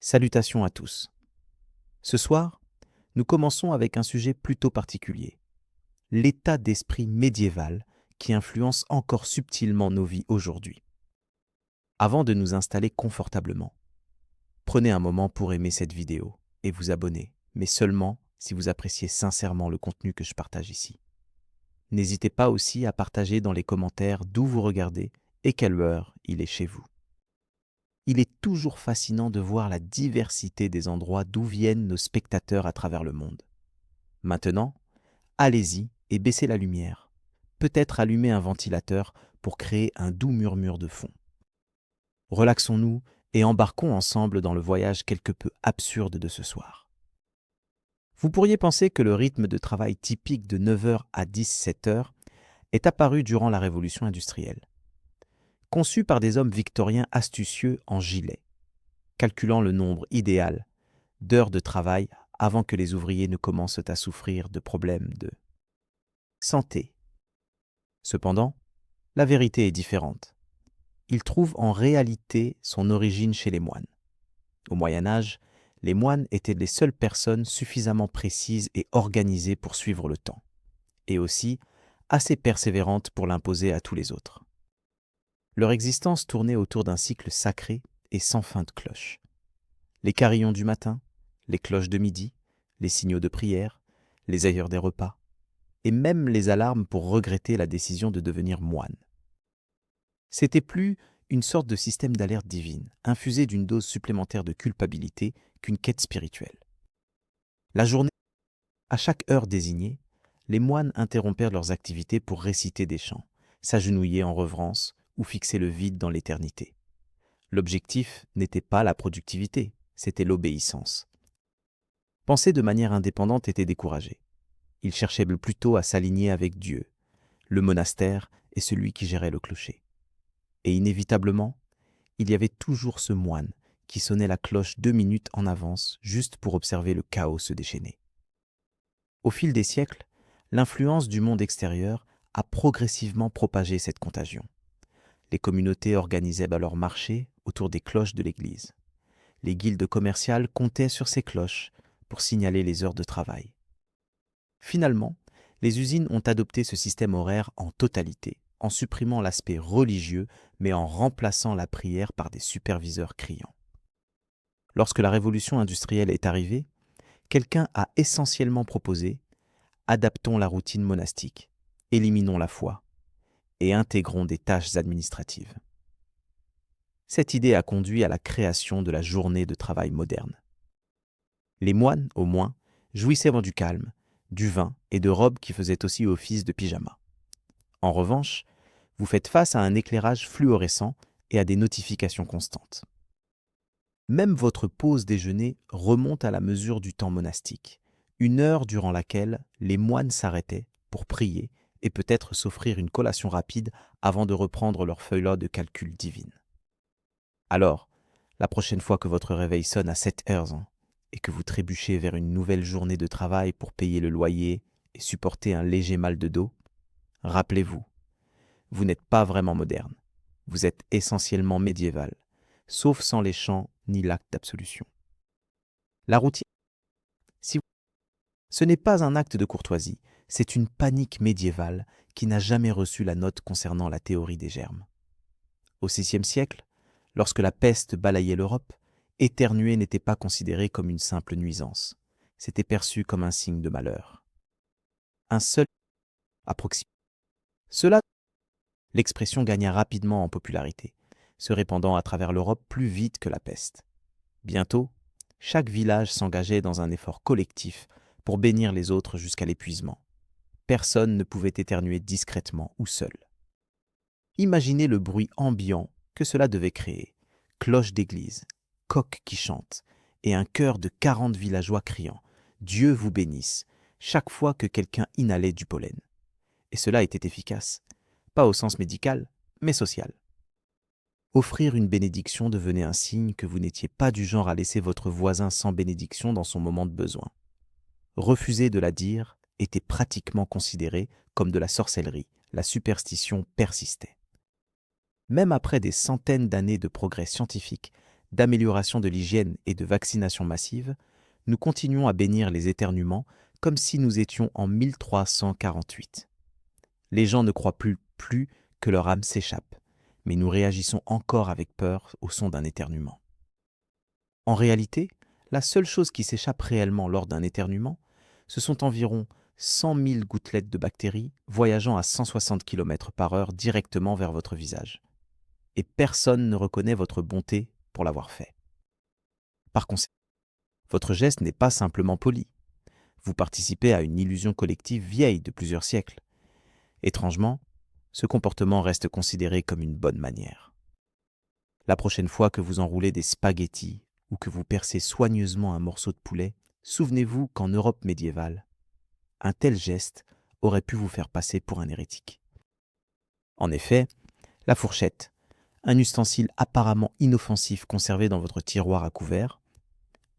Salutations à tous. Ce soir, nous commençons avec un sujet plutôt particulier, l'état d'esprit médiéval qui influence encore subtilement nos vies aujourd'hui. Avant de nous installer confortablement, prenez un moment pour aimer cette vidéo et vous abonner, mais seulement si vous appréciez sincèrement le contenu que je partage ici. N'hésitez pas aussi à partager dans les commentaires d'où vous regardez et quelle heure il est chez vous. Il est toujours fascinant de voir la diversité des endroits d'où viennent nos spectateurs à travers le monde. Maintenant, allez-y et baissez la lumière. Peut-être allumer un ventilateur pour créer un doux murmure de fond. Relaxons-nous et embarquons ensemble dans le voyage quelque peu absurde de ce soir. Vous pourriez penser que le rythme de travail typique de 9h à 17h est apparu durant la Révolution industrielle. Conçu par des hommes victoriens astucieux en gilet, calculant le nombre idéal d'heures de travail avant que les ouvriers ne commencent à souffrir de problèmes de santé. Cependant, la vérité est différente. Il trouve en réalité son origine chez les moines. Au Moyen Âge, les moines étaient les seules personnes suffisamment précises et organisées pour suivre le temps, et aussi assez persévérantes pour l'imposer à tous les autres. Leur existence tournait autour d'un cycle sacré et sans fin de cloches. Les carillons du matin, les cloches de midi, les signaux de prière, les ailleurs des repas, et même les alarmes pour regretter la décision de devenir moine. C'était plus une sorte de système d'alerte divine, infusé d'une dose supplémentaire de culpabilité qu'une quête spirituelle. La journée, à chaque heure désignée, les moines interrompèrent leurs activités pour réciter des chants, s'agenouiller en reverence ou fixer le vide dans l'éternité. L'objectif n'était pas la productivité, c'était l'obéissance. Penser de manière indépendante était découragé. Ils cherchaient plutôt à s'aligner avec Dieu, le monastère et celui qui gérait le clocher. Et inévitablement, il y avait toujours ce moine qui sonnait la cloche 2 minutes en avance juste pour observer le chaos se déchaîner. Au fil des siècles, l'influence du monde extérieur a progressivement propagé cette contagion. Les communautés organisaient leurs marchés autour des cloches de l'église. Les guildes commerciales comptaient sur ces cloches pour signaler les heures de travail. Finalement, les usines ont adopté ce système horaire en totalité, en supprimant l'aspect religieux, mais en remplaçant la prière par des superviseurs criants. Lorsque la révolution industrielle est arrivée, quelqu'un a essentiellement proposé « adaptons la routine monastique, éliminons la foi et intégrons des tâches administratives ». Cette idée a conduit à la création de la journée de travail moderne. Les moines, au moins, jouissaient du calme, du vin et de robes qui faisaient aussi office de pyjama. En revanche, vous faites face à un éclairage fluorescent et à des notifications constantes. Même votre pause déjeuner remonte à la mesure du temps monastique, une heure durant laquelle les moines s'arrêtaient pour prier et peut-être s'offrir une collation rapide avant de reprendre leur feuille de calcul divine. Alors, la prochaine fois que votre réveil sonne à 7 heures et que vous trébuchez vers une nouvelle journée de travail pour payer le loyer et supporter un léger mal de dos, rappelez-vous, vous n'êtes pas vraiment moderne, vous êtes essentiellement médiéval, sauf sans les chants ni l'acte d'absolution. La routine, ce n'est pas un acte de courtoisie, c'est une panique médiévale qui n'a jamais reçu la note concernant la théorie des germes. Au VIe siècle, lorsque la peste balayait l'Europe, éternuer n'était pas considéré comme une simple nuisance, c'était perçu comme un signe de malheur. Un seul approximé. Cela, l'expression gagna rapidement en popularité, se répandant à travers l'Europe plus vite que la peste. Bientôt, chaque village s'engageait dans un effort collectif pour bénir les autres jusqu'à l'épuisement. Personne ne pouvait éternuer discrètement ou seul. Imaginez le bruit ambiant que cela devait créer. Cloche d'église, coq qui chante et un chœur de 40 villageois criant « Dieu vous bénisse » chaque fois que quelqu'un inhalait du pollen. Et cela était efficace, pas au sens médical, mais social. Offrir une bénédiction devenait un signe que vous n'étiez pas du genre à laisser votre voisin sans bénédiction dans son moment de besoin. Refuser de la dire était pratiquement considéré comme de la sorcellerie, la superstition persistait. Même après des centaines d'années de progrès scientifiques, d'amélioration de l'hygiène et de vaccination massive, nous continuons à bénir les éternuements comme si nous étions en 1348. Les gens ne croient plus que leur âme s'échappe, mais nous réagissons encore avec peur au son d'un éternuement. En réalité, la seule chose qui s'échappe réellement lors d'un éternuement, ce sont environ 100 000 gouttelettes de bactéries voyageant à 160 km/h directement vers votre visage. Et personne ne reconnaît votre bonté pour l'avoir fait. Par conséquent, votre geste n'est pas simplement poli. Vous participez à une illusion collective vieille de plusieurs siècles. Étrangement, ce comportement reste considéré comme une bonne manière. La prochaine fois que vous enroulez des spaghettis ou que vous percez soigneusement un morceau de poulet, souvenez-vous qu'en Europe médiévale, un tel geste aurait pu vous faire passer pour un hérétique. En effet, la fourchette, un ustensile apparemment inoffensif conservé dans votre tiroir à couvert,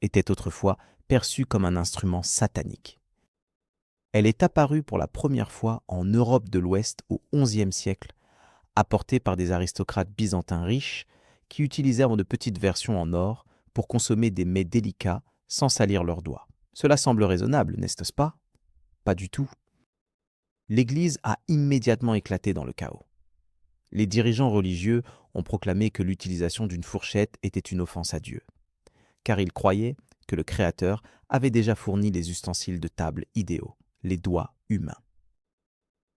était autrefois perçue comme un instrument satanique. Elle est apparue pour la première fois en Europe de l'Ouest au XIe siècle, apportée par des aristocrates byzantins riches qui utilisèrent de petites versions en or pour consommer des mets délicats sans salir leurs doigts. Cela semble raisonnable, n'est-ce pas? Pas du tout. L'Église a immédiatement éclaté dans le chaos. Les dirigeants religieux ont proclamé que l'utilisation d'une fourchette était une offense à Dieu, car ils croyaient que le Créateur avait déjà fourni les ustensiles de table idéaux, les doigts humains.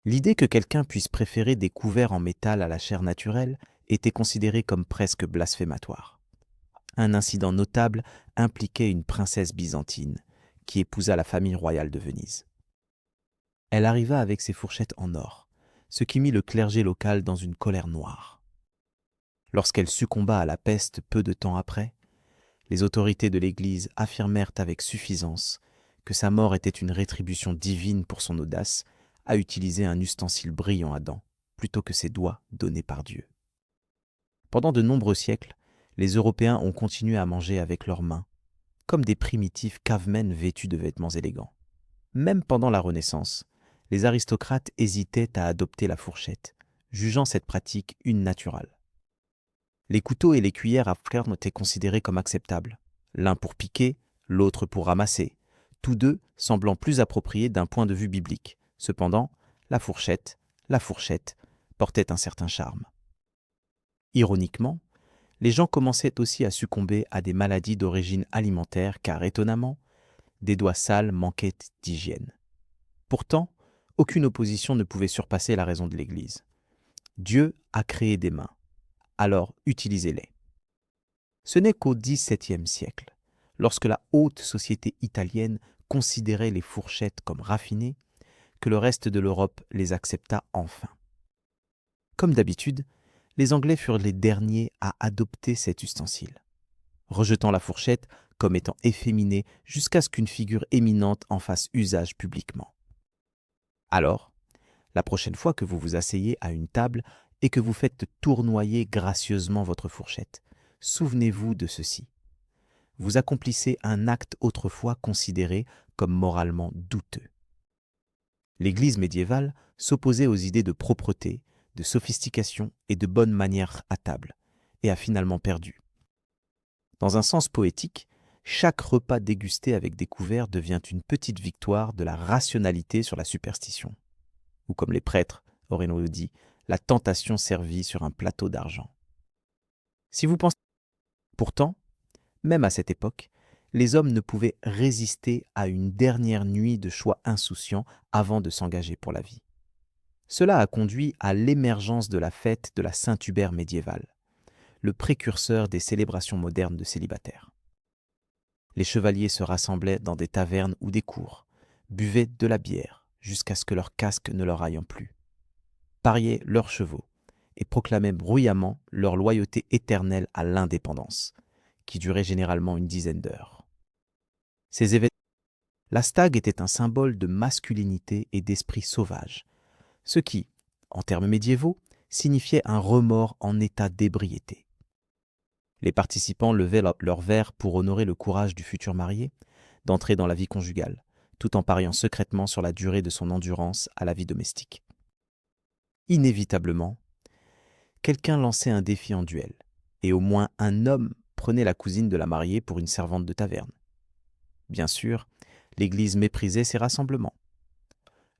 L'idée que quelqu'un puisse préférer des couverts en métal à la chair naturelle était considérée comme presque blasphématoire. Un incident notable impliquait une princesse byzantine qui épousa la famille royale de Venise. Elle arriva avec ses fourchettes en or, ce qui mit le clergé local dans une colère noire. Lorsqu'elle succomba à la peste peu de temps après, les autorités de l'Église affirmèrent avec suffisance que sa mort était une rétribution divine pour son audace à utiliser un ustensile brillant à dents plutôt que ses doigts donnés par Dieu. Pendant de nombreux siècles, les Européens ont continué à manger avec leurs mains, comme des primitifs cavemen vêtus de vêtements élégants. Même pendant la Renaissance, les aristocrates hésitaient à adopter la fourchette, jugeant cette pratique unnaturale. Les couteaux et les cuillères à fleur étaient considérés comme acceptables, l'un pour piquer, l'autre pour ramasser, tous deux semblant plus appropriés d'un point de vue biblique. Cependant, la fourchette portait un certain charme. Ironiquement, les gens commençaient aussi à succomber à des maladies d'origine alimentaire car, étonnamment, des doigts sales manquaient d'hygiène. Pourtant, aucune opposition ne pouvait surpasser la raison de l'Église. Dieu a créé des mains, alors utilisez-les. Ce n'est qu'au XVIIe siècle, lorsque la haute société italienne considérait les fourchettes comme raffinées, que le reste de l'Europe les accepta enfin. Comme d'habitude, les Anglais furent les derniers à adopter cet ustensile, rejetant la fourchette comme étant efféminée jusqu'à ce qu'une figure éminente en fasse usage publiquement. Alors, la prochaine fois que vous vous asseyez à une table et que vous faites tournoyer gracieusement votre fourchette, souvenez-vous de ceci. Vous accomplissez un acte autrefois considéré comme moralement douteux. L'Église médiévale s'opposait aux idées de propreté, de sophistication et de bonne manière à table, et a finalement perdu. Dans un sens poétique, chaque repas dégusté avec des couverts devient une petite victoire de la rationalité sur la superstition. Ou comme les prêtres auraient nous dit, la tentation servie sur un plateau d'argent. Si vous pensez... Pourtant, même à cette époque, les hommes ne pouvaient résister à une dernière nuit de choix insouciants avant de s'engager pour la vie. Cela a conduit à l'émergence de la fête de la Saint-Hubert médiévale, le précurseur des célébrations modernes de célibataires. Les chevaliers se rassemblaient dans des tavernes ou des cours, buvaient de la bière jusqu'à ce que leur casque ne leur aille plus, pariaient leurs chevaux et proclamaient bruyamment leur loyauté éternelle à l'indépendance, qui durait généralement une dizaine d'heures. Ces événements, la stag était un symbole de masculinité et d'esprit sauvage, ce qui, en termes médiévaux, signifiait un remords en état d'ébriété. Les participants levaient leur verre pour honorer le courage du futur marié d'entrer dans la vie conjugale, tout en pariant secrètement sur la durée de son endurance à la vie domestique. Inévitablement, quelqu'un lançait un défi en duel, et au moins un homme prenait la cousine de la mariée pour une servante de taverne. Bien sûr, l'Église méprisait ces rassemblements.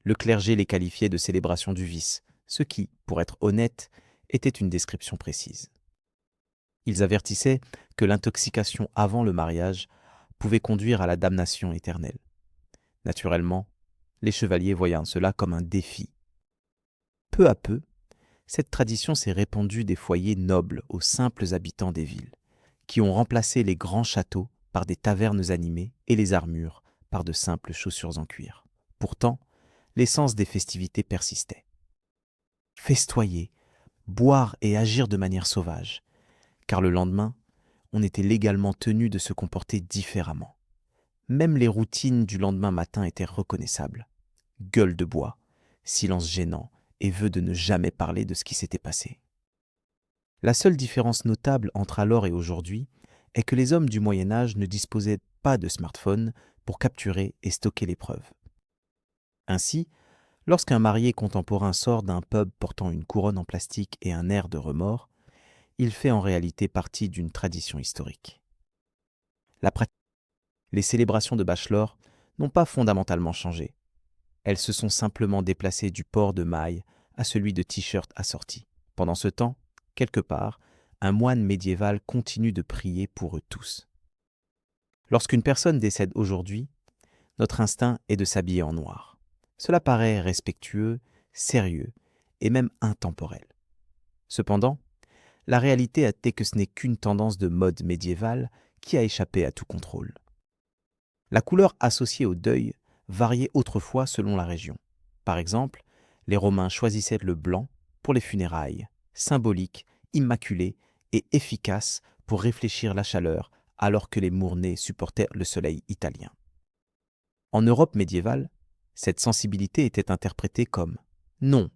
Le clergé les qualifiait de célébration du vice, ce qui, pour être honnête, était une description précise. Ils avertissaient que l'intoxication avant le mariage pouvait conduire à la damnation éternelle. Naturellement, les chevaliers voyaient en cela comme un défi. Peu à peu, cette tradition s'est répandue des foyers nobles aux simples habitants des villes, qui ont remplacé les grands châteaux par des tavernes animées et les armures par de simples chaussures en cuir. Pourtant, l'essence des festivités persistait. Festoyer, boire et agir de manière sauvage, car le lendemain, on était légalement tenu de se comporter différemment. Même les routines du lendemain matin étaient reconnaissables. Gueule de bois, silence gênant et vœu de ne jamais parler de ce qui s'était passé. La seule différence notable entre alors et aujourd'hui est que les hommes du Moyen Âge ne disposaient pas de smartphone pour capturer et stocker les preuves. Ainsi, lorsqu'un marié contemporain sort d'un pub portant une couronne en plastique et un air de remords, il fait en réalité partie d'une tradition historique. Les célébrations de bachelor n'ont pas fondamentalement changé. Elles se sont simplement déplacées du port de mailles à celui de t-shirt assorti. Pendant ce temps, quelque part, un moine médiéval continue de prier pour eux tous. Lorsqu'une personne décède aujourd'hui, notre instinct est de s'habiller en noir. Cela paraît respectueux, sérieux et même intemporel. Cependant, la réalité est que ce n'est qu'une tendance de mode médiévale qui a échappé à tout contrôle. La couleur associée au deuil variait autrefois selon la région. Par exemple, les Romains choisissaient le blanc pour les funérailles, symbolique, immaculé et efficace pour réfléchir la chaleur, alors que les Mournais supportaient le soleil italien. En Europe médiévale, cette sensibilité était interprétée comme « non,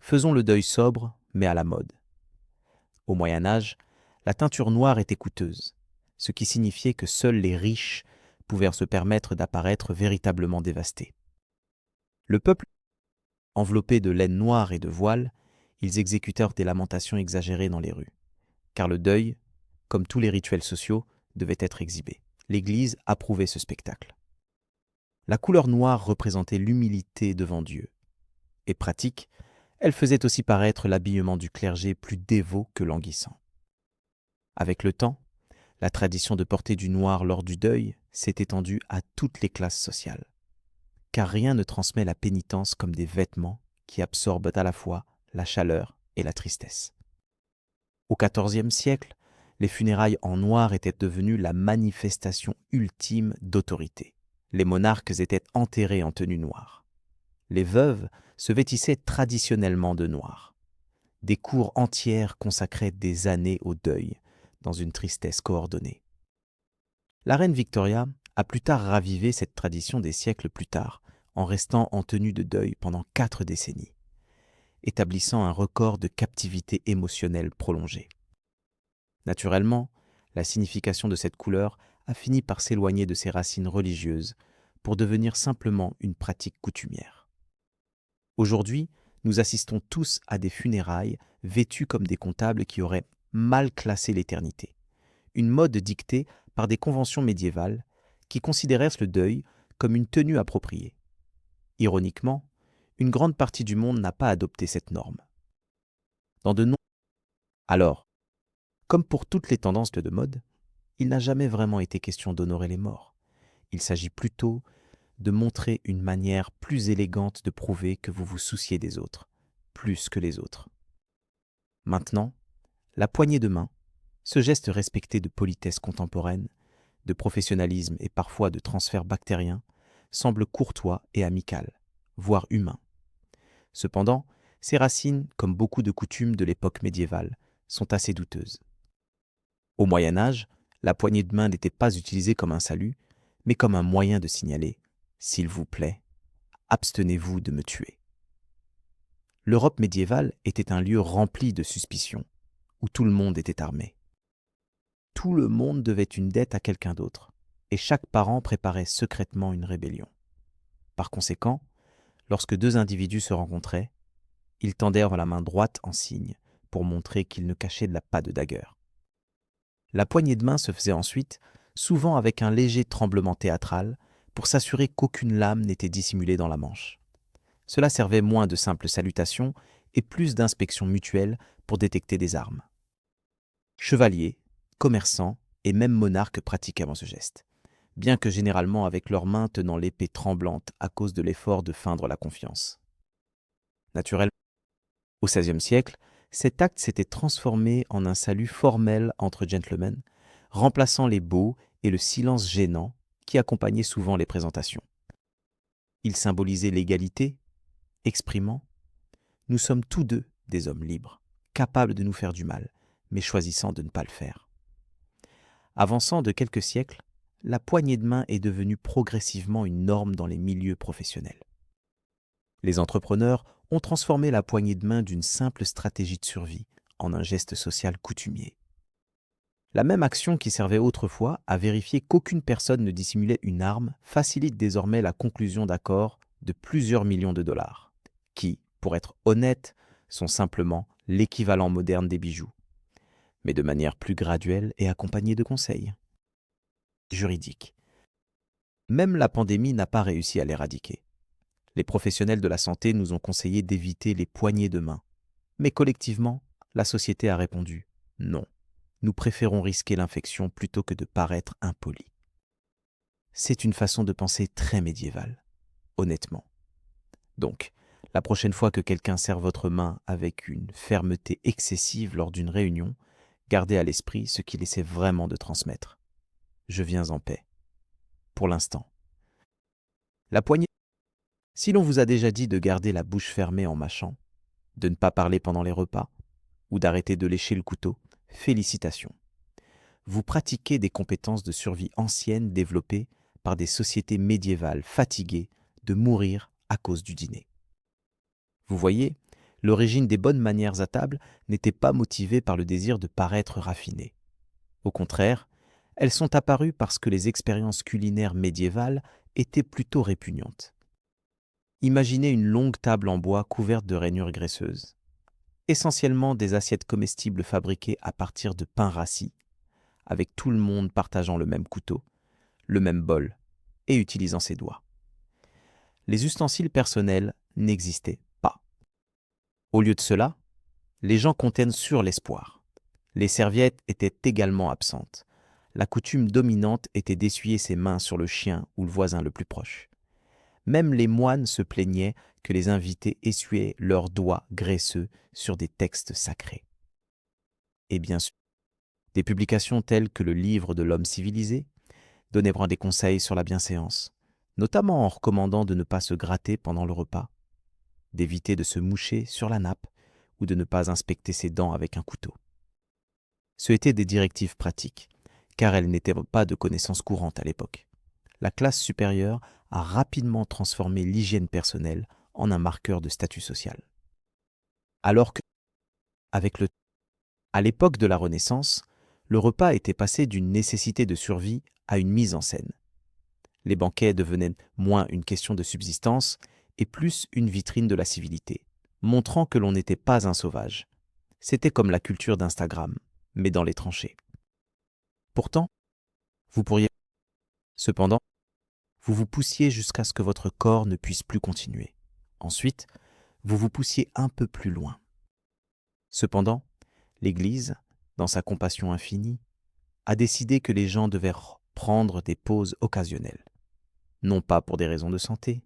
faisons le deuil sobre, mais à la mode ». Au Moyen Âge, la teinture noire était coûteuse, ce qui signifiait que seuls les riches pouvaient se permettre d'apparaître véritablement dévastés. Le peuple, enveloppé de laine noire et de voiles, ils exécutèrent des lamentations exagérées dans les rues, car le deuil, comme tous les rituels sociaux, devait être exhibé. L'Église approuvait ce spectacle. La couleur noire représentait l'humilité devant Dieu. Et pratique, elle faisait aussi paraître l'habillement du clergé plus dévot que languissant. Avec le temps, la tradition de porter du noir lors du deuil s'est étendue à toutes les classes sociales. Car rien ne transmet la pénitence comme des vêtements qui absorbent à la fois la chaleur et la tristesse. Au XIVe siècle, les funérailles en noir étaient devenues la manifestation ultime d'autorité. Les monarques étaient enterrés en tenue noire. Les veuves se vêtissaient traditionnellement de noir. Des cours entières consacraient des années au deuil, dans une tristesse coordonnée. La reine Victoria a plus tard ravivé cette tradition des siècles plus tard, en restant en tenue de deuil pendant 4 décennies, établissant un record de captivité émotionnelle prolongée. Naturellement, la signification de cette couleur a fini par s'éloigner de ses racines religieuses pour devenir simplement une pratique coutumière. Aujourd'hui, nous assistons tous à des funérailles vêtues comme des comptables qui auraient mal classé l'éternité. Une mode dictée par des conventions médiévales qui considéraient le deuil comme une tenue appropriée. Ironiquement, une grande partie du monde n'a pas adopté cette norme. Alors, comme pour toutes les tendances de mode, il n'a jamais vraiment été question d'honorer les morts. Il s'agit plutôt de montrer une manière plus élégante de prouver que vous vous souciez des autres, plus que les autres. Maintenant, la poignée de main, ce geste respecté de politesse contemporaine, de professionnalisme et parfois de transfert bactérien, semble courtois et amical, voire humain. Cependant, ses racines, comme beaucoup de coutumes de l'époque médiévale, sont assez douteuses. Au Moyen Âge, la poignée de main n'était pas utilisée comme un salut, mais comme un moyen de signaler « S'il vous plaît, abstenez-vous de me tuer ». L'Europe médiévale était un lieu rempli de suspicions, où tout le monde était armé. Tout le monde devait une dette à quelqu'un d'autre, et chaque parent préparait secrètement une rébellion. Par conséquent, lorsque 2 individus se rencontraient, ils tendèrent la main droite en signe pour montrer qu'ils ne cachaient pas de dagueur. La poignée de main se faisait ensuite, souvent avec un léger tremblement théâtral, pour s'assurer qu'aucune lame n'était dissimulée dans la manche. Cela servait moins de simple salutation et plus d'inspection mutuelle pour détecter des armes. Chevaliers, commerçants et même monarques pratiquaient avant ce geste, bien que généralement avec leurs mains tenant l'épée tremblante à cause de l'effort de feindre la confiance. Naturellement, au XVIe siècle, cet acte s'était transformé en un salut formel entre gentlemen, remplaçant les baux et le silence gênant qui accompagnaient souvent les présentations. Il symbolisait l'égalité, exprimant « Nous sommes tous deux des hommes libres, capables de nous faire du mal, mais choisissant de ne pas le faire. » Avançant de quelques siècles, la poignée de main est devenue progressivement une norme dans les milieux professionnels. Les entrepreneurs ont transformé la poignée de main d'une simple stratégie de survie en un geste social coutumier. La même action qui servait autrefois à vérifier qu'aucune personne ne dissimulait une arme facilite désormais la conclusion d'accords de plusieurs millions de dollars, qui, pour être honnêtes, sont simplement l'équivalent moderne des bijoux, mais de manière plus graduelle et accompagnée de conseils juridiques. Même la pandémie n'a pas réussi à l'éradiquer. Les professionnels de la santé nous ont conseillé d'éviter les poignées de main. Mais collectivement, la société a répondu « Non, nous préférons risquer l'infection plutôt que de paraître impolis. » C'est une façon de penser très médiévale, honnêtement. Donc, la prochaine fois que quelqu'un serre votre main avec une fermeté excessive lors d'une réunion, gardez à l'esprit ce qu'il essaie vraiment de transmettre. Je viens en paix. Pour l'instant. La poignée. Si l'on vous a déjà dit de garder la bouche fermée en mâchant, de ne pas parler pendant les repas, ou d'arrêter de lécher le couteau, félicitations. Vous pratiquez des compétences de survie anciennes développées par des sociétés médiévales fatiguées de mourir à cause du dîner. Vous voyez, l'origine des bonnes manières à table n'était pas motivée par le désir de paraître raffiné. Au contraire, elles sont apparues parce que les expériences culinaires médiévales étaient plutôt répugnantes. Imaginez une longue table en bois couverte de rainures graisseuses, essentiellement des assiettes comestibles fabriquées à partir de pain rassis, avec tout le monde partageant le même couteau, le même bol et utilisant ses doigts. Les ustensiles personnels n'existaient pas. Au lieu de cela, les gens comptaient sur l'espoir. Les serviettes étaient également absentes. La coutume dominante était d'essuyer ses mains sur le chien ou le voisin le plus proche. Même les moines se plaignaient que les invités essuyaient leurs doigts graisseux sur des textes sacrés. Et bien sûr, des publications telles que le Livre de l'homme civilisé donnaient des conseils sur la bienséance, notamment en recommandant de ne pas se gratter pendant le repas, d'éviter de se moucher sur la nappe ou de ne pas inspecter ses dents avec un couteau. Ce étaient des directives pratiques, car elles n'étaient pas de connaissances courantes à l'époque. La classe supérieure a rapidement transformé l'hygiène personnelle en un marqueur de statut social. Alors que, à l'époque de la Renaissance, le repas était passé d'une nécessité de survie à une mise en scène. Les banquets devenaient moins une question de subsistance et plus une vitrine de la civilité, montrant que l'on n'était pas un sauvage. C'était comme la culture d'Instagram, mais dans les tranchées. Pourtant, Cependant, vous vous poussiez jusqu'à ce que votre corps ne puisse plus continuer. Ensuite, vous vous poussiez un peu plus loin. Cependant, l'Église, dans sa compassion infinie, a décidé que les gens devaient prendre des pauses occasionnelles, non pas pour des raisons de santé,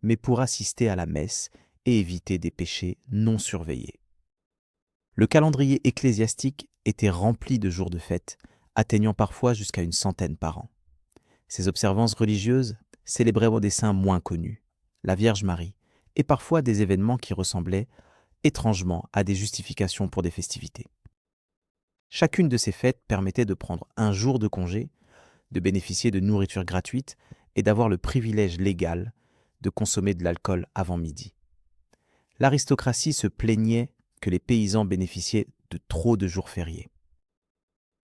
mais pour assister à la messe et éviter des péchés non surveillés. Le calendrier ecclésiastique était rempli de jours de fête, atteignant parfois jusqu'à une centaine par an. Ces observances religieuses célébraient des saints moins connus, la Vierge Marie, et parfois des événements qui ressemblaient étrangement à des justifications pour des festivités. Chacune de ces fêtes permettait de prendre un jour de congé, de bénéficier de nourriture gratuite et d'avoir le privilège légal de consommer de l'alcool avant midi. L'aristocratie se plaignait que les paysans bénéficiaient de trop de jours fériés.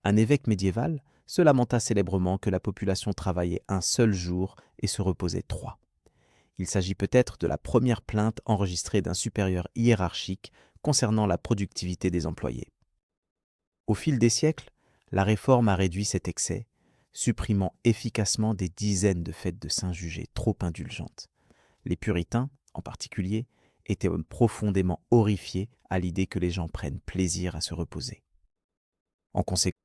Un évêque médiéval se lamenta célèbrement que la population travaillait un seul jour et se reposait 3. Il s'agit peut-être de la première plainte enregistrée d'un supérieur hiérarchique concernant la productivité des employés. Au fil des siècles, la Réforme a réduit cet excès, supprimant efficacement des dizaines de fêtes de saints jugées trop indulgentes. Les puritains, en particulier, étaient profondément horrifiés à l'idée que les gens prennent plaisir à se reposer. En conséquence,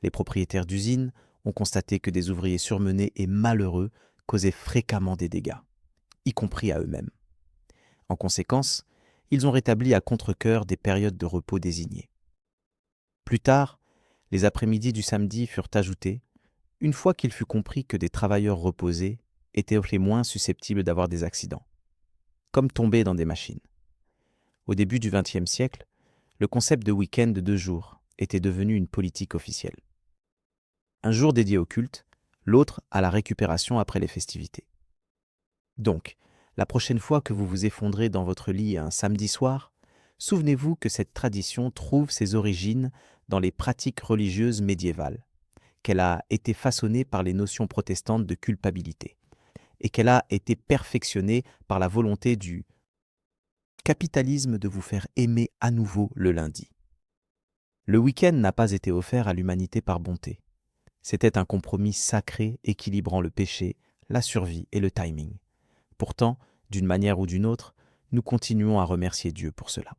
les propriétaires d'usines ont constaté que des ouvriers surmenés et malheureux causaient fréquemment des dégâts, y compris à eux-mêmes. En conséquence, ils ont rétabli à contre-cœur des périodes de repos désignées. Plus tard, les après-midi du samedi furent ajoutés, une fois qu'il fut compris que des travailleurs reposés étaient les moins susceptibles d'avoir des accidents, comme tomber dans des machines. Au début du XXe siècle, le concept de week-end de 2 jours était devenu une politique officielle. Un jour dédié au culte, l'autre à la récupération après les festivités. Donc, la prochaine fois que vous vous effondrez dans votre lit un samedi soir, souvenez-vous que cette tradition trouve ses origines dans les pratiques religieuses médiévales, qu'elle a été façonnée par les notions protestantes de culpabilité, et qu'elle a été perfectionnée par la volonté du capitalisme de vous faire aimer à nouveau le lundi. Le week-end n'a pas été offert à l'humanité par bonté. C'était un compromis sacré équilibrant le péché, la survie et le timing. Pourtant, d'une manière ou d'une autre, nous continuons à remercier Dieu pour cela.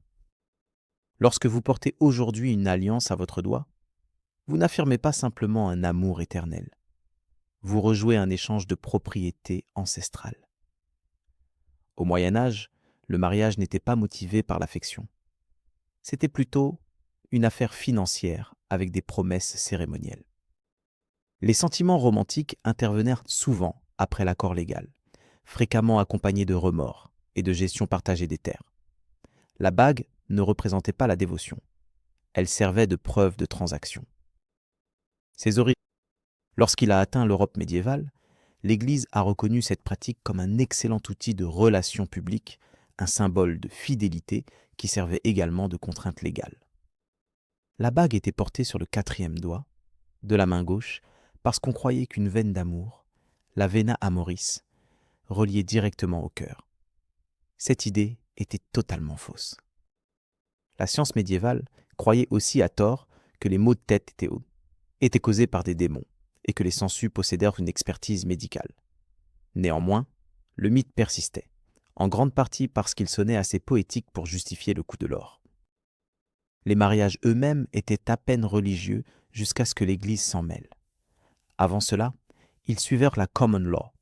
Lorsque vous portez aujourd'hui une alliance à votre doigt, vous n'affirmez pas simplement un amour éternel. Vous rejouez un échange de propriété ancestrale. Au Moyen Âge, le mariage n'était pas motivé par l'affection. C'était plutôt une affaire financière avec des promesses cérémonielles. Les sentiments romantiques intervenèrent souvent après l'accord légal, fréquemment accompagnés de remords et de gestion partagée des terres. La bague ne représentait pas la dévotion. Elle servait de preuve de transaction. Ses origines. Lorsqu'il a atteint l'Europe médiévale, l'Église a reconnu cette pratique comme un excellent outil de relation publique, un symbole de fidélité qui servait également de contrainte légale. La bague était portée sur le 4e doigt, de la main gauche, parce qu'on croyait qu'une veine d'amour, la vena amoris, reliait directement au cœur. Cette idée était totalement fausse. La science médiévale croyait aussi à tort que les maux de tête étaient causés par des démons et que les sangsues possédèrent une expertise médicale. Néanmoins, le mythe persistait, en grande partie parce qu'il sonnait assez poétique pour justifier le coût de l'or. Les mariages eux-mêmes étaient à peine religieux jusqu'à ce que l'Église s'en mêle. Avant cela, ils suivirent la common law,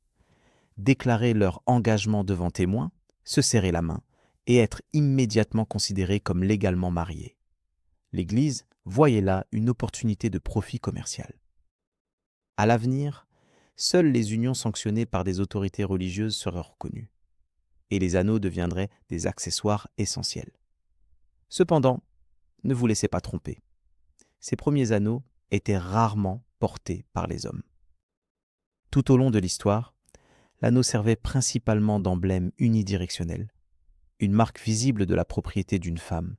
déclarer leur engagement devant témoins, se serrer la main et être immédiatement considérés comme légalement mariés. L'Église voyait là une opportunité de profit commercial. À l'avenir, seules les unions sanctionnées par des autorités religieuses seraient reconnues, et les anneaux deviendraient des accessoires essentiels. Cependant, ne vous laissez pas tromper. Ces premiers anneaux étaient rarement portés par les hommes. Tout au long de l'histoire, l'anneau servait principalement d'emblème unidirectionnel, une marque visible de la propriété d'une femme,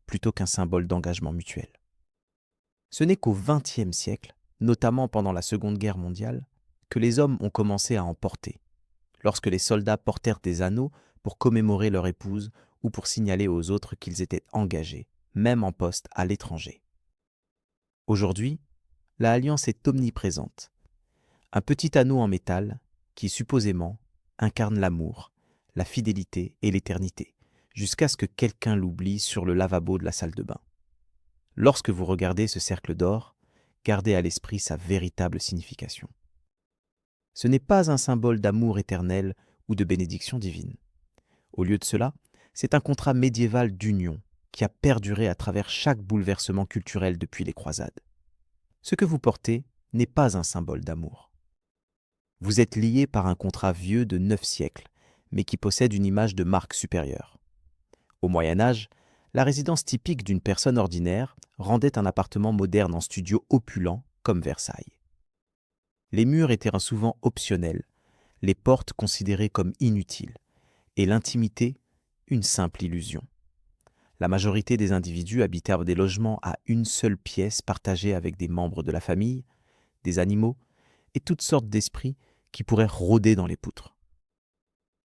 plutôt qu'un symbole d'engagement mutuel. Ce n'est qu'au XXe siècle, notamment pendant la Seconde Guerre mondiale, que les hommes ont commencé à en porter, lorsque les soldats portèrent des anneaux pour commémorer leur épouse ou pour signaler aux autres qu'ils étaient engagés, même en poste à l'étranger. Aujourd'hui, la alliance est omniprésente. Un petit anneau en métal qui, supposément, incarne l'amour, la fidélité et l'éternité, jusqu'à ce que quelqu'un l'oublie sur le lavabo de la salle de bain. Lorsque vous regardez ce cercle d'or, gardez à l'esprit sa véritable signification. Ce n'est pas un symbole d'amour éternel ou de bénédiction divine. Au lieu de cela, c'est un contrat médiéval d'union qui a perduré à travers chaque bouleversement culturel depuis les croisades. Ce que vous portez n'est pas un symbole d'amour. Vous êtes lié par un contrat vieux de 9 siècles, mais qui possède une image de marque supérieure. Au Moyen Âge, la résidence typique d'une personne ordinaire rendait un appartement moderne en studio opulent comme Versailles. Les murs étaient souvent optionnels, les portes considérées comme inutiles, et l'intimité une simple illusion. La majorité des individus habitaient des logements à une seule pièce partagée avec des membres de la famille, des animaux et toutes sortes d'esprits qui pourraient rôder dans les poutres.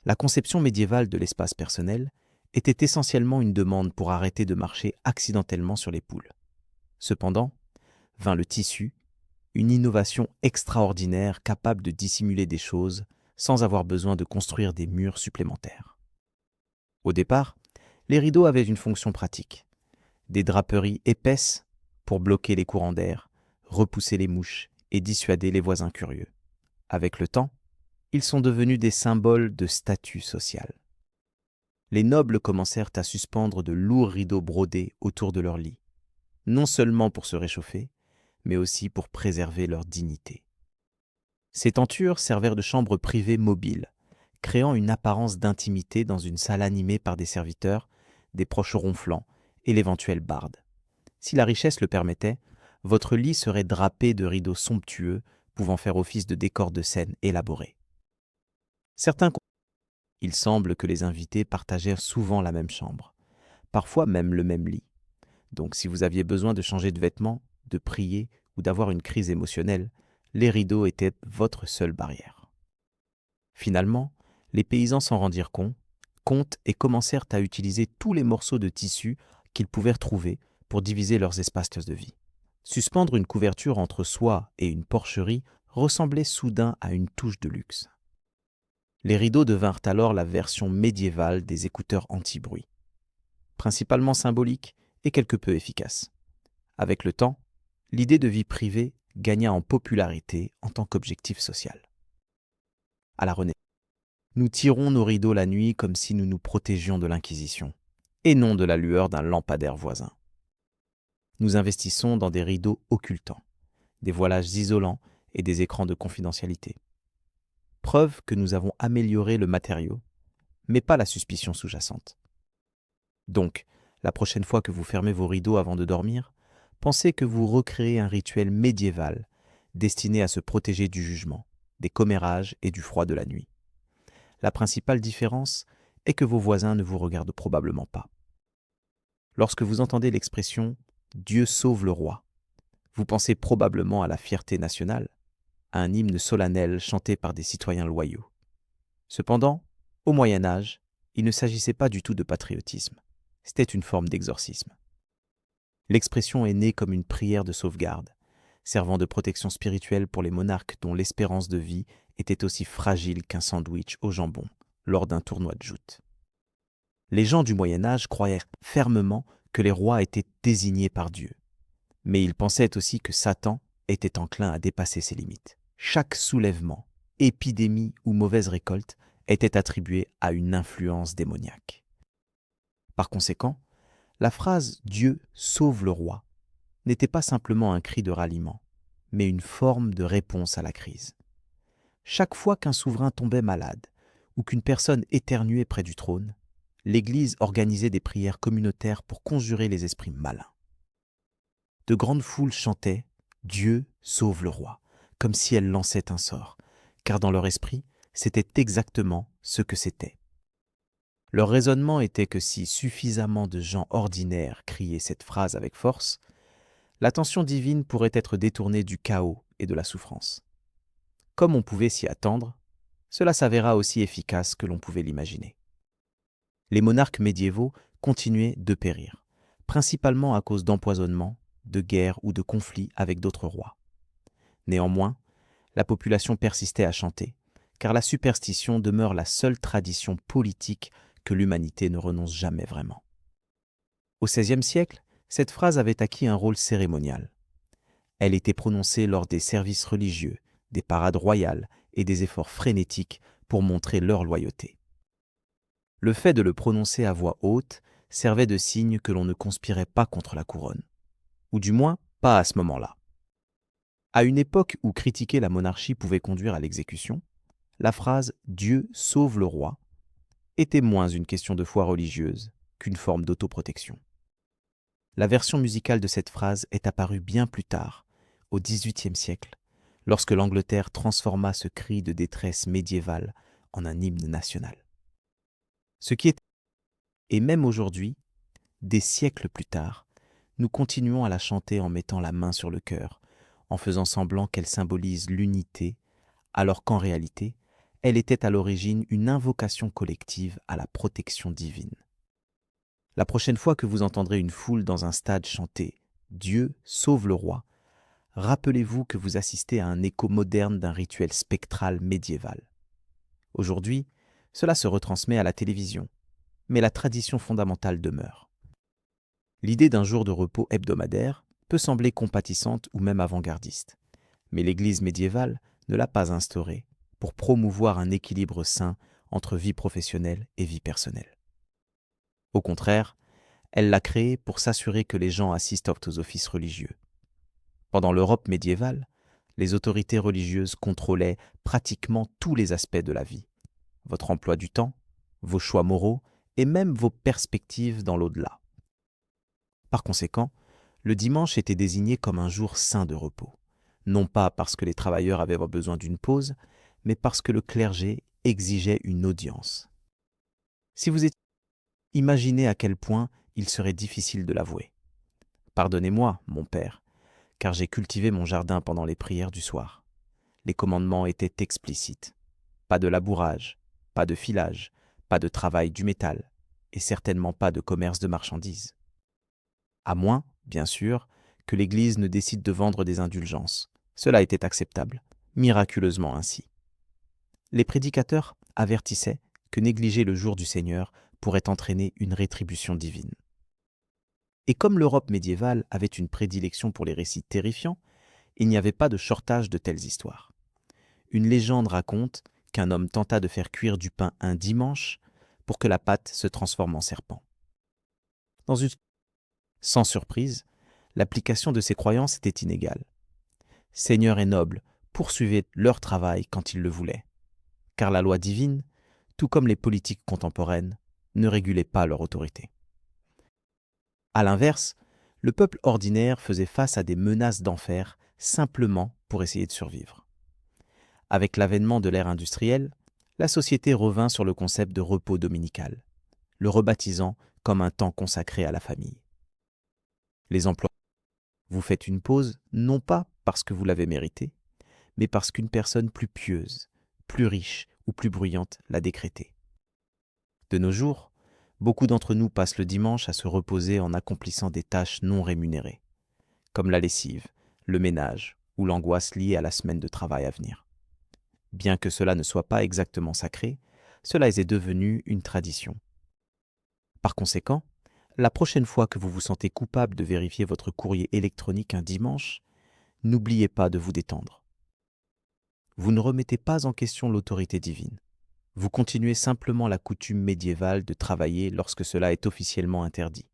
La conception médiévale de l'espace personnel était essentiellement une demande pour arrêter de marcher accidentellement sur les poules. Cependant, vint le tissu, une innovation extraordinaire capable de dissimuler des choses sans avoir besoin de construire des murs supplémentaires. Au départ, les rideaux avaient une fonction pratique. Des draperies épaisses pour bloquer les courants d'air, repousser les mouches et dissuader les voisins curieux. Avec le temps, ils sont devenus des symboles de statut social. Les nobles commencèrent à suspendre de lourds rideaux brodés autour de leur lit, non seulement pour se réchauffer, mais aussi pour préserver leur dignité. Ces tentures servèrent de chambres privées mobiles, créant une apparence d'intimité dans une salle animée par des serviteurs, des proches ronflants et l'éventuel barde. Si la richesse le permettait, votre lit serait drapé de rideaux somptueux pouvant faire office de décor de scène élaboré. Il semble que les invités partagèrent souvent la même chambre, parfois même le même lit. Donc si vous aviez besoin de changer de vêtements, de prier ou d'avoir une crise émotionnelle, les rideaux étaient votre seule barrière. Finalement, les paysans s'en rendirent compte et commencèrent à utiliser tous les morceaux de tissu qu'ils pouvaient trouver pour diviser leurs espaces de vie. Suspendre une couverture entre soi et une porcherie ressemblait soudain à une touche de luxe. Les rideaux devinrent alors la version médiévale des écouteurs anti-bruit, principalement symboliques et quelque peu efficaces. Avec le temps, l'idée de vie privée gagna en popularité en tant qu'objectif social. À la Renaissance, nous tirons nos rideaux la nuit comme si nous nous protégions de l'Inquisition, et non de la lueur d'un lampadaire voisin. Nous investissons dans des rideaux occultants, des voilages isolants et des écrans de confidentialité. Preuve que nous avons amélioré le matériau, mais pas la suspicion sous-jacente. Donc, la prochaine fois que vous fermez vos rideaux avant de dormir, pensez que vous recréez un rituel médiéval destiné à se protéger du jugement, des commérages et du froid de la nuit. La principale différence est que vos voisins ne vous regardent probablement pas. Lorsque vous entendez l'expression « Dieu sauve le roi », vous pensez probablement à la fierté nationale, à un hymne solennel chanté par des citoyens loyaux. Cependant, au Moyen Âge, il ne s'agissait pas du tout de patriotisme, c'était une forme d'exorcisme. L'expression est née comme une prière de sauvegarde, servant de protection spirituelle pour les monarques dont l'espérance de vie était aussi fragile qu'un sandwich au jambon lors d'un tournoi de joute. Les gens du Moyen Âge croyaient fermement que les rois étaient désignés par Dieu, mais ils pensaient aussi que Satan était enclin à dépasser ses limites. Chaque soulèvement, épidémie ou mauvaise récolte était attribué à une influence démoniaque. Par conséquent, la phrase « Dieu sauve le roi » n'était pas simplement un cri de ralliement, mais une forme de réponse à la crise. Chaque fois qu'un souverain tombait malade ou qu'une personne éternuait près du trône, l'Église organisait des prières communautaires pour conjurer les esprits malins. De grandes foules chantaient « Dieu sauve le roi », comme si elles lançaient un sort, car dans leur esprit, c'était exactement ce que c'était. Leur raisonnement était que si suffisamment de gens ordinaires criaient cette phrase avec force, l'attention divine pourrait être détournée du chaos et de la souffrance. Comme on pouvait s'y attendre, cela s'avéra aussi efficace que l'on pouvait l'imaginer. Les monarques médiévaux continuaient de périr, principalement à cause d'empoisonnements, de guerres ou de conflits avec d'autres rois. Néanmoins, la population persistait à chanter, car la superstition demeure la seule tradition politique que l'humanité ne renonce jamais vraiment. Au XVIe siècle, cette phrase avait acquis un rôle cérémonial. Elle était prononcée lors des services religieux, des parades royales et des efforts frénétiques pour montrer leur loyauté. Le fait de le prononcer à voix haute servait de signe que l'on ne conspirait pas contre la couronne, ou du moins pas à ce moment-là. À une époque où critiquer la monarchie pouvait conduire à l'exécution, la phrase « Dieu sauve le roi » était moins une question de foi religieuse qu'une forme d'autoprotection. La version musicale de cette phrase est apparue bien plus tard, au XVIIIe siècle, lorsque l'Angleterre transforma ce cri de détresse médiévale en un hymne national. Et même aujourd'hui, des siècles plus tard, nous continuons à la chanter en mettant la main sur le cœur, en faisant semblant qu'elle symbolise l'unité, alors qu'en réalité, elle était à l'origine une invocation collective à la protection divine. La prochaine fois que vous entendrez une foule dans un stade chanter « Dieu sauve le roi », rappelez-vous que vous assistez à un écho moderne d'un rituel spectral médiéval. Aujourd'hui, cela se retransmet à la télévision, mais la tradition fondamentale demeure. L'idée d'un jour de repos hebdomadaire peut sembler compatissante ou même avant-gardiste, mais l'Église médiévale ne l'a pas instaurée pour promouvoir un équilibre sain entre vie professionnelle et vie personnelle. Au contraire, elle l'a créée pour s'assurer que les gens assistent aux offices religieux. Pendant l'Europe médiévale, les autorités religieuses contrôlaient pratiquement tous les aspects de la vie, votre emploi du temps, vos choix moraux et même vos perspectives dans l'au-delà. Par conséquent, le dimanche était désigné comme un jour saint de repos, non pas parce que les travailleurs avaient besoin d'une pause, mais parce que le clergé exigeait une audience. Si vous imaginez à quel point il serait difficile de l'avouer. Pardonnez-moi, mon père, car j'ai cultivé mon jardin pendant les prières du soir. Les commandements étaient explicites. Pas de labourage, pas de filage, pas de travail du métal, et certainement pas de commerce de marchandises. À moins, bien sûr, que l'Église ne décide de vendre des indulgences. Cela était acceptable, miraculeusement ainsi. Les prédicateurs avertissaient que négliger le jour du Seigneur pourrait entraîner une rétribution divine. Et comme l'Europe médiévale avait une prédilection pour les récits terrifiants, il n'y avait pas de shortage de telles histoires. Une légende raconte qu'un homme tenta de faire cuire du pain un dimanche pour que la pâte se transforme en serpent. Sans surprise, l'application de ces croyances était inégale. Seigneurs et nobles poursuivaient leur travail quand ils le voulaient, car la loi divine, tout comme les politiques contemporaines, ne régulait pas leur autorité. À l'inverse, le peuple ordinaire faisait face à des menaces d'enfer simplement pour essayer de survivre. Avec l'avènement de l'ère industrielle, la société revint sur le concept de repos dominical, le rebaptisant comme un temps consacré à la famille. Les emplois, vous faites une pause non pas parce que vous l'avez mérité, mais parce qu'une personne plus pieuse, plus riche ou plus bruyante l'a décrété. De nos jours, beaucoup d'entre nous passent le dimanche à se reposer en accomplissant des tâches non rémunérées, comme la lessive, le ménage ou l'angoisse liée à la semaine de travail à venir. Bien que cela ne soit pas exactement sacré, cela est devenu une tradition. Par conséquent, la prochaine fois que vous vous sentez coupable de vérifier votre courrier électronique un dimanche, n'oubliez pas de vous détendre. Vous ne remettez pas en question l'autorité divine. Vous continuez simplement la coutume médiévale de travailler lorsque cela est officiellement interdit.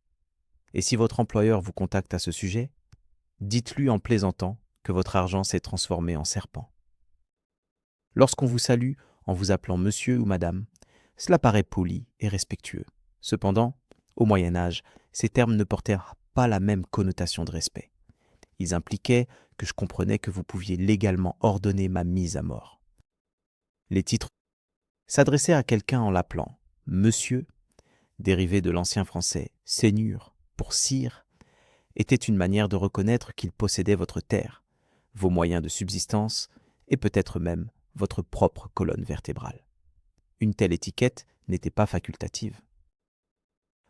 Et si votre employeur vous contacte à ce sujet, dites-lui en plaisantant que votre argent s'est transformé en serpent. Lorsqu'on vous salue en vous appelant monsieur ou madame, cela paraît poli et respectueux. Cependant, au Moyen Âge, ces termes ne portèrent pas la même connotation de respect. Ils impliquaient que je comprenais que vous pouviez légalement ordonner ma mise à mort. Les titres s'adressaient à quelqu'un en l'appelant « monsieur », dérivé de l'ancien français « seigneur » pour « sire », était une manière de reconnaître qu'il possédait votre terre, vos moyens de subsistance et peut-être même votre propre colonne vertébrale. Une telle étiquette n'était pas facultative.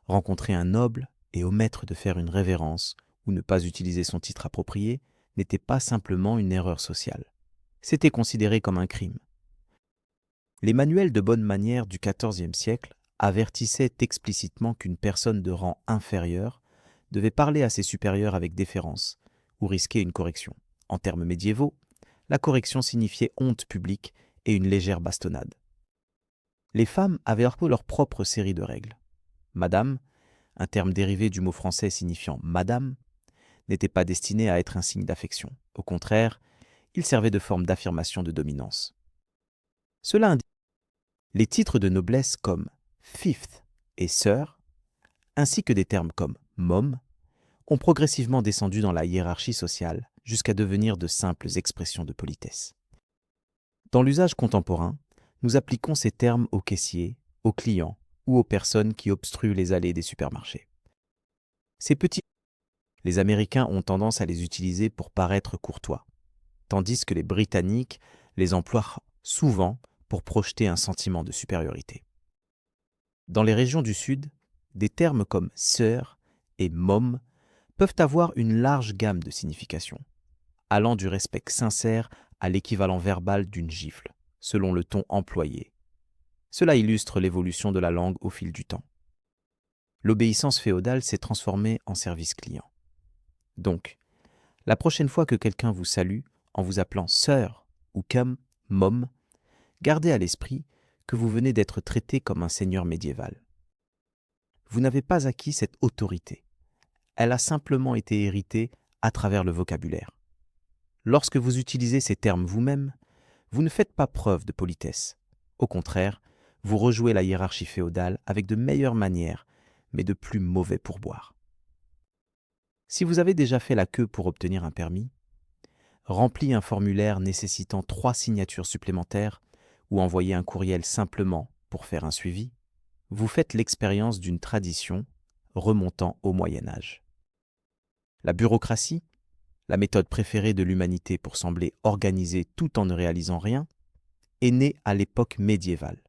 Rencontrer un noble et omettre de faire une révérence ou ne pas utiliser son titre approprié n'était pas simplement une erreur sociale. C'était considéré comme un crime. Les manuels de bonne manière du XIVe siècle avertissaient explicitement qu'une personne de rang inférieur devait parler à ses supérieurs avec déférence ou risquer une correction. En termes médiévaux, la correction signifiait honte publique et une légère bastonnade. Les femmes avaient leur propre série de règles. Madame, un terme dérivé du mot français signifiant madame, n'était pas destiné à être un signe d'affection. Au contraire, il servait de forme d'affirmation de dominance. Cela indique les titres de noblesse comme fifth et sœur, ainsi que des termes comme mom, ont progressivement descendu dans la hiérarchie sociale jusqu'à devenir de simples expressions de politesse. Dans l'usage contemporain, nous appliquons ces termes aux caissiers, aux clients ou aux personnes qui obstruent les allées des supermarchés. Les Américains ont tendance à les utiliser pour paraître courtois, tandis que les Britanniques les emploient souvent pour projeter un sentiment de supériorité. Dans les régions du Sud, des termes comme sœur et mom peuvent avoir une large gamme de significations. allant du respect sincère à l'équivalent verbal d'une gifle, selon le ton employé. Cela illustre l'évolution de la langue au fil du temps. L'obéissance féodale s'est transformée en service client. Donc, la prochaine fois que quelqu'un vous salue en vous appelant sœur ou comme mom, gardez à l'esprit que vous venez d'être traité comme un seigneur médiéval. Vous n'avez pas acquis cette autorité. Elle a simplement été héritée à travers le vocabulaire. Lorsque vous utilisez ces termes vous-même, vous ne faites pas preuve de politesse. Au contraire, vous rejouez la hiérarchie féodale avec de meilleures manières, mais de plus mauvais pourboires. Si vous avez déjà fait la queue pour obtenir un permis, rempli un formulaire nécessitant 3 signatures supplémentaires ou envoyé un courriel simplement pour faire un suivi, vous faites l'expérience d'une tradition remontant au Moyen Âge. La bureaucratie, la méthode préférée de l'humanité pour sembler organisée tout en ne réalisant rien, est née à l'époque médiévale.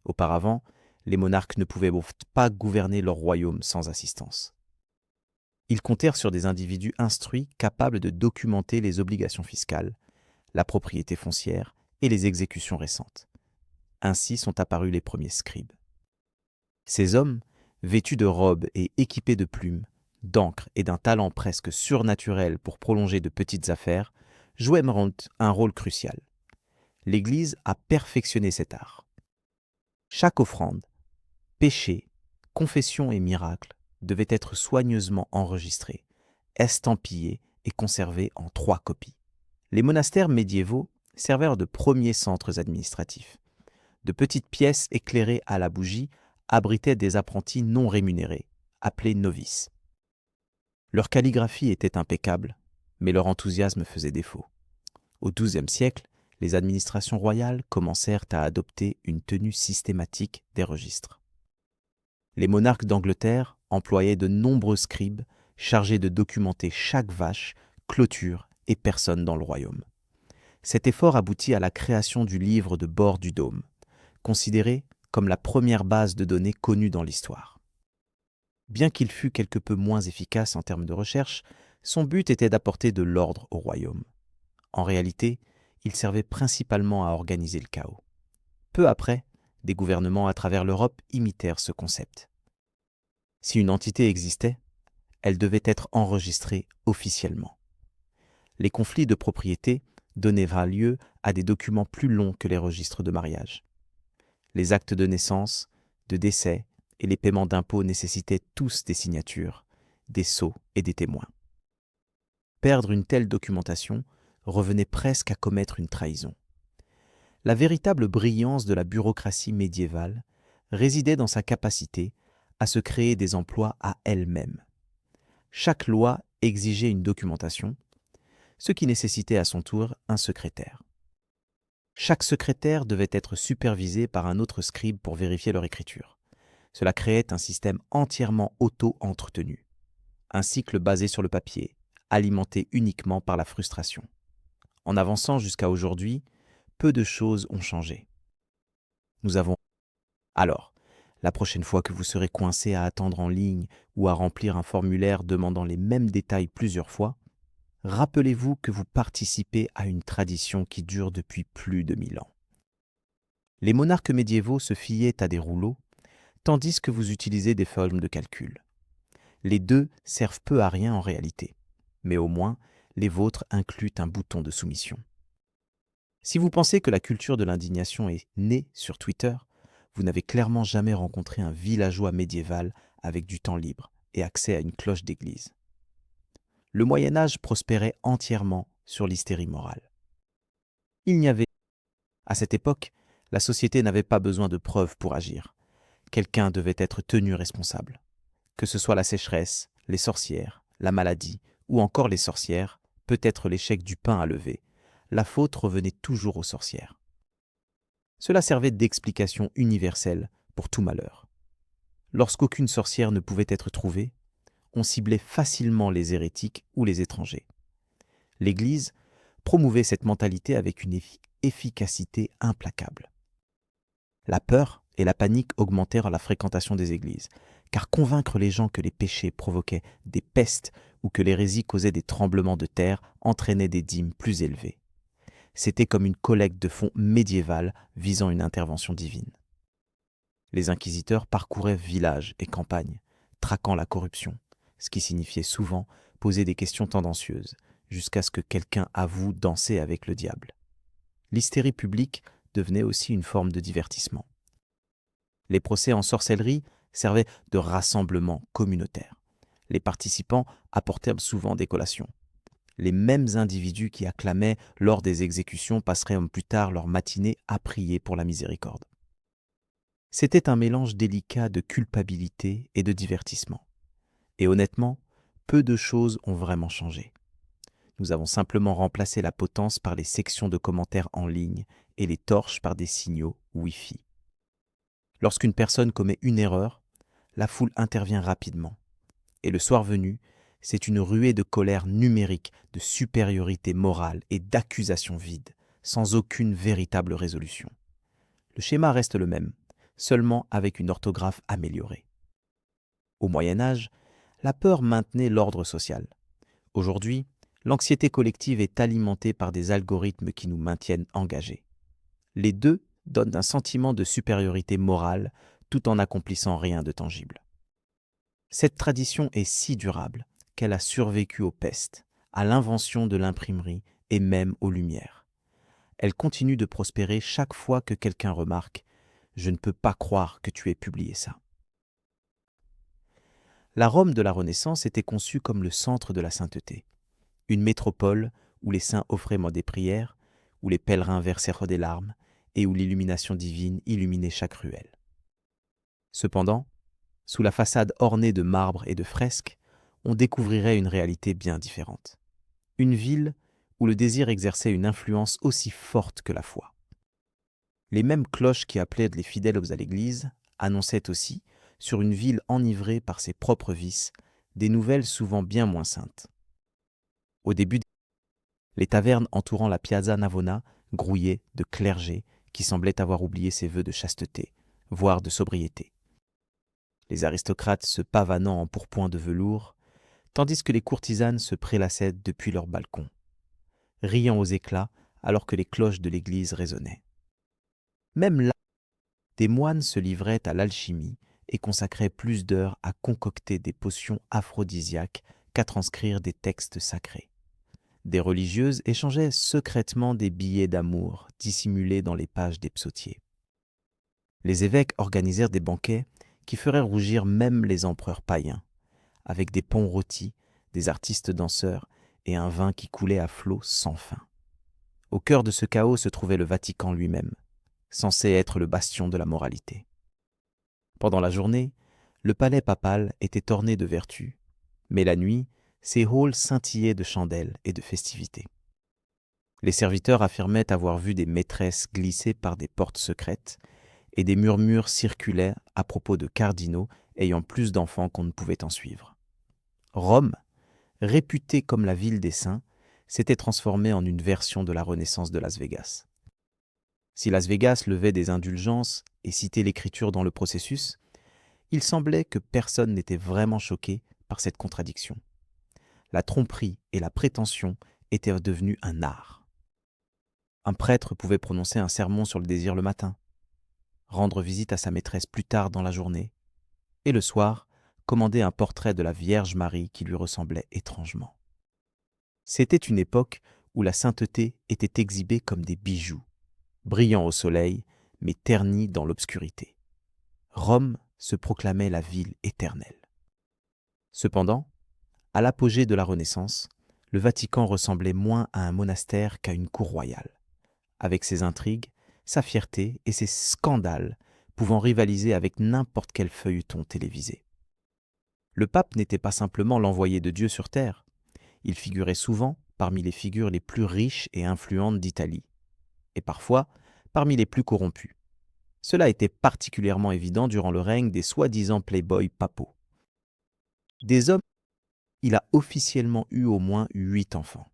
Auparavant, les monarques ne pouvaient pas gouverner leur royaume sans assistance. Ils comptèrent sur des individus instruits capables de documenter les obligations fiscales, la propriété foncière et les exécutions récentes. Ainsi sont apparus les premiers scribes. Ces hommes, vêtus de robes et équipés de plumes, d'encre et d'un talent presque surnaturel pour prolonger de petites affaires, jouaient un rôle crucial. L'Église a perfectionné cet art. Chaque offrande, péché, confession et miracle devait être soigneusement enregistré, estampillé et conservé en 3 copies. Les monastères médiévaux servèrent de premiers centres administratifs. De petites pièces éclairées à la bougie abritaient des apprentis non rémunérés, appelés novices. Leur calligraphie était impeccable, mais leur enthousiasme faisait défaut. Au XIIe siècle, les administrations royales commencèrent à adopter une tenue systématique des registres. Les monarques d'Angleterre employaient de nombreux scribes chargés de documenter chaque vache, clôture et personne dans le royaume. Cet effort aboutit à la création du livre de bord du dôme, considéré comme la première base de données connue dans l'histoire. Bien qu'il fût quelque peu moins efficace en termes de recherche, son but était d'apporter de l'ordre au royaume. En réalité, il servait principalement à organiser le chaos. Peu après, des gouvernements à travers l'Europe imitèrent ce concept. Si une entité existait, elle devait être enregistrée officiellement. Les conflits de propriété donnaient lieu à des documents plus longs que les registres de mariage. Les actes de naissance, de décès et les paiements d'impôts nécessitaient tous des signatures, des sceaux et des témoins. Perdre une telle documentation revenait presque à commettre une trahison. La véritable brillance de la bureaucratie médiévale résidait dans sa capacité à se créer des emplois à elle-même. Chaque loi exigeait une documentation, ce qui nécessitait à son tour un secrétaire. Chaque secrétaire devait être supervisé par un autre scribe pour vérifier leur écriture. Cela créait un système entièrement auto-entretenu, un cycle basé sur le papier, alimenté uniquement par la frustration. En avançant jusqu'à aujourd'hui, peu de choses ont changé. Alors, la prochaine fois que vous serez coincé à attendre en ligne ou à remplir un formulaire demandant les mêmes détails plusieurs fois, rappelez-vous que vous participez à une tradition qui dure depuis plus de 1000 ans. Les monarques médiévaux se fiaient à des rouleaux, tandis que vous utilisez des formes de calcul. Les deux servent peu à rien en réalité, mais au moins, les vôtres incluent un bouton de soumission. Si vous pensez que la culture de l'indignation est née sur Twitter, vous n'avez clairement jamais rencontré un villageois médiéval avec du temps libre et accès à une cloche d'église. Le Moyen-Âge prospérait entièrement sur l'hystérie morale. À cette époque, la société n'avait pas besoin de preuves pour agir. Quelqu'un devait être tenu responsable. Que ce soit la sécheresse, les sorcières, la maladie ou encore les sorcières, peut-être l'échec du pain à lever, la faute revenait toujours aux sorcières. Cela servait d'explication universelle pour tout malheur. Lorsqu'aucune sorcière ne pouvait être trouvée, on ciblait facilement les hérétiques ou les étrangers. L'Église promouvait cette mentalité avec une efficacité implacable. La peur et la panique augmentèrent la fréquentation des églises, car convaincre les gens que les péchés provoquaient des pestes ou que l'hérésie causait des tremblements de terre, entraînait des dîmes plus élevées. C'était comme une collecte de fonds médiévale visant une intervention divine. Les inquisiteurs parcouraient villages et campagnes, traquant la corruption, ce qui signifiait souvent poser des questions tendancieuses, jusqu'à ce que quelqu'un avoue danser avec le diable. L'hystérie publique devenait aussi une forme de divertissement. Les procès en sorcellerie servaient de rassemblement communautaire. Les participants apportaient souvent des collations. Les mêmes individus qui acclamaient lors des exécutions passeraient plus tard leur matinée à prier pour la miséricorde. C'était un mélange délicat de culpabilité et de divertissement. Et honnêtement, peu de choses ont vraiment changé. Nous avons simplement remplacé la potence par les sections de commentaires en ligne et les torches par des signaux Wi-Fi. Lorsqu'une personne commet une erreur, la foule intervient rapidement. Et le soir venu, c'est une ruée de colère numérique, de supériorité morale et d'accusations vides, sans aucune véritable résolution. Le schéma reste le même, seulement avec une orthographe améliorée. Au Moyen Âge, la peur maintenait l'ordre social. Aujourd'hui, l'anxiété collective est alimentée par des algorithmes qui nous maintiennent engagés. Les deux donnent un sentiment de supériorité morale tout en n'accomplissant rien de tangible. Cette tradition est si durable qu'elle a survécu aux pestes, à l'invention de l'imprimerie et même aux Lumières. Elle continue de prospérer chaque fois que quelqu'un remarque « Je ne peux pas croire que tu aies publié ça ». La Rome de la Renaissance était conçue comme le centre de la sainteté, une métropole où les saints offraient des prières, où les pèlerins versèrent des larmes et où l'illumination divine illuminait chaque ruelle. Cependant, sous la façade ornée de marbre et de fresques, on découvrirait une réalité bien différente. Une ville où le désir exerçait une influence aussi forte que la foi. Les mêmes cloches qui appelaient les fidèles à l'église annonçaient aussi, sur une ville enivrée par ses propres vices, des nouvelles souvent bien moins saintes. Au début, les tavernes entourant la Piazza Navona grouillaient de clergés qui semblaient avoir oublié ses vœux de chasteté, voire de sobriété. Les aristocrates se pavanant en pourpoint de velours, tandis que les courtisanes se prélassaient depuis leurs balcons, riant aux éclats alors que les cloches de l'église résonnaient. Même là, des moines se livraient à l'alchimie et consacraient plus d'heures à concocter des potions aphrodisiaques qu'à transcrire des textes sacrés. Des religieuses échangeaient secrètement des billets d'amour dissimulés dans les pages des psautiers. Les évêques organisèrent des banquets qui feraient rougir même les empereurs païens, avec des ponts rôtis, des artistes danseurs et un vin qui coulait à flots sans fin. Au cœur de ce chaos se trouvait le Vatican lui-même, censé être le bastion de la moralité. Pendant la journée, le palais papal était orné de vertus, mais la nuit, ses halls scintillaient de chandelles et de festivités. Les serviteurs affirmaient avoir vu des maîtresses glisser par des portes secrètes et des murmures circulaient à propos de cardinaux ayant plus d'enfants qu'on ne pouvait en suivre. Rome, réputée comme la ville des saints, s'était transformée en une version de la Renaissance de Las Vegas. Si Las Vegas levait des indulgences et citait l'écriture dans le processus, il semblait que personne n'était vraiment choqué par cette contradiction. La tromperie et la prétention étaient devenues un art. Un prêtre pouvait prononcer un sermon sur le désir le matin, rendre visite à sa maîtresse plus tard dans la journée, et le soir, commander un portrait de la Vierge Marie qui lui ressemblait étrangement. C'était une époque où la sainteté était exhibée comme des bijoux, brillants au soleil, mais ternis dans l'obscurité. Rome se proclamait la ville éternelle. Cependant, à l'apogée de la Renaissance, le Vatican ressemblait moins à un monastère qu'à une cour royale, avec ses intrigues, sa fierté et ses scandales pouvant rivaliser avec n'importe quel feuilleton télévisé. Le pape n'était pas simplement l'envoyé de Dieu sur terre, il figurait souvent parmi les figures les plus riches et influentes d'Italie, et parfois parmi les plus corrompus. Cela était particulièrement évident durant le règne des soi-disant playboys papaux. Des hommes, il a officiellement eu au moins 8 enfants.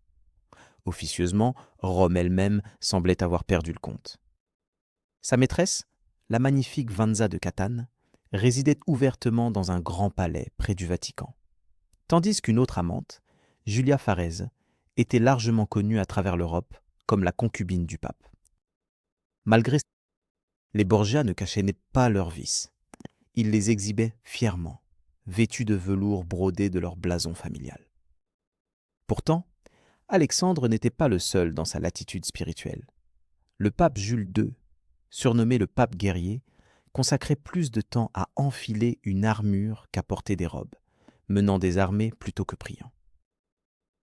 Officieusement, Rome elle-même semblait avoir perdu le compte. Sa maîtresse, la magnifique Vanza de Catane, résidait ouvertement dans un grand palais près du Vatican. tandis qu'une autre amante, Julia Farese, était largement connue à travers l'Europe comme la concubine du pape. Malgré ça, les Borgia ne cachaient pas leurs vices. Ils les exhibaient fièrement, vêtus de velours brodé de leur blason familial. Pourtant, Alexandre n'était pas le seul dans sa latitude spirituelle. Le pape Jules II, surnommé le pape guerrier, consacrait plus de temps à enfiler une armure qu'à porter des robes, menant des armées plutôt que priant.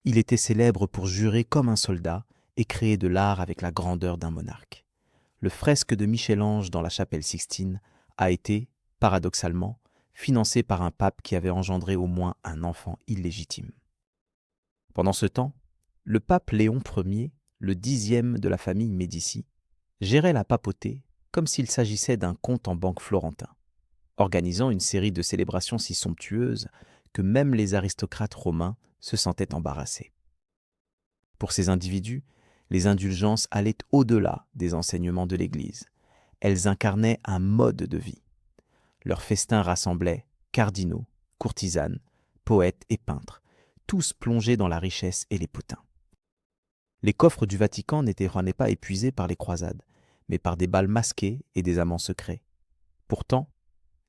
Il était célèbre pour jurer comme un soldat et créer de l'art avec la grandeur d'un monarque. Le fresque de Michel-Ange dans la chapelle Sixtine a été, paradoxalement, financé par un pape qui avait engendré au moins un enfant illégitime. Pendant ce temps, le pape Léon Ier, le 10e de la famille Médicis, gérait la papauté comme s'il s'agissait d'un compte en banque florentin, organisant une série de célébrations si somptueuses que même les aristocrates romains se sentaient embarrassés. Pour ces individus, les indulgences allaient au-delà des enseignements de l'Église. Elles incarnaient un mode de vie. Leurs festins rassemblaient cardinaux, courtisanes, poètes et peintres, tous plongés dans la richesse et les potins. Les coffres du Vatican n'étaient pas épuisés par les croisades, mais par des bals masqués et des amants secrets. Pourtant,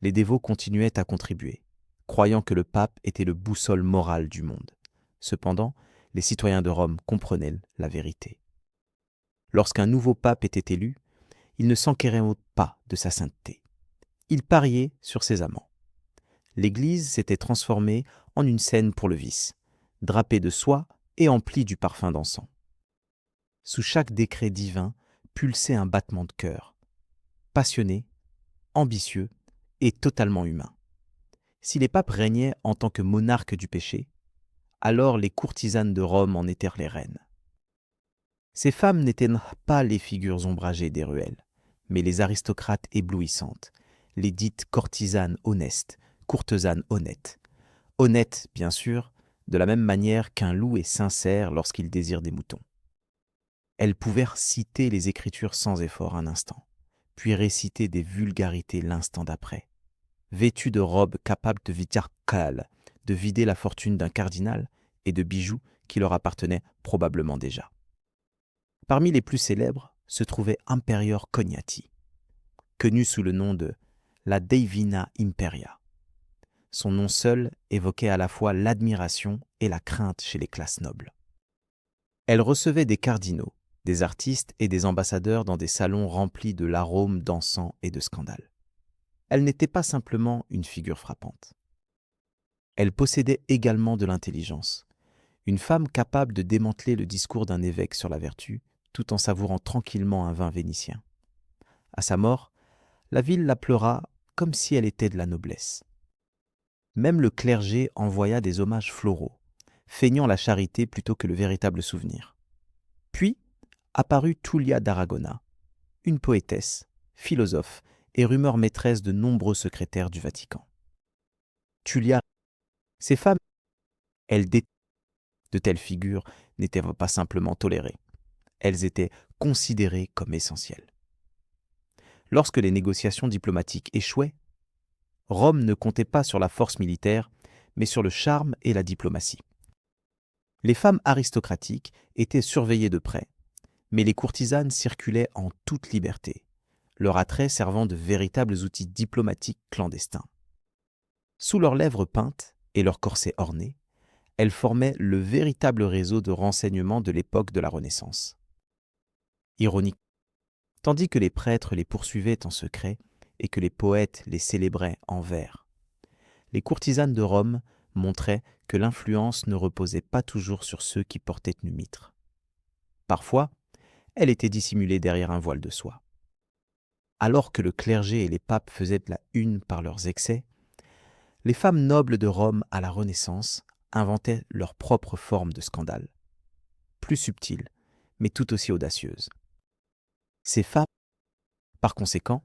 les dévots continuaient à contribuer, croyant que le pape était le boussole morale du monde. Cependant, les citoyens de Rome comprenaient la vérité. Lorsqu'un nouveau pape était élu, il ne s'enquérait pas de sa sainteté. Il pariait sur ses amants. L'Église s'était transformée en une scène pour le vice, drapée de soie et emplie du parfum d'encens. Sous chaque décret divin pulsait un battement de cœur, passionné, ambitieux et totalement humain. Si les papes régnaient en tant que monarques du péché, alors les courtisanes de Rome en étaient les reines. Ces femmes n'étaient pas les figures ombragées des ruelles, mais les aristocrates éblouissantes, les dites courtisanes honestes, courtisanes honnêtes. Honnêtes, bien sûr, de la même manière qu'un loup est sincère lorsqu'il désire des moutons. Elles pouvaient citer les Écritures sans effort un instant, puis réciter des vulgarités l'instant d'après. Vêtues de robes capables de vider la fortune d'un cardinal et de bijoux qui leur appartenaient probablement déjà. Parmi les plus célèbres se trouvait Imperior Cognati, connue sous le nom de la Divina Imperia. Son nom seul évoquait à la fois l'admiration et la crainte chez les classes nobles. Elle recevait des cardinaux, des artistes et des ambassadeurs dans des salons remplis de l'arôme d'encens et de scandales. Elle n'était pas simplement une figure frappante. Elle possédait également de l'intelligence, une femme capable de démanteler le discours d'un évêque sur la vertu, tout en savourant tranquillement un vin vénitien. À sa mort, la ville la pleura comme si elle était de la noblesse. Même le clergé envoya des hommages floraux, feignant la charité plutôt que le véritable souvenir. Puis apparut Tullia d'Aragona, une poétesse, philosophe et rumeur maîtresse de nombreux secrétaires du Vatican. Tullia, ces femmes, elles détestaient de telles figures n'étaient pas simplement tolérées, elles étaient considérées comme essentielles. Lorsque les négociations diplomatiques échouaient, Rome ne comptait pas sur la force militaire, mais sur le charme et la diplomatie. Les femmes aristocratiques étaient surveillées de près, mais les courtisanes circulaient en toute liberté, leur attrait servant de véritables outils diplomatiques clandestins. Sous leurs lèvres peintes et leurs corsets ornés, elles formaient le véritable réseau de renseignement de l'époque de la Renaissance. Ironique, tandis que les prêtres les poursuivaient en secret et que les poètes les célébraient en vers, les courtisanes de Rome montraient que l'influence ne reposait pas toujours sur ceux qui portaient une mitre. Parfois, elle était dissimulée derrière un voile de soie. Alors que le clergé et les papes faisaient la une par leurs excès, les femmes nobles de Rome à la Renaissance inventaient leur propre forme de scandale, plus subtile, mais tout aussi audacieuse. Ces femmes, par conséquent,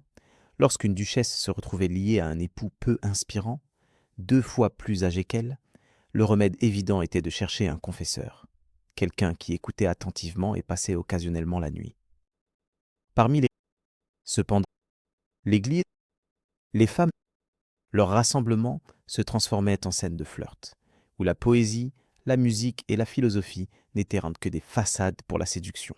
lorsqu'une duchesse se retrouvait liée à un époux peu inspirant, 2 fois plus âgé qu'elle, le remède évident était de chercher un confesseur, quelqu'un qui écoutait attentivement et passait occasionnellement la nuit. Cependant, l'Église, les femmes, leur rassemblement se transformait en scène de flirt, où la poésie, la musique et la philosophie n'étaient que des façades pour la séduction.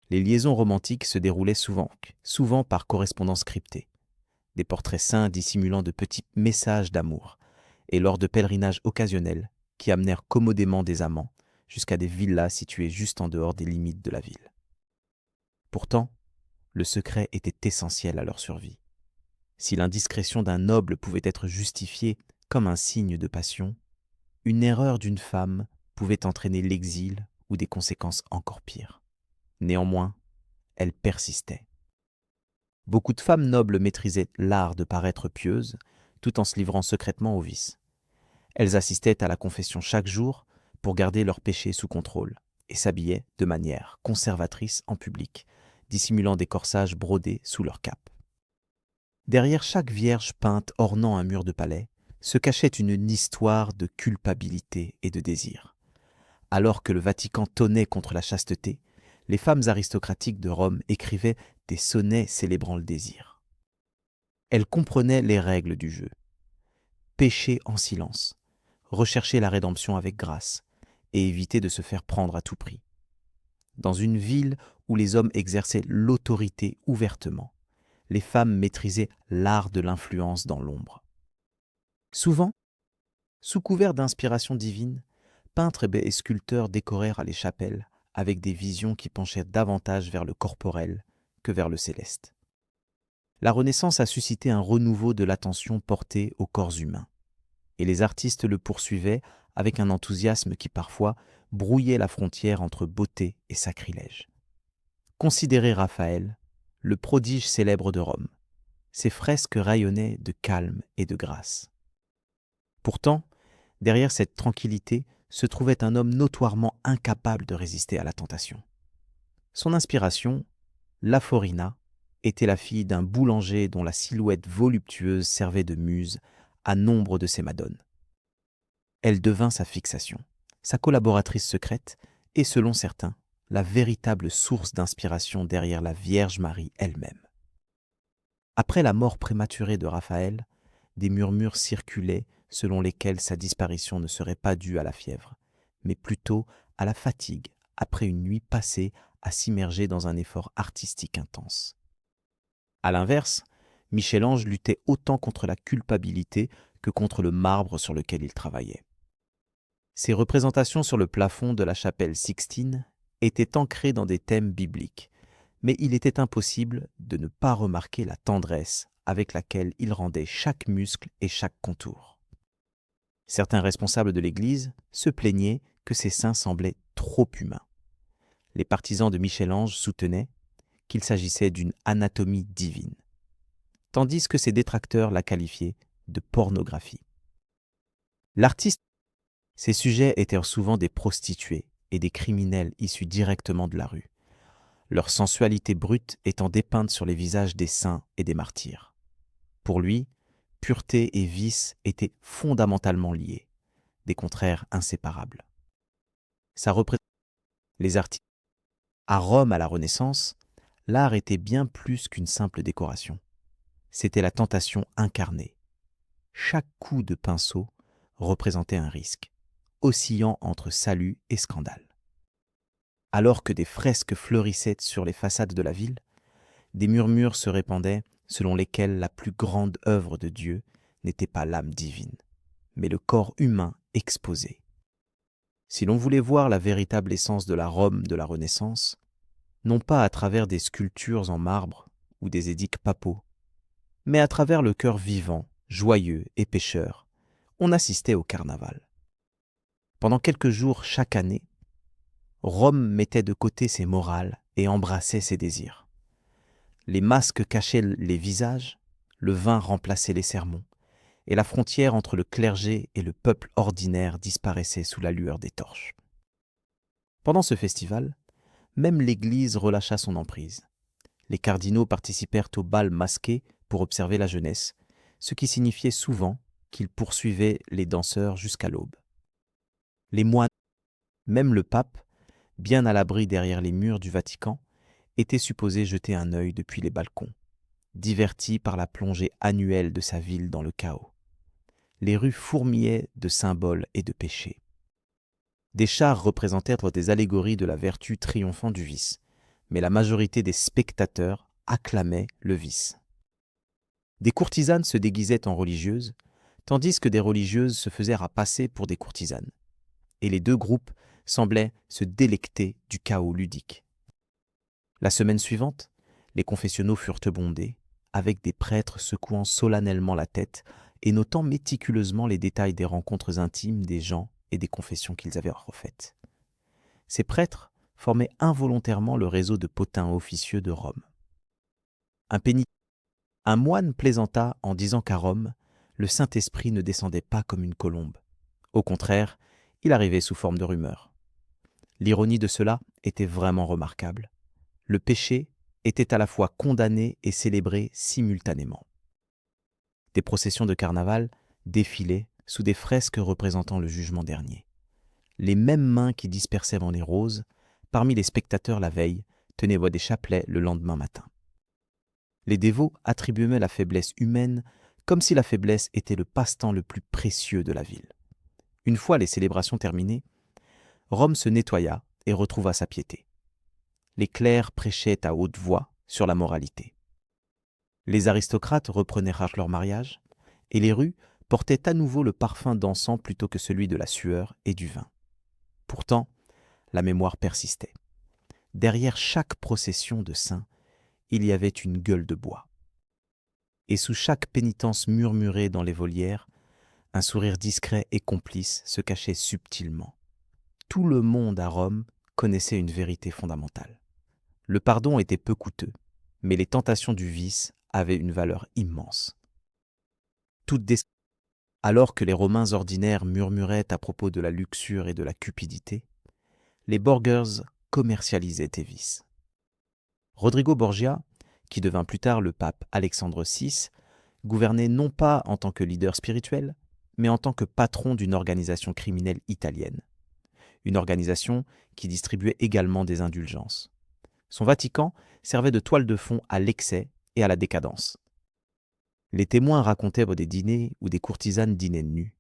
Les liaisons romantiques se déroulaient souvent par correspondance cryptée, des portraits saints dissimulant de petits messages d'amour, et lors de pèlerinages occasionnels qui amenèrent commodément des amants jusqu'à des villas situées juste en dehors des limites de la ville. Pourtant, le secret était essentiel à leur survie. Si l'indiscrétion d'un noble pouvait être justifiée comme un signe de passion, une erreur d'une femme pouvait entraîner l'exil ou des conséquences encore pires. Néanmoins, elle persistait. Beaucoup de femmes nobles maîtrisaient l'art de paraître pieuses, tout en se livrant secrètement au vice. Elles assistaient à la confession chaque jour pour garder leurs péchés sous contrôle et s'habillaient de manière conservatrice en public, dissimulant des corsages brodés sous leur cape. Derrière chaque vierge peinte ornant un mur de palais se cachait une histoire de culpabilité et de désir. Alors que le Vatican tonnait contre la chasteté, les femmes aristocratiques de Rome écrivaient des sonnets célébrant le désir. Elles comprenaient les règles du jeu. Pécher en silence, rechercher la rédemption avec grâce et éviter de se faire prendre à tout prix. Dans une ville où les hommes exerçaient l'autorité ouvertement, les femmes maîtrisaient l'art de l'influence dans l'ombre. Souvent, sous couvert d'inspiration divine, peintres et sculpteurs décorèrent les chapelles avec des visions qui penchaient davantage vers le corporel que vers le céleste. La Renaissance a suscité un renouveau de l'attention portée aux corps humains, et les artistes le poursuivaient avec un enthousiasme qui parfois brouillait la frontière entre beauté et sacrilège. Considérez Raphaël, le prodige célèbre de Rome. Ses fresques rayonnaient de calme et de grâce. Pourtant, derrière cette tranquillité se trouvait un homme notoirement incapable de résister à la tentation. Son inspiration, Laforina, était la fille d'un boulanger dont la silhouette voluptueuse servait de muse à nombre de ses madones. Elle devint sa fixation, sa collaboratrice secrète et, selon certains, la véritable source d'inspiration derrière la Vierge Marie elle-même. Après la mort prématurée de Raphaël, des murmures circulaient selon lesquels sa disparition ne serait pas due à la fièvre, mais plutôt à la fatigue après une nuit passée à s'immerger dans un effort artistique intense. À l'inverse, Michel-Ange luttait autant contre la culpabilité que contre le marbre sur lequel il travaillait. Ses représentations sur le plafond de la chapelle Sixtine étaient ancrées dans des thèmes bibliques, mais il était impossible de ne pas remarquer la tendresse avec laquelle il rendait chaque muscle et chaque contour. Certains responsables de l'Église se plaignaient que ses seins semblaient trop humains. Les partisans de Michel-Ange soutenaient qu'il s'agissait d'une anatomie divine, tandis que ses détracteurs la qualifiaient de pornographie. L'artiste, ses sujets étaient souvent des prostituées et des criminels issus directement de la rue, leur sensualité brute étant dépeinte sur les visages des saints et des martyrs. Pour lui, pureté et vice étaient fondamentalement liés, des contraires inséparables. Ça représente les artistes. À Rome, à la Renaissance, l'art était bien plus qu'une simple décoration. C'était la tentation incarnée. Chaque coup de pinceau représentait un risque, oscillant entre salut et scandale. Alors que des fresques fleurissaient sur les façades de la ville, des murmures se répandaient selon lesquels la plus grande œuvre de Dieu n'était pas l'âme divine, mais le corps humain exposé. Si l'on voulait voir la véritable essence de la Rome de la Renaissance, non pas à travers des sculptures en marbre ou des édicts papaux, mais à travers le cœur vivant, joyeux et pécheur, on assistait au carnaval. Pendant quelques jours chaque année, Rome mettait de côté ses morales et embrassait ses désirs. Les masques cachaient les visages, le vin remplaçait les sermons, et la frontière entre le clergé et le peuple ordinaire disparaissait sous la lueur des torches. Pendant ce festival, même l'Église relâcha son emprise. Les cardinaux participèrent au bal masqué pour observer la jeunesse, ce qui signifiait souvent qu'ils poursuivaient les danseurs jusqu'à l'aube. Les moines, même le pape, bien à l'abri derrière les murs du Vatican, était supposé jeter un œil depuis les balcons, diverti par la plongée annuelle de sa ville dans le chaos. les rues fourmillaient de symboles et de péchés. Des chars représentaient des allégories de la vertu triomphant du vice, mais la majorité des spectateurs acclamaient le vice. Des courtisanes se déguisaient en religieuses, tandis que des religieuses se faisaient passer pour des courtisanes. Et les deux groupes semblaient se délecter du chaos ludique. La semaine suivante, les confessionnaux furent bondés, avec des prêtres secouant solennellement la tête et notant méticuleusement les détails des rencontres intimes des gens et des confessions qu'ils avaient refaites. Ces prêtres formaient involontairement le réseau de potins officieux de Rome. Un moine plaisanta en disant qu'à Rome, le Saint-Esprit ne descendait pas comme une colombe. Au contraire, il arrivait sous forme de rumeur. L'ironie de cela était vraiment remarquable. Le péché était à la fois condamné et célébré simultanément. Des processions de carnaval défilaient sous des fresques représentant le jugement dernier. Les mêmes mains qui dispersaient dans les roses, parmi les spectateurs la veille, tenaient des chapelets le lendemain matin. Les dévots attribuaient la faiblesse humaine comme si la faiblesse était le passe-temps le plus précieux de la ville. Une fois les célébrations terminées, Rome se nettoya et retrouva sa piété. Les clercs prêchaient à haute voix sur la moralité. Les aristocrates reprenaient leur mariage, et les rues portaient à nouveau le parfum d'encens plutôt que celui de la sueur et du vin. Pourtant, la mémoire persistait. Derrière chaque procession de saints, il y avait une gueule de bois. Et sous chaque pénitence murmurée dans les volières, un sourire discret et complice se cachait subtilement. Tout le monde à Rome connaissait une vérité fondamentale. Le pardon était peu coûteux, mais les tentations du vice avaient une valeur immense. Alors que les Romains ordinaires murmuraient à propos de la luxure et de la cupidité, les burghers commercialisaient tes vices. Rodrigo Borgia, qui devint plus tard le pape Alexandre VI, gouvernait non pas en tant que leader spirituel, mais en tant que patron d'une organisation criminelle italienne. Une organisation qui distribuait également des indulgences. Son Vatican servait de toile de fond à l'excès et à la décadence. Les témoins racontaient des dîners où des courtisanes dînaient nues,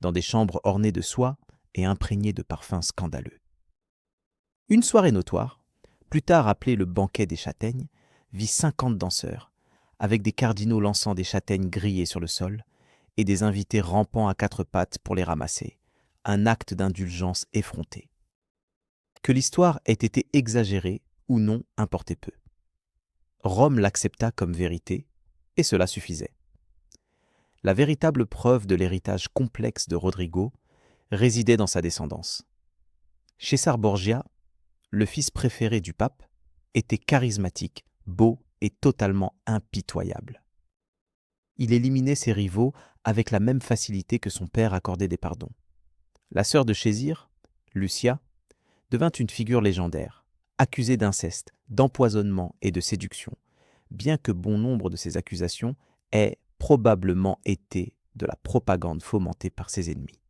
dans des chambres ornées de soie et imprégnées de parfums scandaleux. Une soirée notoire, plus tard appelée le banquet des châtaignes, vit 50 danseurs, avec des cardinaux lançant des châtaignes grillées sur le sol et des invités rampant à quatre pattes pour les ramasser, un acte d'indulgence effronté. Que l'histoire ait été exagérée ou non importait peu. Rome l'accepta comme vérité, et cela suffisait. La véritable preuve de l'héritage complexe de Rodrigo résidait dans sa descendance. César Borgia, le fils préféré du pape, était charismatique, beau et totalement impitoyable. Il éliminait ses rivaux avec la même facilité que son père accordait des pardons. La sœur de César, Lucia, devint une figure légendaire, accusée d'inceste, d'empoisonnement et de séduction, bien que bon nombre de ces accusations aient probablement été de la propagande fomentée par ses ennemis.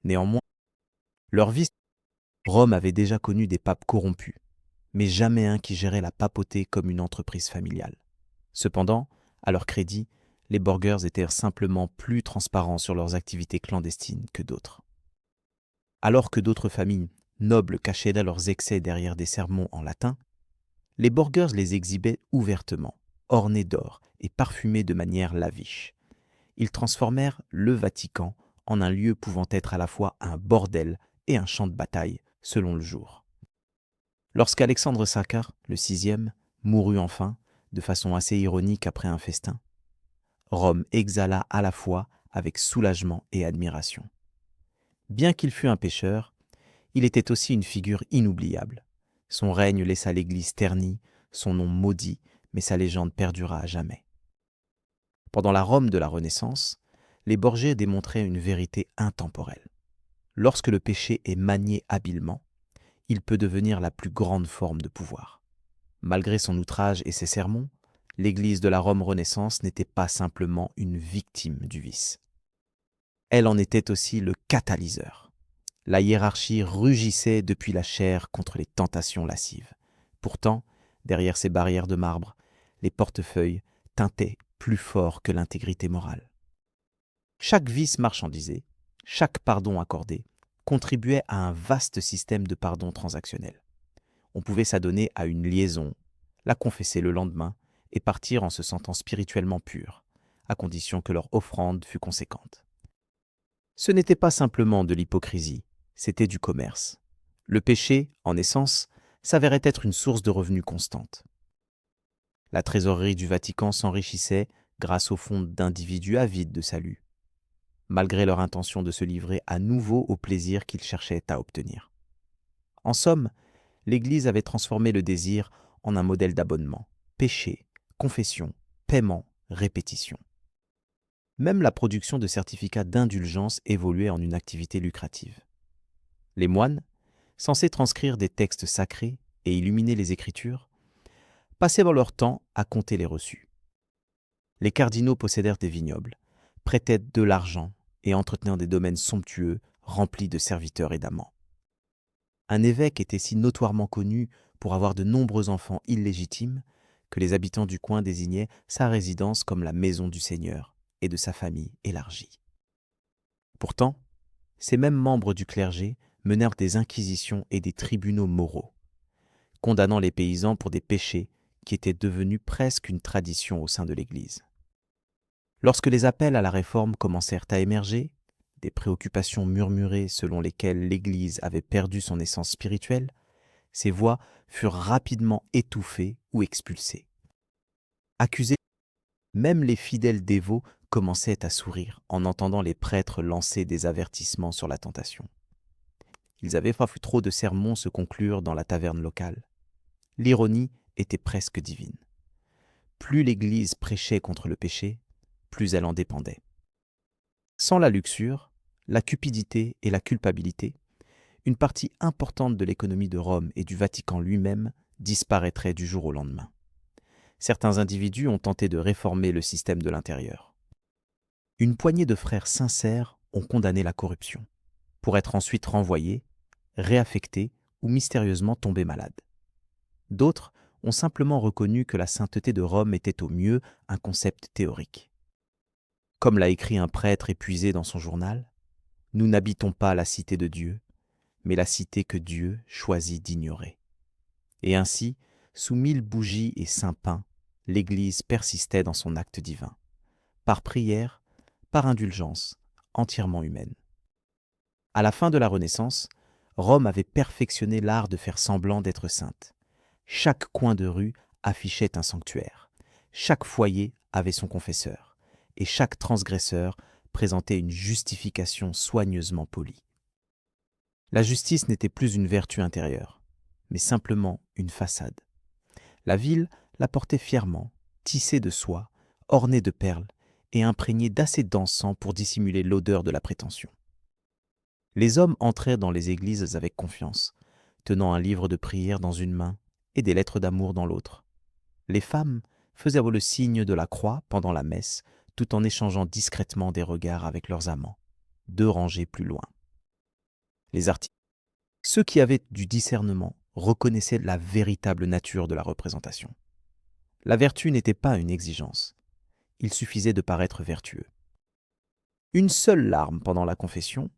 Néanmoins, leur vie, Rome avait déjà connu des papes corrompus, mais jamais un qui gérait la papauté comme une entreprise familiale. Cependant, à leur crédit, les burghers étaient simplement plus transparents sur leurs activités clandestines que d'autres. Alors que d'autres familles nobles cachaient là leurs excès derrière des sermons en latin, les burghers les exhibaient ouvertement, ornés d'or et parfumés de manière laviche. Ils transformèrent le Vatican en un lieu pouvant être à la fois un bordel et un champ de bataille, selon le jour. Lorsqu'Alexandre Saccard, le sixième, mourut enfin, de façon assez ironique après un festin, Rome exhala à la fois avec soulagement et admiration. Bien qu'il fût un pécheur, il était aussi une figure inoubliable. Son règne laissa l'Église ternie, son nom maudit, mais sa légende perdura à jamais. Pendant la Rome de la Renaissance, les Borgia démontraient une vérité intemporelle. Lorsque le péché est manié habilement, il peut devenir la plus grande forme de pouvoir. Malgré son outrage et ses sermons, l'Église de la Rome Renaissance n'était pas simplement une victime du vice. Elle en était aussi le catalyseur. La hiérarchie rugissait depuis la chair contre les tentations lascives. Pourtant, derrière ces barrières de marbre, les portefeuilles tintaient plus fort que l'intégrité morale. Chaque vice marchandisé, chaque pardon accordé, contribuait à un vaste système de pardon transactionnel. On pouvait s'adonner à une liaison, la confesser le lendemain et partir en se sentant spirituellement pur, à condition que leur offrande fût conséquente. Ce n'était pas simplement de l'hypocrisie, c'était du commerce. Le péché, en essence, s'avérait être une source de revenus constante. La trésorerie du Vatican s'enrichissait grâce aux fonds d'individus avides de salut, malgré leur intention de se livrer à nouveau au plaisir qu'ils cherchaient à obtenir. En somme, l'Église avait transformé le désir en un modèle d'abonnement. Péché, confession, paiement, répétition. Même la production de certificats d'indulgence évoluait en une activité lucrative. Les moines, censés transcrire des textes sacrés et illuminer les Écritures, passaient leur temps à compter les reçus. Les cardinaux possédèrent des vignobles, prêtaient de l'argent et entretenaient des domaines somptueux remplis de serviteurs et d'amants. Un évêque était si notoirement connu pour avoir de nombreux enfants illégitimes que les habitants du coin désignaient sa résidence comme la maison du Seigneur et de sa famille élargie. Pourtant, ces mêmes membres du clergé menèrent des inquisitions et des tribunaux moraux, condamnant les paysans pour des péchés qui étaient devenus presque une tradition au sein de l'Église. Lorsque les appels à la réforme commencèrent à émerger, des préoccupations murmurées selon lesquelles l'Église avait perdu son essence spirituelle, ces voix furent rapidement étouffées ou expulsées. Accusés, même les fidèles dévots commençaient à sourire en entendant les prêtres lancer des avertissements sur la tentation. Ils avaient parfois vu trop de sermons se conclure dans la taverne locale. L'ironie était presque divine. Plus l'Église prêchait contre le péché, plus elle en dépendait. Sans la luxure, la cupidité et la culpabilité, une partie importante de l'économie de Rome et du Vatican lui-même disparaîtrait du jour au lendemain. Certains individus ont tenté de réformer le système de l'intérieur. Une poignée de frères sincères ont condamné la corruption, pour être ensuite renvoyés, réaffectés ou mystérieusement tombés malades. D'autres ont simplement reconnu que la sainteté de Rome était au mieux un concept théorique. Comme l'a écrit un prêtre épuisé dans son journal, « Nous n'habitons pas la cité de Dieu, mais la cité que Dieu choisit d'ignorer. » Et ainsi, sous 1000 bougies et saints pains, l'Église persistait dans son acte divin, par prière, par indulgence, entièrement humaine. À la fin de la Renaissance, Rome avait perfectionné l'art de faire semblant d'être sainte. Chaque coin de rue affichait un sanctuaire, chaque foyer avait son confesseur, et chaque transgresseur présentait une justification soigneusement polie. La justice n'était plus une vertu intérieure, mais simplement une façade. La ville la portait fièrement, tissée de soie, ornée de perles et imprégnée d'assez d'encens pour dissimuler l'odeur de la prétention. Les hommes entraient dans les églises avec confiance, tenant un livre de prière dans une main et des lettres d'amour dans l'autre. Les femmes faisaient le signe de la croix pendant la messe, tout en échangeant discrètement des regards avec leurs amants, 2 rangées plus loin. Les artistes, ceux qui avaient du discernement, reconnaissaient la véritable nature de la représentation. La vertu n'était pas une exigence. Il suffisait de paraître vertueux. Une seule larme pendant la confession,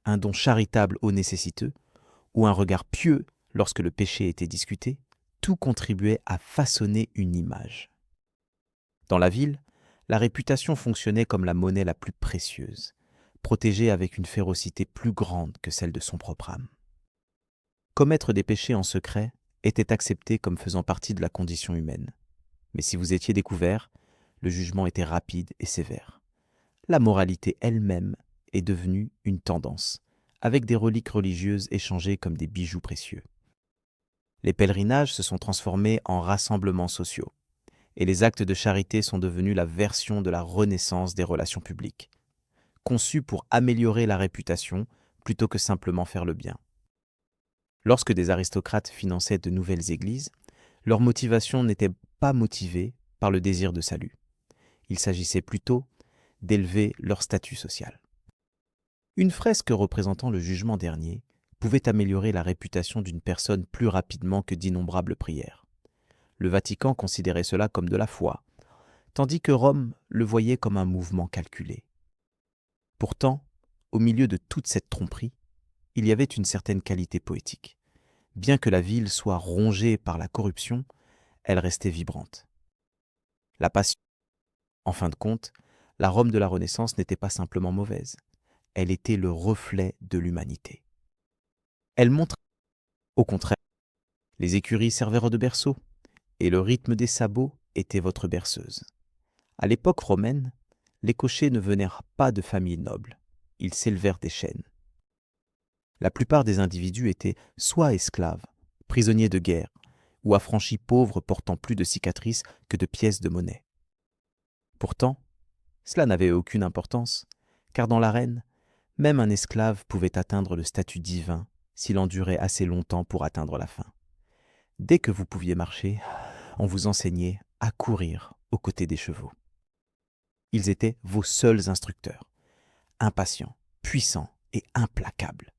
un don charitable aux nécessiteux, ou un regard pieux lorsque le péché était discuté, tout contribuait à façonner une image. Dans la ville, la réputation fonctionnait comme la monnaie la plus précieuse, protégée avec une férocité plus grande que celle de son propre âme. Commettre des péchés en secret était accepté comme faisant partie de la condition humaine. Mais si vous étiez découvert, le jugement était rapide et sévère. La moralité elle-même est devenue une tendance, avec des reliques religieuses échangées comme des bijoux précieux. Les pèlerinages se sont transformés en rassemblements sociaux, et les actes de charité sont devenus la version de la renaissance des relations publiques, conçus pour améliorer la réputation plutôt que simplement faire le bien. Lorsque des aristocrates finançaient de nouvelles églises, leur motivation n'était pas motivée par le désir de salut. Il s'agissait plutôt d'élever leur statut social. Une fresque représentant le jugement dernier pouvait améliorer la réputation d'une personne plus rapidement que d'innombrables prières. Le Vatican considérait cela comme de la foi, tandis que Rome le voyait comme un mouvement calculé. Pourtant, au milieu de toute cette tromperie, il y avait une certaine qualité poétique. Bien que la ville soit rongée par la corruption, elle restait vibrante. La passion, en fin de compte, la Rome de la Renaissance n'était pas simplement mauvaise, elle était le reflet de l'humanité. Elle montrait, au contraire, les écuries servaient de berceau, et le rythme des sabots était votre berceuse. À l'époque romaine, les cochers ne venaient pas de familles nobles, ils s'élevèrent des chaînes. La plupart des individus étaient soit esclaves, prisonniers de guerre, ou affranchis pauvres portant plus de cicatrices que de pièces de monnaie. Pourtant, cela n'avait aucune importance, car dans l'arène, même un esclave pouvait atteindre le statut divin s'il endurait assez longtemps pour atteindre la fin. Dès que vous pouviez marcher, on vous enseignait à courir aux côtés des chevaux. Ils étaient vos seuls instructeurs, impatients, puissants et implacables.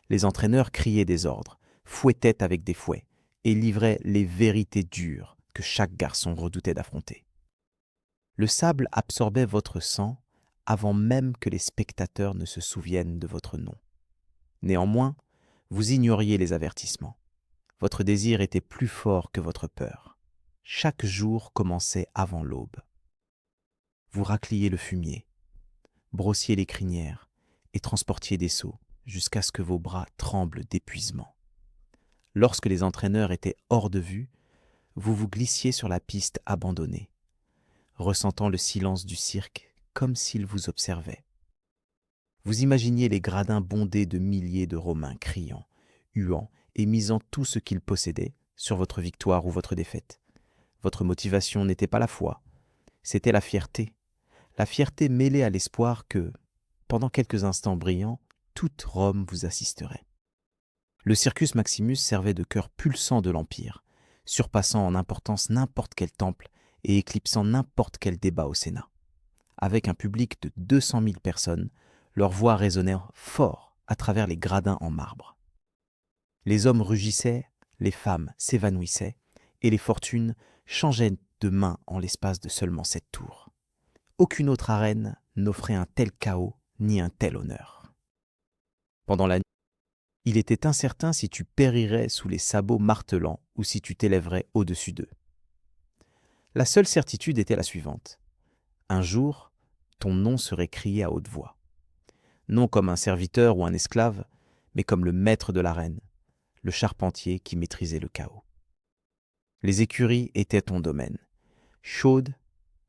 Les entraîneurs criaient des ordres, fouettaient avec des fouets et livraient les vérités dures que chaque garçon redoutait d'affronter. Le sable absorbait votre sang avant même que les spectateurs ne se souviennent de votre nom. Néanmoins, vous ignoriez les avertissements. Votre désir était plus fort que votre peur. Chaque jour commençait avant l'aube. Vous racliez le fumier, brossiez les crinières et transportiez des seaux jusqu'à ce que vos bras tremblent d'épuisement. Lorsque les entraîneurs étaient hors de vue, vous vous glissiez sur la piste abandonnée, ressentant le silence du cirque comme s'il vous observait. Vous imaginiez les gradins bondés de milliers de Romains criant, huant et misant tout ce qu'ils possédaient sur votre victoire ou votre défaite. Votre motivation n'était pas la foi, c'était la fierté mêlée à l'espoir que, pendant quelques instants brillants, toute Rome vous assisterait. Le Circus Maximus servait de cœur pulsant de l'Empire, surpassant en importance n'importe quel temple et éclipsant n'importe quel débat au Sénat. Avec un public de 200 000 personnes, leurs voix résonnèrent fort à travers les gradins en marbre. Les hommes rugissaient, les femmes s'évanouissaient, et les fortunes changeaient de main en l'espace de seulement 7 tours. Aucune autre arène n'offrait un tel chaos ni un tel honneur. Pendant la nuit, il était incertain si tu périrais sous les sabots martelants ou si tu t'élèverais au-dessus d'eux. La seule certitude était la suivante. Un jour, ton nom serait crié à haute voix. Non comme un serviteur ou un esclave, mais comme le maître de l'arène, le charpentier qui maîtrisait le chaos. Les écuries étaient ton domaine, chaudes,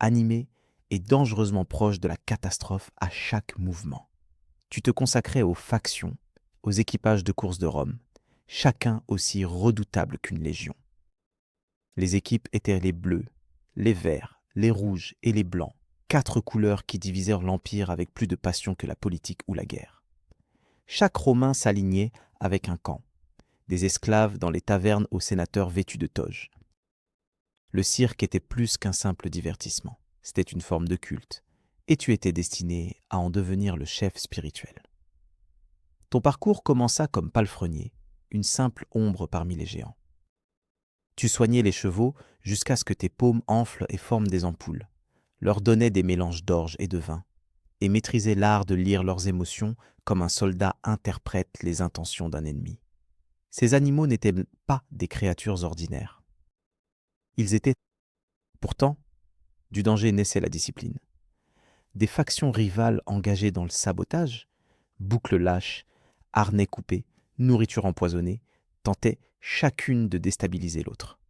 animées et dangereusement proches de la catastrophe à chaque mouvement. Tu te consacrais aux factions, aux équipages de course de Rome, chacun aussi redoutable qu'une légion. Les équipes étaient les bleus, les verts, les rouges et les blancs, 4 couleurs qui divisèrent l'Empire avec plus de passion que la politique ou la guerre. Chaque Romain s'alignait avec un camp, des esclaves dans les tavernes aux sénateurs vêtus de toges. Le cirque était plus qu'un simple divertissement, c'était une forme de culte, et tu étais destiné à en devenir le chef spirituel. Ton parcours commença comme palefrenier, une simple ombre parmi les géants. Tu soignais les chevaux jusqu'à ce que tes paumes enflent et forment des ampoules, leur donnais des mélanges d'orge et de vin, et maîtrisais l'art de lire leurs émotions comme un soldat interprète les intentions d'un ennemi. Ces animaux n'étaient pas des créatures ordinaires. Ils étaient... Pourtant, du danger naissait la discipline. Des factions rivales engagées dans le sabotage, boucles lâches, harnais coupés, nourriture empoisonnée, tentaient chacune de déstabiliser l'autre.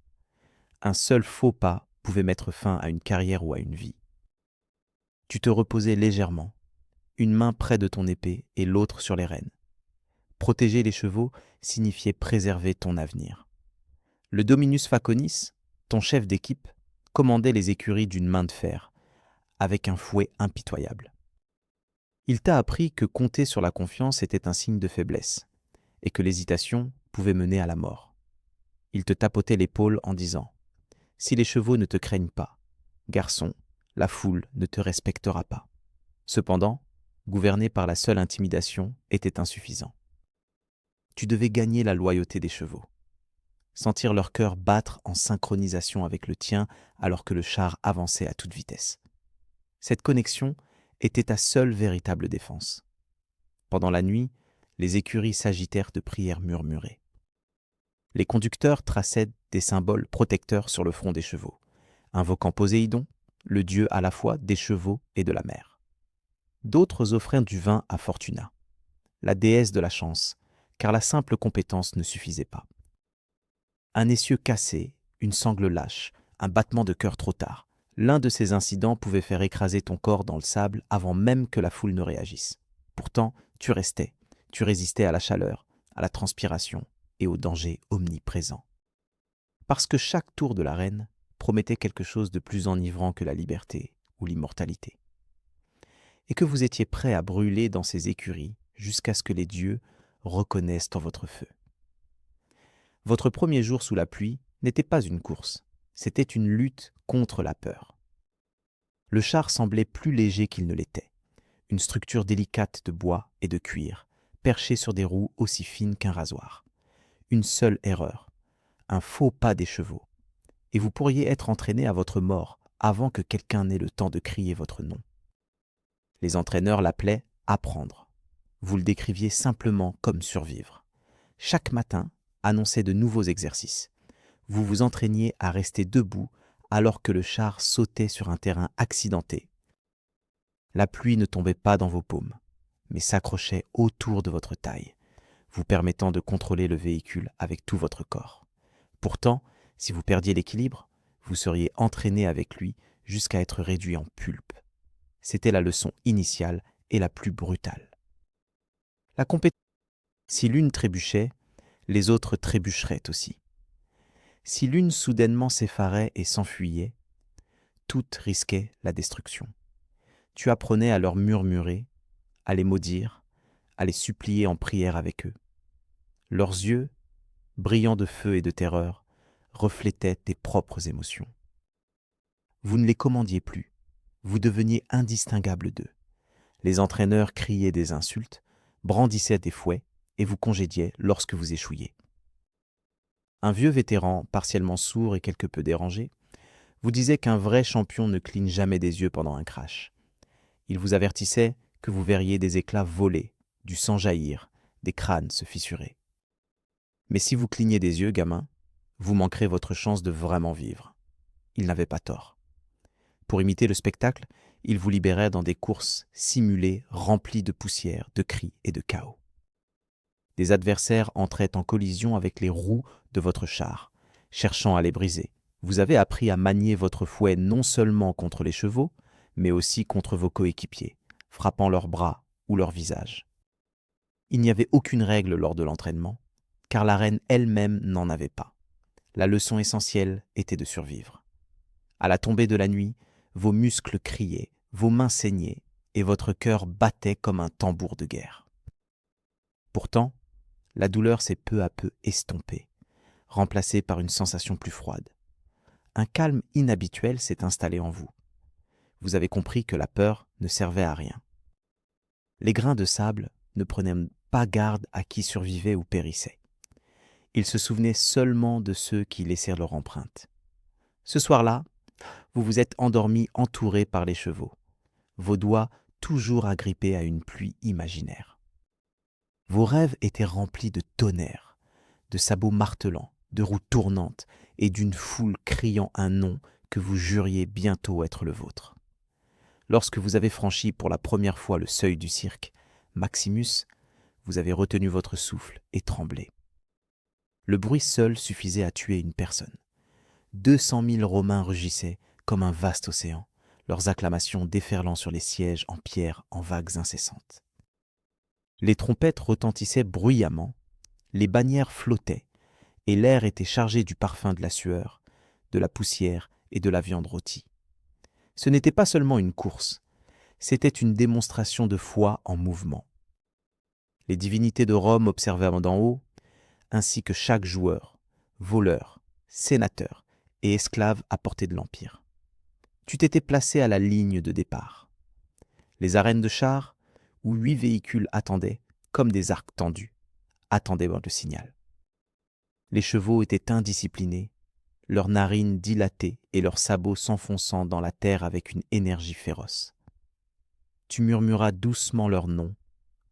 Un seul faux pas pouvait mettre fin à une carrière ou à une vie. Tu te reposais légèrement, une main près de ton épée et l'autre sur les rênes. Protéger les chevaux signifiait préserver ton avenir. Le Dominus Faconis, ton chef d'équipe, commandait les écuries d'une main de fer, avec un fouet impitoyable. Il t'a appris que compter sur la confiance était un signe de faiblesse, et que l'hésitation pouvait mener à la mort. Il te tapotait l'épaule en disant « Si les chevaux ne te craignent pas, garçon, la foule ne te respectera pas. » Cependant, gouverner par la seule intimidation était insuffisant. Tu devais gagner la loyauté des chevaux, sentir leur cœur battre en synchronisation avec le tien alors que le char avançait à toute vitesse. Cette connexion était ta seule véritable défense. Pendant la nuit, les écuries s'agitèrent de prières murmurées. Les conducteurs traçaient des symboles protecteurs sur le front des chevaux, invoquant Poséidon, le dieu à la fois des chevaux et de la mer. D'autres offraient du vin à Fortuna, la déesse de la chance, car la simple compétence ne suffisait pas. Un essieu cassé, une sangle lâche, un battement de cœur trop tard, l'un de ces incidents pouvait faire écraser ton corps dans le sable avant même que la foule ne réagisse. Pourtant, tu restais, tu résistais à la chaleur, à la transpiration et au danger omniprésent. Parce que chaque tour de l'arène promettait quelque chose de plus enivrant que la liberté ou l'immortalité. Et que vous étiez prêt à brûler dans ces écuries jusqu'à ce que les dieux reconnaissent en votre feu. Votre premier jour sous la pluie n'était pas une course, c'était une lutte contre la peur. Le char semblait plus léger qu'il ne l'était, une structure délicate de bois et de cuir, perchée sur des roues aussi fines qu'un rasoir. Une seule erreur, un faux pas des chevaux, et vous pourriez être entraîné à votre mort avant que quelqu'un n'ait le temps de crier votre nom. Les entraîneurs l'appelaient « apprendre ». Vous le décriviez simplement comme survivre. Chaque matin annonçait de nouveaux exercices. Vous vous entraîniez à rester debout alors que le char sautait sur un terrain accidenté. La pluie ne tombait pas dans vos paumes, mais s'accrochait autour de votre taille, vous permettant de contrôler le véhicule avec tout votre corps. Pourtant, si vous perdiez l'équilibre, vous seriez entraîné avec lui jusqu'à être réduit en pulpe. C'était la leçon initiale et la plus brutale. La compétition. Si l'une trébuchait, les autres trébucheraient aussi. Si l'une soudainement s'effarait et s'enfuyait, toutes risquaient la destruction. Tu apprenais à leur murmurer, à les maudire, à les supplier en prière avec eux. Leurs yeux, brillants de feu et de terreur, reflétaient tes propres émotions. Vous ne les commandiez plus, vous deveniez indistinguables d'eux. Les entraîneurs criaient des insultes, brandissaient des fouets et vous congédiaient lorsque vous échouiez. Un vieux vétéran, partiellement sourd et quelque peu dérangé, vous disait qu'un vrai champion ne cligne jamais des yeux pendant un crash. Il vous avertissait que vous verriez des éclats voler, du sang jaillir, des crânes se fissurer. Mais si vous clignez des yeux, gamin, vous manquerez votre chance de vraiment vivre. Il n'avait pas tort. Pour imiter le spectacle, il vous libérait dans des courses simulées remplies de poussière, de cris et de chaos. Des adversaires entraient en collision avec les roues de votre char, cherchant à les briser. Vous avez appris à manier votre fouet non seulement contre les chevaux, mais aussi contre vos coéquipiers, frappant leurs bras ou leur visage. Il n'y avait aucune règle lors de l'entraînement, car l'arène elle-même n'en avait pas. La leçon essentielle était de survivre. À la tombée de la nuit, vos muscles criaient, vos mains saignaient, et votre cœur battait comme un tambour de guerre. Pourtant, la douleur s'est peu à peu estompée, remplacée par une sensation plus froide. Un calme inhabituel s'est installé en vous. Vous avez compris que la peur ne servait à rien. Les grains de sable ne prenaient pas garde à qui survivait ou périssait. Ils se souvenaient seulement de ceux qui laissèrent leur empreinte. Ce soir-là, vous vous êtes endormi entouré par les chevaux, vos doigts toujours agrippés à une pluie imaginaire. Vos rêves étaient remplis de tonnerre, de sabots martelants, de roues tournantes et d'une foule criant un nom que vous juriez bientôt être le vôtre. Lorsque vous avez franchi pour la première fois le seuil du cirque, Maximus, vous avez retenu votre souffle et tremblé. Le bruit seul suffisait à tuer une personne. 200 000 Romains rugissaient comme un vaste océan, leurs acclamations déferlant sur les sièges en pierre en vagues incessantes. Les trompettes retentissaient bruyamment, les bannières flottaient, et l'air était chargé du parfum de la sueur, de la poussière et de la viande rôtie. Ce n'était pas seulement une course, c'était une démonstration de foi en mouvement. Les divinités de Rome observaient d'en haut, ainsi que chaque joueur, voleur, sénateur et esclave à portée de l'Empire. Tu t'étais placé à la ligne de départ. Les arènes de chars, où 8 véhicules attendaient, comme des arcs tendus, attendaient le signal. Les chevaux étaient indisciplinés, leurs narines dilatées et leurs sabots s'enfonçant dans la terre avec une énergie féroce. tu murmuras doucement leurs noms,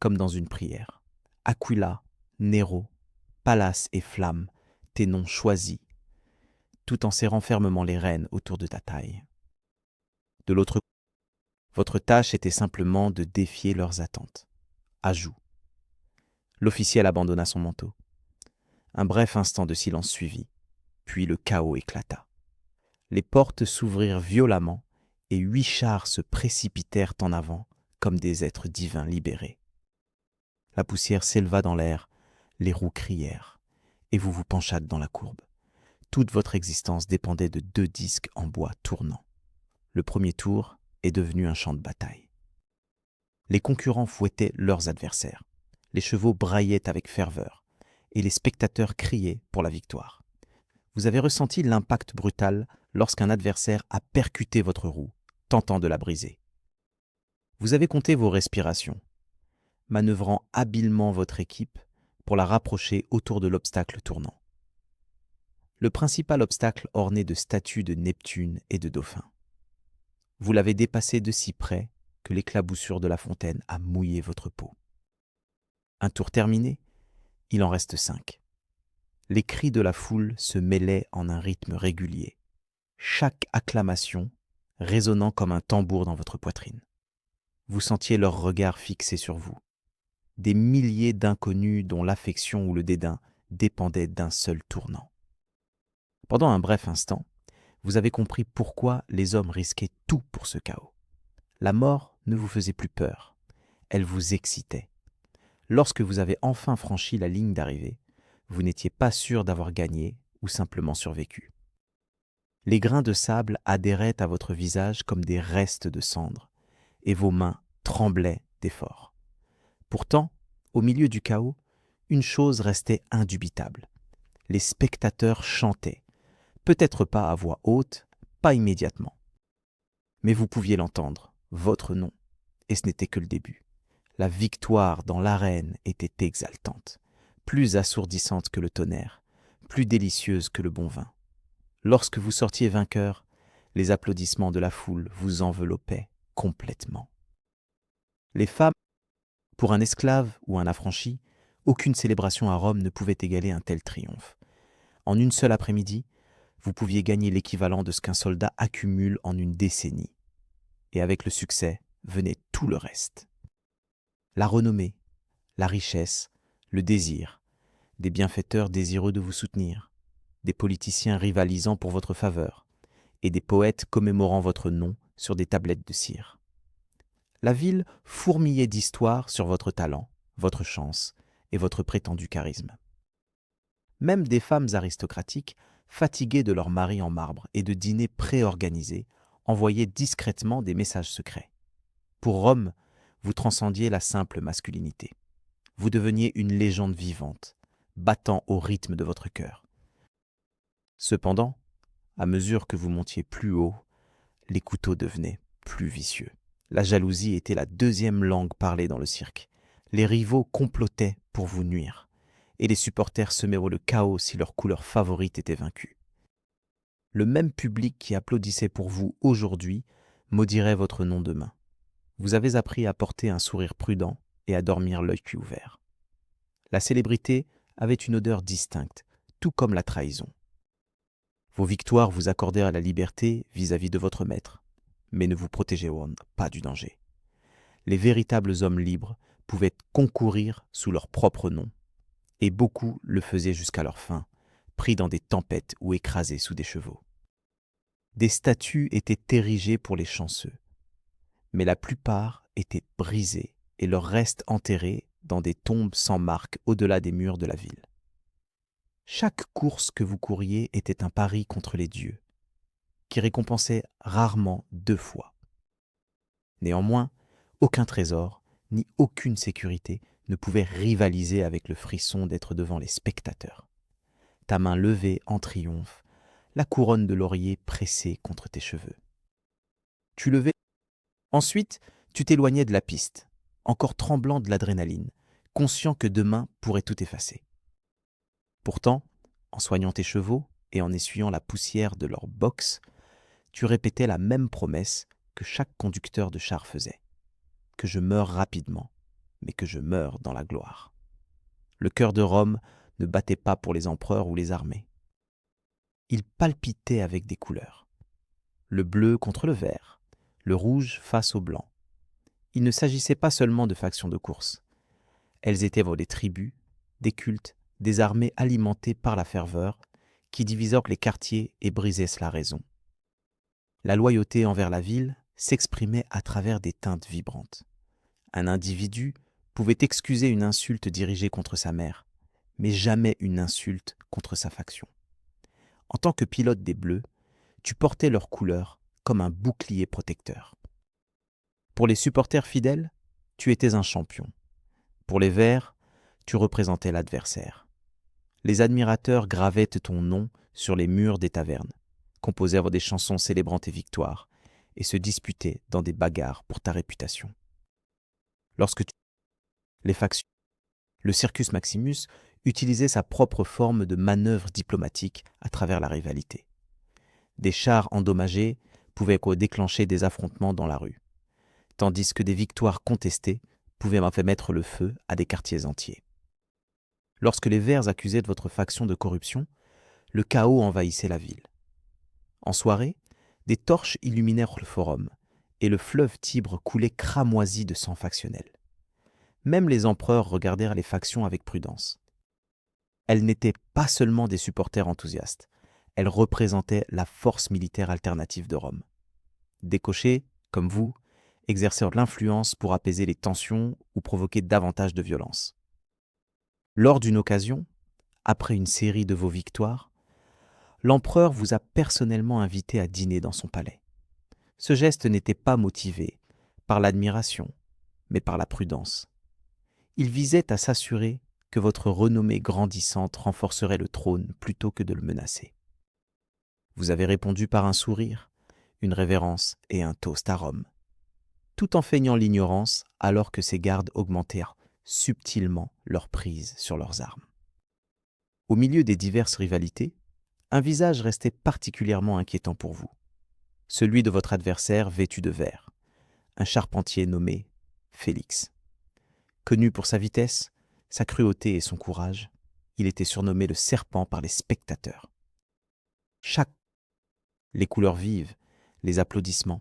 comme dans une prière. Aquila, Néro, Pallas et Flamme, tes noms choisis, tout en serrant fermement les rênes autour de ta taille. De l'autre côté, votre tâche était simplement de défier leurs attentes. Ajout. L'officiel abandonna son manteau. Un bref instant de silence suivit, puis le chaos éclata. Les portes s'ouvrirent violemment et 8 chars se précipitèrent en avant comme des êtres divins libérés. La poussière s'éleva dans l'air, les roues crièrent, et vous vous penchâtes dans la courbe. Toute votre existence dépendait de 2 disques en bois tournants. Le premier tour est devenu un champ de bataille. Les concurrents fouettaient leurs adversaires. Les chevaux braillaient avec ferveur, et les spectateurs criaient pour la victoire. Vous avez ressenti l'impact brutal lorsqu'un adversaire a percuté votre roue, tentant de la briser. Vous avez compté vos respirations, manœuvrant habilement votre équipe pour la rapprocher autour de l'obstacle tournant. Le principal obstacle orné de statues de Neptune et de dauphins. Vous l'avez dépassé de si près que l'éclaboussure de la fontaine a mouillé votre peau. Un tour terminé, il en reste 5. Les cris de la foule se mêlaient en un rythme régulier, chaque acclamation résonnant comme un tambour dans votre poitrine. Vous sentiez leur regard fixé sur vous. Des milliers d'inconnus dont l'affection ou le dédain dépendaient d'un seul tournant. Pendant un bref instant, vous avez compris pourquoi les hommes risquaient tout pour ce chaos. La mort ne vous faisait plus peur, elle vous excitait. Lorsque vous avez enfin franchi la ligne d'arrivée, vous n'étiez pas sûr d'avoir gagné ou simplement survécu. Les grains de sable adhéraient à votre visage comme des restes de cendres, et vos mains tremblaient d'effort. Pourtant, au milieu du chaos, une chose restait indubitable. Les spectateurs chantaient, peut-être pas à voix haute, pas immédiatement. Mais vous pouviez l'entendre, votre nom, et ce n'était que le début. La victoire dans l'arène était exaltante, plus assourdissante que le tonnerre, plus délicieuse que le bon vin. Lorsque vous sortiez vainqueur, les applaudissements de la foule vous enveloppaient complètement. Les femmes, pour un esclave ou un affranchi, aucune célébration à Rome ne pouvait égaler un tel triomphe. En une seule après-midi, vous pouviez gagner l'équivalent de ce qu'un soldat accumule en une décennie. Et avec le succès venait tout le reste. La renommée, la richesse, le désir, des bienfaiteurs désireux de vous soutenir, des politiciens rivalisant pour votre faveur, et des poètes commémorant votre nom sur des tablettes de cire. La ville fourmillait d'histoires sur votre talent, votre chance et votre prétendu charisme. Même des femmes aristocratiques, fatiguées de leurs maris en marbre et de dîners préorganisés, envoyaient discrètement des messages secrets. Pour Rome, vous transcendiez la simple masculinité. Vous deveniez une légende vivante, battant au rythme de votre cœur. Cependant, à mesure que vous montiez plus haut, les couteaux devenaient plus vicieux. La jalousie était la 2e langue parlée dans le cirque. Les rivaux complotaient pour vous nuire, et les supporters semaient le chaos si leur couleur favorite était vaincue. Le même public qui applaudissait pour vous aujourd'hui maudirait votre nom demain. Vous avez appris à porter un sourire prudent et à dormir l'œil cul ouvert. La célébrité avait une odeur distincte, tout comme la trahison. Vos victoires vous accordèrent la liberté vis-à-vis de votre maître, mais ne vous protégèrent pas du danger. Les véritables hommes libres pouvaient concourir sous leur propre nom, et beaucoup le faisaient jusqu'à leur fin, pris dans des tempêtes ou écrasés sous des chevaux. Des statues étaient érigées pour les chanceux, mais la plupart étaient brisées et leurs restes enterrés dans des tombes sans marque au-delà des murs de la ville. Chaque course que vous couriez était un pari contre les dieux, qui récompensait rarement 2 fois. Néanmoins, aucun trésor, ni aucune sécurité ne pouvait rivaliser avec le frisson d'être devant les spectateurs. Ta main levée en triomphe, la couronne de laurier pressée contre tes cheveux. Tu levais. Ensuite, tu t'éloignais de la piste, encore tremblant de l'adrénaline, conscient que demain pourrait tout effacer. Pourtant, en soignant tes chevaux et en essuyant la poussière de leur boxe, tu répétais la même promesse que chaque conducteur de char faisait. que je meure rapidement, mais que je meure dans la gloire. Le cœur de Rome ne battait pas pour les empereurs ou les armées. Il palpitait avec des couleurs. Le bleu contre le vert, le rouge face au blanc. Il ne s'agissait pas seulement de factions de course. Elles étaient des tribus, des cultes, des armées alimentées par la ferveur, qui divisaient les quartiers et brisaient la raison. La loyauté envers la ville s'exprimait à travers des teintes vibrantes. Un individu pouvait excuser une insulte dirigée contre sa mère, mais jamais une insulte contre sa faction. En tant que pilote des Bleus, tu portais leurs couleurs comme un bouclier protecteur. Pour les supporters fidèles, tu étais un champion. Pour les Verts, tu représentais l'adversaire. Les admirateurs gravaient ton nom sur les murs des tavernes, composaient des chansons célébrant tes victoires et se disputaient dans des bagarres pour ta réputation. Les factions, le Circus Maximus utilisait sa propre forme de manœuvre diplomatique à travers la rivalité. Des chars endommagés pouvaient déclencher des affrontements dans la rue, tandis que des victoires contestées pouvaient mettre le feu à des quartiers entiers. Lorsque les Verts accusaient votre faction de corruption, le chaos envahissait la ville. En soirée, des torches illuminèrent le forum, et le fleuve Tibre coulait cramoisi de sang factionnel. Même les empereurs regardèrent les factions avec prudence. Elles n'étaient pas seulement des supporters enthousiastes, elles représentaient la force militaire alternative de Rome. Des cochers, comme vous, exercèrent l'influence pour apaiser les tensions ou provoquer davantage de violence. Lors d'une occasion, après une série de vos victoires, l'empereur vous a personnellement invité à dîner dans son palais. Ce geste n'était pas motivé par l'admiration, mais par la prudence. Il visait à s'assurer que votre renommée grandissante renforcerait le trône plutôt que de le menacer. Vous avez répondu par un sourire, une révérence et un toast à Rome, tout en feignant l'ignorance alors que ses gardes augmentèrent subtilement leur prise sur leurs armes. Au milieu des diverses rivalités, un visage restait particulièrement inquiétant pour vous, celui de votre adversaire vêtu de vert, un charpentier nommé Félix. Connu pour sa vitesse, sa cruauté et son courage, il était surnommé le serpent par les spectateurs. Les couleurs vives, les applaudissements,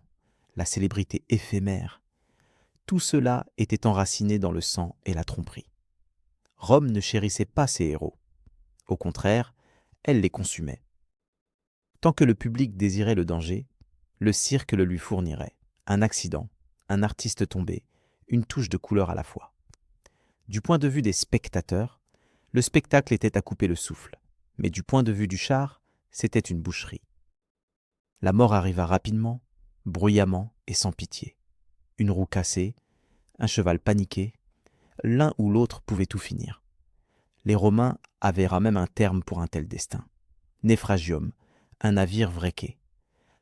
la célébrité éphémère, tout cela était enraciné dans le sang et la tromperie. Rome ne chérissait pas ses héros. Au contraire, elle les consumait. Tant que le public désirait le danger, le cirque le lui fournirait. Un accident, un artiste tombé, une touche de couleur à la fois. Du point de vue des spectateurs, le spectacle était à couper le souffle, mais du point de vue du char, c'était une boucherie. La mort arriva rapidement, bruyamment et sans pitié. Une roue cassée, un cheval paniqué, l'un ou l'autre pouvait tout finir. Les Romains avaient même un terme pour un tel destin. Naufragium, un navire vraqué.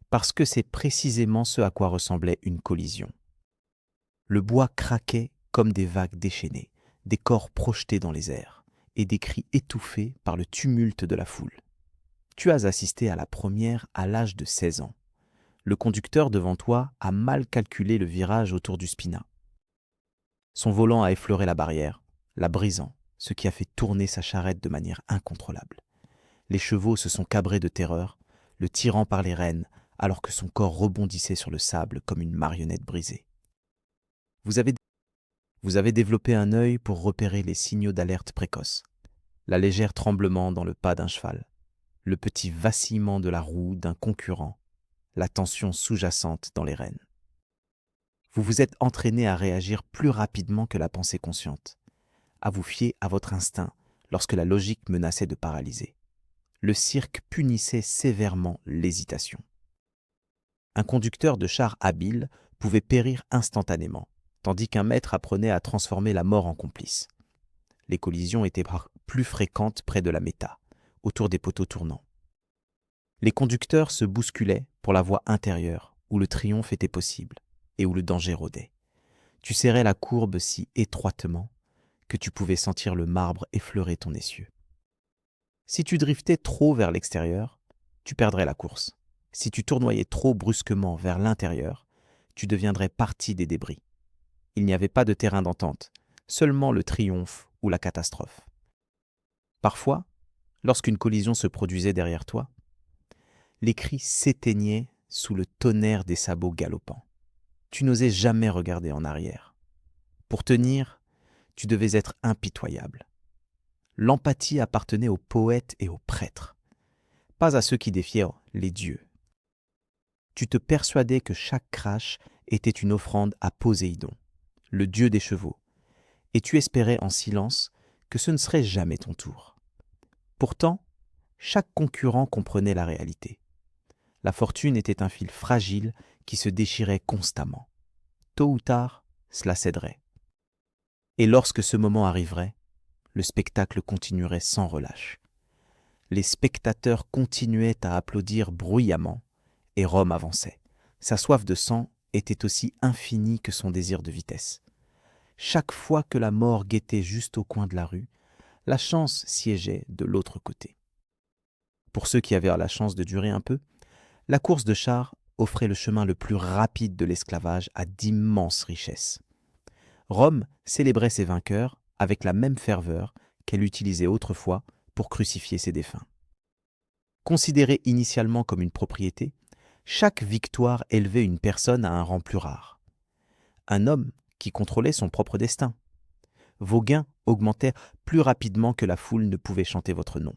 Parce que c'est précisément ce à quoi ressemblait une collision. Le bois craquait comme des vagues déchaînées, des corps projetés dans les airs, et des cris étouffés par le tumulte de la foule. Tu as assisté à la première à l'âge de 16 ans. Le conducteur devant toi a mal calculé le virage autour du Spina. Son volant a effleuré la barrière, la brisant, ce qui a fait tourner sa charrette de manière incontrôlable. Les chevaux se sont cabrés de terreur, le tirant par les rênes, alors que son corps rebondissait sur le sable comme une marionnette brisée. Vous avez développé un œil pour repérer les signaux d'alerte précoce, la légère tremblement dans le pas d'un cheval, le petit vacillement de la roue d'un concurrent, la tension sous-jacente dans les rênes. Vous vous êtes entraîné à réagir plus rapidement que la pensée consciente, à vous fier à votre instinct lorsque la logique menaçait de paralyser. Le cirque punissait sévèrement l'hésitation. Un conducteur de char habile pouvait périr instantanément, tandis qu'un maître apprenait à transformer la mort en complice. Les collisions étaient plus fréquentes près de la méta, autour des poteaux tournants. Les conducteurs se bousculaient pour la voie intérieure, où le triomphe était possible et où le danger rôdait. Tu serrais la courbe si étroitement que tu pouvais sentir le marbre effleurer ton essieu. Si tu driftais trop vers l'extérieur, tu perdrais la course. Si tu tournoyais trop brusquement vers l'intérieur, tu deviendrais partie des débris. Il n'y avait pas de terrain d'entente, seulement le triomphe ou la catastrophe. Parfois, lorsqu'une collision se produisait derrière toi, les cris s'éteignaient sous le tonnerre des sabots galopants. Tu n'osais jamais regarder en arrière. Pour tenir, tu devais être impitoyable. L'empathie appartenait aux poètes et aux prêtres, pas à ceux qui défiaient les dieux. Tu te persuadais que chaque crash était une offrande à Poséidon, le dieu des chevaux, et tu espérais en silence que ce ne serait jamais ton tour. Pourtant, chaque concurrent comprenait la réalité. La fortune était un fil fragile qui se déchirait constamment. Tôt ou tard, cela céderait. Et lorsque ce moment arriverait, le spectacle continuerait sans relâche. Les spectateurs continuaient à applaudir bruyamment, et Rome avançait. Sa soif de sang était aussi infinie que son désir de vitesse. Chaque fois que la mort guettait juste au coin de la rue, la chance siégeait de l'autre côté. Pour ceux qui avaient la chance de durer un peu, la course de chars offrait le chemin le plus rapide de l'esclavage à d'immenses richesses. Rome célébrait ses vainqueurs avec la même ferveur qu'elle utilisait autrefois pour crucifier ses défunts. Considérée initialement comme une propriété, chaque victoire élevait une personne à un rang plus rare. Un homme qui contrôlait son propre destin. Vos gains augmentaient plus rapidement que la foule ne pouvait chanter votre nom.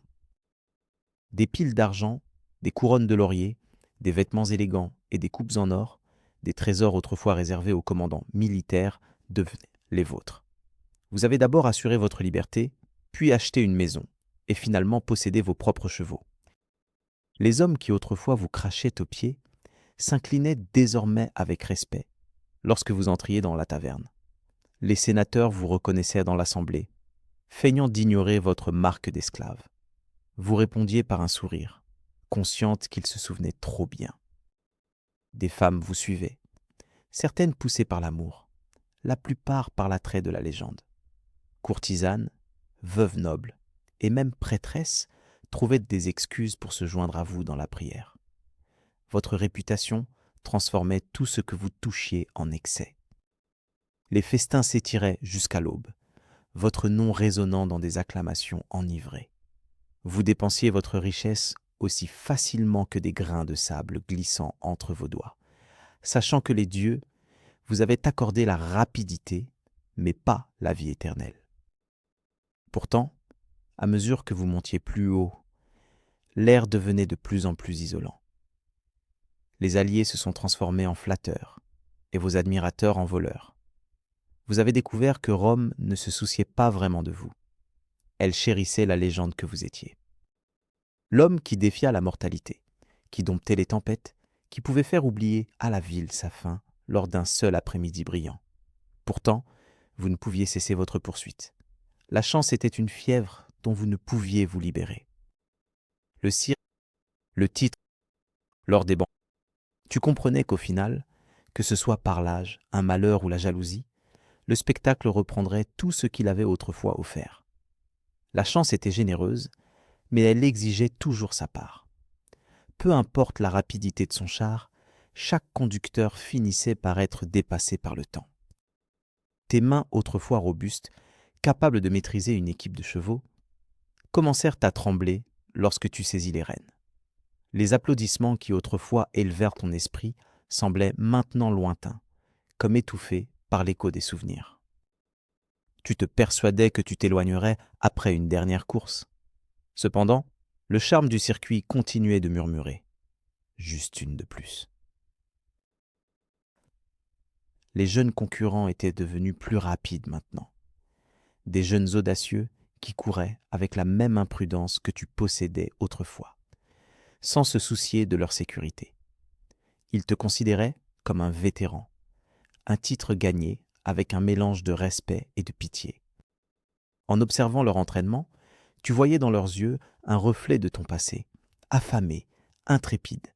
Des piles d'argent, des couronnes de laurier, des vêtements élégants et des coupes en or, des trésors autrefois réservés aux commandants militaires, devenaient les vôtres. Vous avez d'abord assuré votre liberté, puis acheté une maison, et finalement possédé vos propres chevaux. Les hommes qui autrefois vous crachaient aux pieds s'inclinaient désormais avec respect lorsque vous entriez dans la taverne. Les sénateurs vous reconnaissaient dans l'assemblée, feignant d'ignorer votre marque d'esclave. Vous répondiez par un sourire, consciente qu'ils se souvenaient trop bien. Des femmes vous suivaient, certaines poussées par l'amour, la plupart par l'attrait de la légende. Courtisanes, veuves nobles et même prêtresses trouvaient des excuses pour se joindre à vous dans la prière. Votre réputation transformait tout ce que vous touchiez en excès. Les festins s'étiraient jusqu'à l'aube, votre nom résonnant dans des acclamations enivrées. Vous dépensiez votre richesse aussi facilement que des grains de sable glissant entre vos doigts, sachant que les dieux vous avaient accordé la rapidité, mais pas la vie éternelle. Pourtant, à mesure que vous montiez plus haut, l'air devenait de plus en plus isolant. Les alliés se sont transformés en flatteurs et vos admirateurs en voleurs. Vous avez découvert que Rome ne se souciait pas vraiment de vous. Elle chérissait la légende que vous étiez. L'homme qui défia la mortalité, qui domptait les tempêtes, qui pouvait faire oublier à la ville sa faim lors d'un seul après-midi brillant. Pourtant, vous ne pouviez cesser votre poursuite. La chance était une fièvre dont vous ne pouviez vous libérer. Le cirque, le titre, lors des bancs. Tu comprenais qu'au final, que ce soit par l'âge, un malheur ou la jalousie, le spectacle reprendrait tout ce qu'il avait autrefois offert. La chance était généreuse, mais elle exigeait toujours sa part. Peu importe la rapidité de son char, chaque conducteur finissait par être dépassé par le temps. Tes mains autrefois robustes, capables de maîtriser une équipe de chevaux, commencèrent à trembler lorsque tu saisis les rênes. Les applaudissements qui autrefois élevèrent ton esprit semblaient maintenant lointains, comme étouffés par l'écho des souvenirs. Tu te persuadais que tu t'éloignerais après une dernière course. Cependant, le charme du circuit continuait de murmurer. Juste une de plus. Les jeunes concurrents étaient devenus plus rapides maintenant. Des jeunes audacieux qui couraient avec la même imprudence que tu possédais autrefois, sans se soucier de leur sécurité. Ils te considéraient comme un vétéran, un titre gagné avec un mélange de respect et de pitié. En observant leur entraînement, tu voyais dans leurs yeux un reflet de ton passé, affamé, intrépide,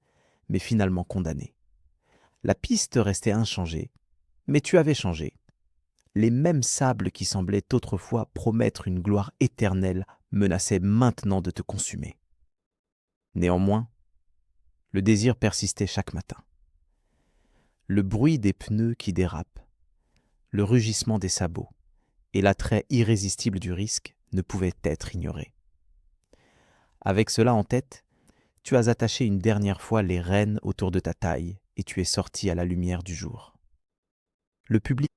mais finalement condamné. La piste restait inchangée, mais tu avais changé. Les mêmes sables qui semblaient autrefois promettre une gloire éternelle menaçaient maintenant de te consumer. Néanmoins, le désir persistait chaque matin. Le bruit des pneus qui dérapent, le rugissement des sabots et l'attrait irrésistible du risque ne pouvaient être ignorés. Avec cela en tête, tu as attaché une dernière fois les rênes autour de ta taille et tu es sorti à la lumière du jour. Le public,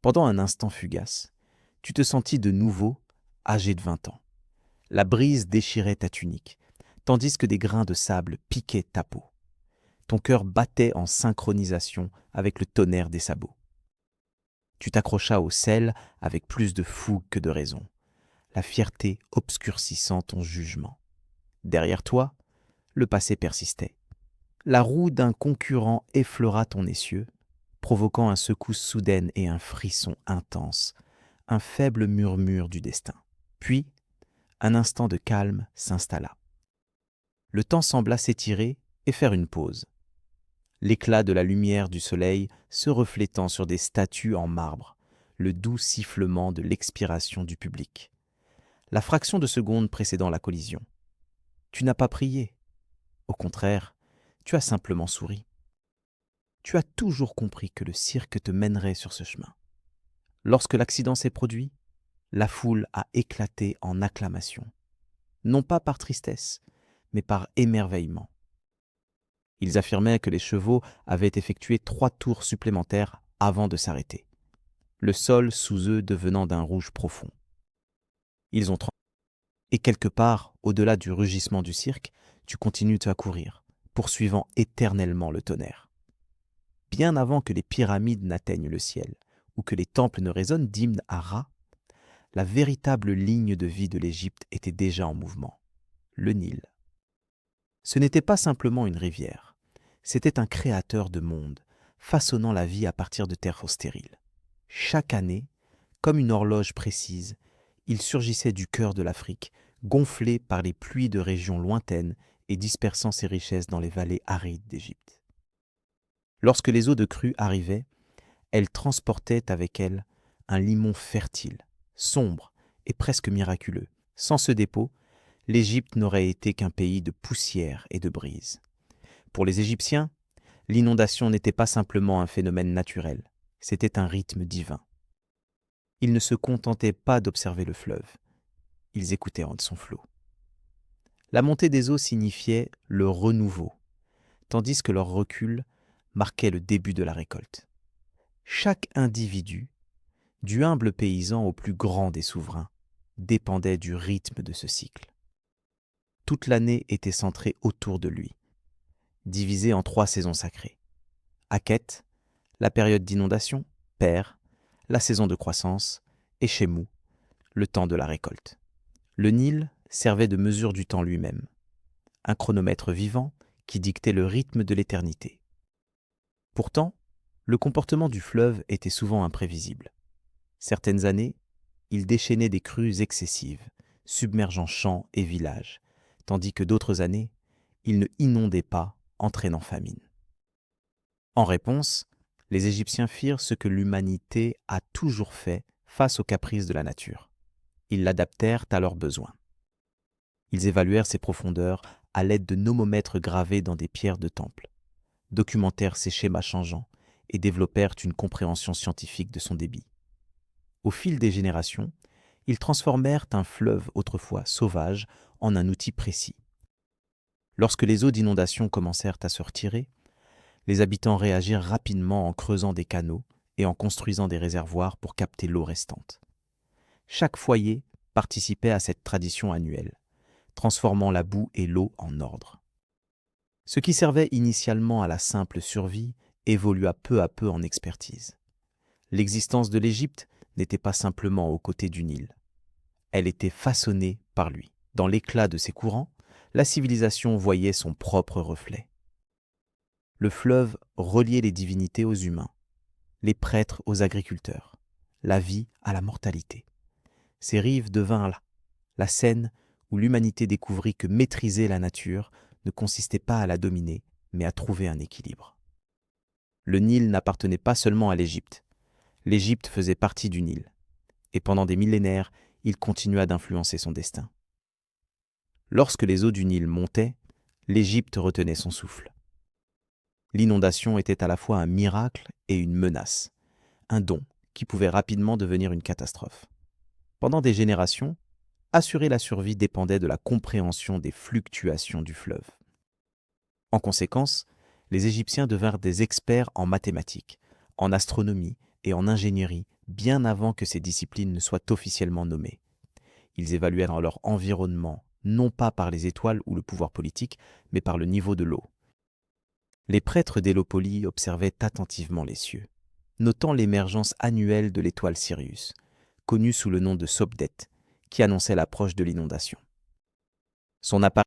pendant un instant fugace, tu te sentis de nouveau âgé de 20 ans. La brise déchirait ta tunique, tandis que des grains de sable piquaient ta peau. Ton cœur battait en synchronisation avec le tonnerre des sabots. Tu t'accrochas au sel avec plus de fougue que de raison, la fierté obscurcissant ton jugement. Derrière toi, le passé persistait. La roue d'un concurrent effleura ton essieu, provoquant une secousse soudaine et un frisson intense, un faible murmure du destin. Puis, un instant de calme s'installa. Le temps sembla s'étirer et faire une pause. L'éclat de la lumière du soleil se reflétant sur des statues en marbre, le doux sifflement de l'expiration du public. La fraction de seconde précédant la collision. Tu n'as pas prié. Au contraire, tu as simplement souri. Tu as toujours compris que le cirque te mènerait sur ce chemin. Lorsque l'accident s'est produit, la foule a éclaté en acclamations. Non pas par tristesse, mais par émerveillement. Ils affirmaient que les chevaux avaient effectué 3 tours supplémentaires avant de s'arrêter, le sol sous eux devenant d'un rouge profond. Ils ont tremblé. Et quelque part, au-delà du rugissement du cirque, tu continues à courir, poursuivant éternellement le tonnerre. Bien avant que les pyramides n'atteignent le ciel, ou que les temples ne résonnent d'hymnes à Ra, la véritable ligne de vie de l'Égypte était déjà en mouvement, le Nil. Ce n'était pas simplement une rivière, c'était un créateur de monde, façonnant la vie à partir de terres stériles. Chaque année, comme une horloge précise, il surgissait du cœur de l'Afrique, gonflé par les pluies de régions lointaines et dispersant ses richesses dans les vallées arides d'Égypte. Lorsque les eaux de crue arrivaient, elles transportaient avec elles un limon fertile, sombre et presque miraculeux. Sans ce dépôt, l'Égypte n'aurait été qu'un pays de poussière et de brise. Pour les Égyptiens, l'inondation n'était pas simplement un phénomène naturel, c'était un rythme divin. Ils ne se contentaient pas d'observer le fleuve, ils écoutaient son flot. La montée des eaux signifiait le renouveau, tandis que leur recul marquait le début de la récolte. Chaque individu, du humble paysan au plus grand des souverains, dépendait du rythme de ce cycle. Toute l'année était centrée autour de lui, divisée en 3 saisons sacrées. Aket, la période d'inondation, Per, la saison de croissance, et Shemu, le temps de la récolte. Le Nil servait de mesure du temps lui-même, un chronomètre vivant qui dictait le rythme de l'éternité. Pourtant, le comportement du fleuve était souvent imprévisible. Certaines années, il déchaînait des crues excessives, submergeant champs et villages, tandis que d'autres années, il ne inondait pas, entraînant famine. En réponse, les Égyptiens firent ce que l'humanité a toujours fait face aux caprices de la nature. Ils l'adaptèrent à leurs besoins. Ils évaluèrent ses profondeurs à l'aide de nomomètres gravés dans des pierres de temple, documentèrent ses schémas changeants et développèrent une compréhension scientifique de son débit. Au fil des générations, ils transformèrent un fleuve autrefois sauvage en un outil précis. Lorsque les eaux d'inondation commencèrent à se retirer, les habitants réagirent rapidement en creusant des canaux et en construisant des réservoirs pour capter l'eau restante. Chaque foyer participait à cette tradition annuelle, transformant la boue et l'eau en ordre. Ce qui servait initialement à la simple survie évolua peu à peu en expertise. L'existence de l'Égypte n'était pas simplement aux côtés du Nil. Elle était façonnée par lui. Dans l'éclat de ses courants, la civilisation voyait son propre reflet. Le fleuve reliait les divinités aux humains, les prêtres aux agriculteurs, la vie à la mortalité. Ses rives devinrent la scène où l'humanité découvrit que maîtriser la nature ne consistait pas à la dominer, mais à trouver un équilibre. Le Nil n'appartenait pas seulement à l'Égypte. L'Égypte faisait partie du Nil, et pendant des millénaires, il continua d'influencer son destin. Lorsque les eaux du Nil montaient, l'Égypte retenait son souffle. L'inondation était à la fois un miracle et une menace, un don qui pouvait rapidement devenir une catastrophe. Pendant des générations, assurer la survie dépendait de la compréhension des fluctuations du fleuve. En conséquence, les Égyptiens devinrent des experts en mathématiques, en astronomie et en ingénierie bien avant que ces disciplines ne soient officiellement nommées. Ils évaluaient leur environnement non pas par les étoiles ou le pouvoir politique, mais par le niveau de l'eau. Les prêtres d'Hélopolie observaient attentivement les cieux, notant l'émergence annuelle de l'étoile Sirius, connue sous le nom de Sopdet, qui annonçait l'approche de l'inondation. Son appareil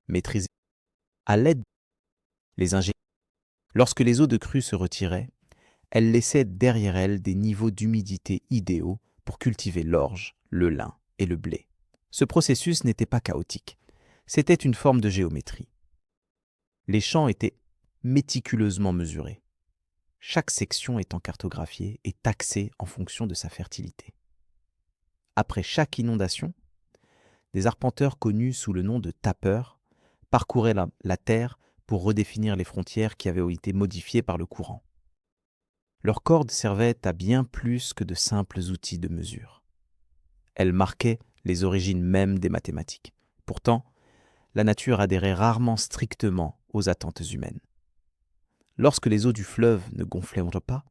maîtrisé à l'aide des ingénieurs. Lorsque les eaux de crue se retiraient, elles laissaient derrière elles des niveaux d'humidité idéaux pour cultiver l'orge, le lin et le blé. Ce processus n'était pas chaotique, c'était une forme de géométrie. Les champs étaient méticuleusement mesurés, chaque section étant cartographiée et taxée en fonction de sa fertilité. Après chaque inondation, des arpenteurs connus sous le nom de tapeurs parcouraient la terre pour redéfinir les frontières qui avaient été modifiées par le courant. Leurs cordes servaient à bien plus que de simples outils de mesure. Elles marquaient les origines mêmes des mathématiques. Pourtant, la nature adhérait rarement strictement aux attentes humaines. Lorsque les eaux du fleuve ne gonflaient pas,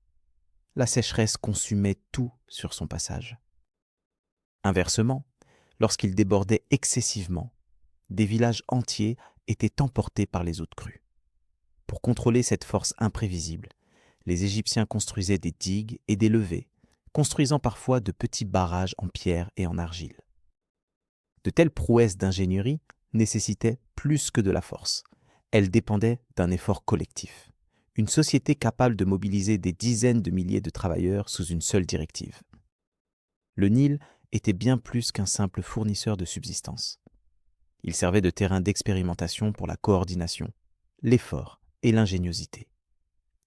la sécheresse consumait tout sur son passage. Inversement, lorsqu'il débordait excessivement, des villages entiers étaient emportés par les eaux de crue. Pour contrôler cette force imprévisible, les Égyptiens construisaient des digues et des levées, construisant parfois de petits barrages en pierre et en argile. De telles prouesses d'ingénierie nécessitaient plus que de la force. Elles dépendaient d'un effort collectif. Une société capable de mobiliser des dizaines de milliers de travailleurs sous une seule directive. Le Nil était bien plus qu'un simple fournisseur de subsistance. Il servait de terrain d'expérimentation pour la coordination, l'effort et l'ingéniosité.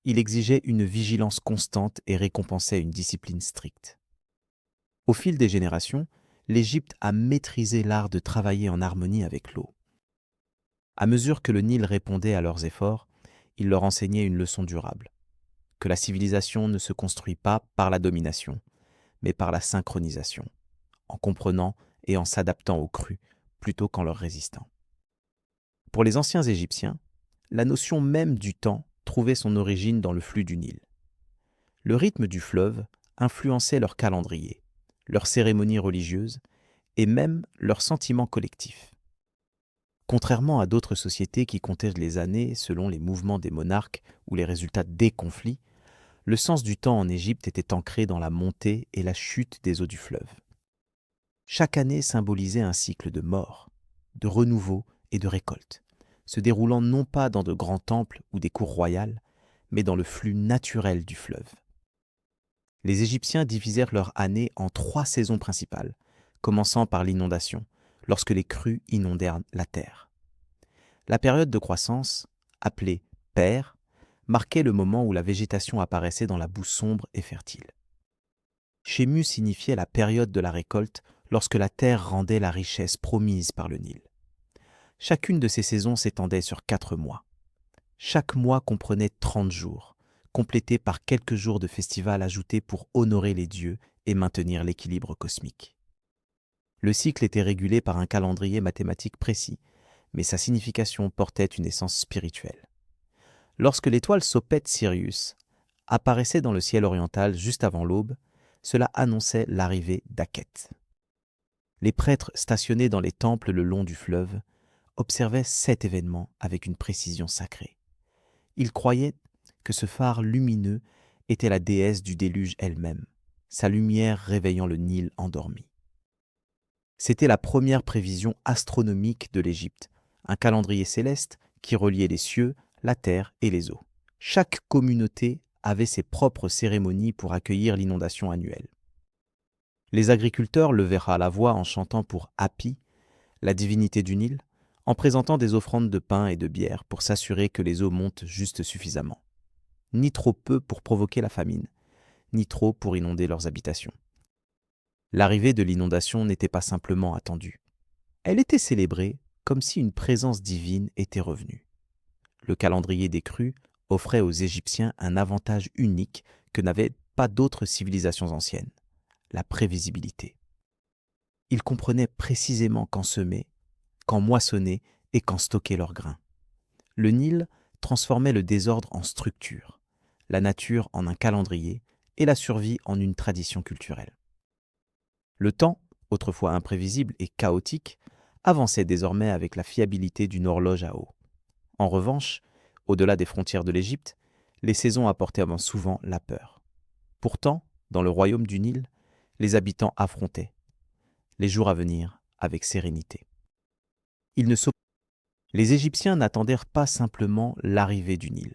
Il exigeait une vigilance constante et récompensait une discipline stricte. Au fil des générations, l'Égypte a maîtrisé l'art de travailler en harmonie avec l'eau. À mesure que le Nil répondait à leurs efforts, il leur enseignait une leçon durable, que la civilisation ne se construit pas par la domination, mais par la synchronisation, en comprenant et en s'adaptant aux crues plutôt qu'en leur résistant. Pour les anciens Égyptiens, la notion même du temps trouvait son origine dans le flux du Nil. Le rythme du fleuve influençait leur calendrier, leurs cérémonies religieuses et même leurs sentiments collectifs. Contrairement à d'autres sociétés qui comptaient les années selon les mouvements des monarques ou les résultats des conflits, le sens du temps en Égypte était ancré dans la montée et la chute des eaux du fleuve. Chaque année symbolisait un cycle de mort, de renouveau et de récolte, se déroulant non pas dans de grands temples ou des cours royales, mais dans le flux naturel du fleuve. Les Égyptiens divisèrent leur année en 3 saisons principales, commençant par l'inondation, lorsque les crues inondèrent la terre. La période de croissance, appelée paire, marquait le moment où la végétation apparaissait dans la boue sombre et fertile. Chému signifiait la période de la récolte lorsque la terre rendait la richesse promise par le Nil. Chacune de ces saisons s'étendait sur 4 mois. Chaque mois comprenait 30 jours, complétés par quelques jours de festival ajoutés pour honorer les dieux et maintenir l'équilibre cosmique. Le cycle était régulé par un calendrier mathématique précis, mais sa signification portait une essence spirituelle. Lorsque l'étoile Sophet Sirius apparaissait dans le ciel oriental juste avant l'aube, cela annonçait l'arrivée d'Akhet. Les prêtres stationnés dans les temples le long du fleuve observaient cet événement avec une précision sacrée. Ils croyaient que ce phare lumineux était la déesse du déluge elle-même, sa lumière réveillant le Nil endormi. C'était la première prévision astronomique de l'Égypte, un calendrier céleste qui reliait les cieux, la terre et les eaux. Chaque communauté avait ses propres cérémonies pour accueillir l'inondation annuelle. Les agriculteurs levèrent la voix en chantant pour Hapi, la divinité du Nil, en présentant des offrandes de pain et de bière pour s'assurer que les eaux montent juste suffisamment. Ni trop peu pour provoquer la famine, ni trop pour inonder leurs habitations. L'arrivée de l'inondation n'était pas simplement attendue. Elle était célébrée comme si une présence divine était revenue. Le calendrier des crues offrait aux Égyptiens un avantage unique que n'avaient pas d'autres civilisations anciennes, la prévisibilité. Ils comprenaient précisément quand semer, quand moissonner et quand stocker leurs grains. Le Nil transformait le désordre en structure, la nature en un calendrier et la survie en une tradition culturelle. Le temps, autrefois imprévisible et chaotique, avançait désormais avec la fiabilité d'une horloge à eau. En revanche, au-delà des frontières de l'Égypte, les saisons apportaient souvent la peur. Pourtant, dans le royaume du Nil, les habitants affrontaient les jours à venir avec sérénité. Les Égyptiens n'attendèrent pas simplement l'arrivée du Nil.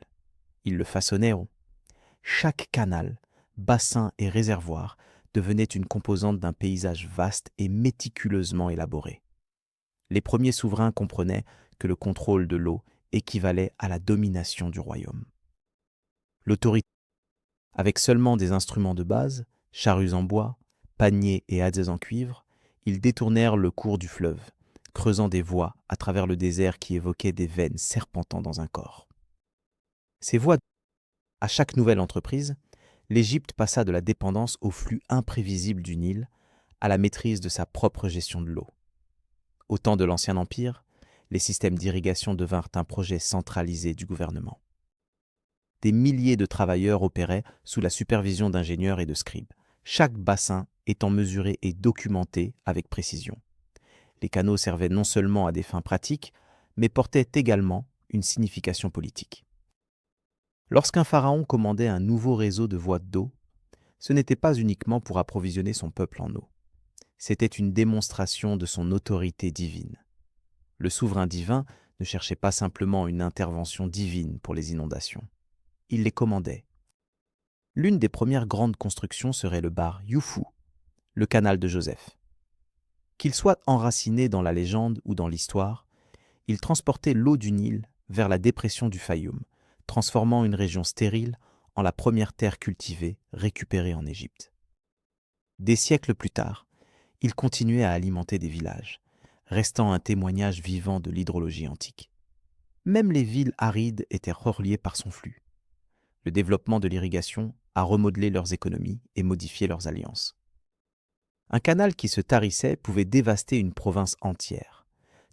Ils le façonnèrent. Chaque canal, bassin et réservoir devenait une composante d'un paysage vaste et méticuleusement élaboré. Les premiers souverains comprenaient que le contrôle de l'eau équivalait à la domination du royaume. L'autorité, avec seulement des instruments de base, charrues en bois, paniers et adzes en cuivre, ils détournèrent le cours du fleuve, creusant des voies à travers le désert qui évoquaient des veines serpentant dans un corps. Ces voies, à chaque nouvelle entreprise, l'Égypte passa de la dépendance au flux imprévisible du Nil à la maîtrise de sa propre gestion de l'eau. Au temps de l'Ancien Empire, les systèmes d'irrigation devinrent un projet centralisé du gouvernement. Des milliers de travailleurs opéraient sous la supervision d'ingénieurs et de scribes, chaque bassin étant mesuré et documenté avec précision. Les canaux servaient non seulement à des fins pratiques, mais portaient également une signification politique. Lorsqu'un pharaon commandait un nouveau réseau de voies d'eau, ce n'était pas uniquement pour approvisionner son peuple en eau. C'était une démonstration de son autorité divine. Le souverain divin ne cherchait pas simplement une intervention divine pour les inondations. Il les commandait. L'une des premières grandes constructions serait le bar Youfou, le canal de Joseph. Qu'il soit enraciné dans la légende ou dans l'histoire, il transportait l'eau du Nil vers la dépression du Fayoum, transformant une région stérile en la première terre cultivée récupérée en Égypte. Des siècles plus tard, il continuait à alimenter des villages, restant un témoignage vivant de l'hydrologie antique. Même les villes arides étaient reliées par son flux. Le développement de l'irrigation a remodelé leurs économies et modifié leurs alliances. Un canal qui se tarissait pouvait dévaster une province entière,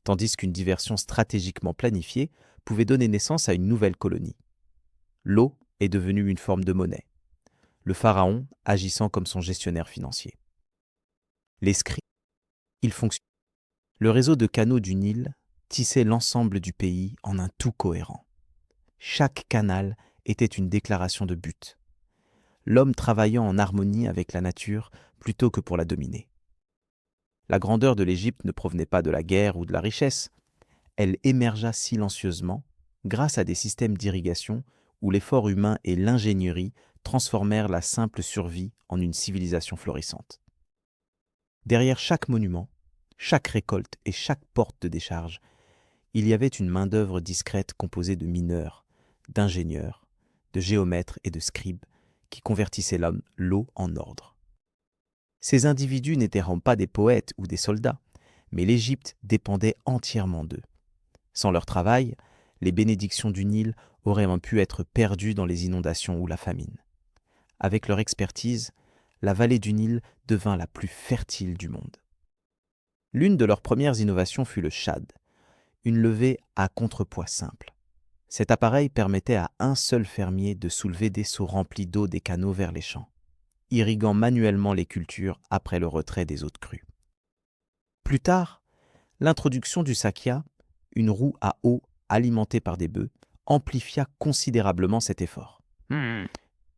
tandis qu'une diversion stratégiquement planifiée pouvait donner naissance à une nouvelle colonie. L'eau est devenue une forme de monnaie, le pharaon agissant comme son gestionnaire financier. Les scribes, ils fonctionnaient. Le réseau de canaux du Nil tissait l'ensemble du pays en un tout cohérent. Chaque canal était une déclaration de but, l'homme travaillant en harmonie avec la nature plutôt que pour la dominer. La grandeur de l'Égypte ne provenait pas de la guerre ou de la richesse, elle émergea silencieusement grâce à des systèmes d'irrigation où l'effort humain et l'ingénierie transformèrent la simple survie en une civilisation florissante. Derrière chaque monument, chaque récolte et chaque porte de décharge, il y avait une main-d'œuvre discrète composée de mineurs, d'ingénieurs, de géomètres et de scribes qui convertissaient l'eau en ordre. Ces individus n'étaient pas des poètes ou des soldats, mais l'Égypte dépendait entièrement d'eux. Sans leur travail, les bénédictions du Nil auraient pu être perdues dans les inondations ou la famine. Avec leur expertise, la vallée du Nil devint la plus fertile du monde. L'une de leurs premières innovations fut le shad, une levée à contrepoids simple. Cet appareil permettait à un seul fermier de soulever des seaux remplis d'eau des canaux vers les champs, irriguant manuellement les cultures après le retrait des eaux de crue. Plus tard, l'introduction du sakya, une roue à eau alimentée par des bœufs, amplifia considérablement cet effort.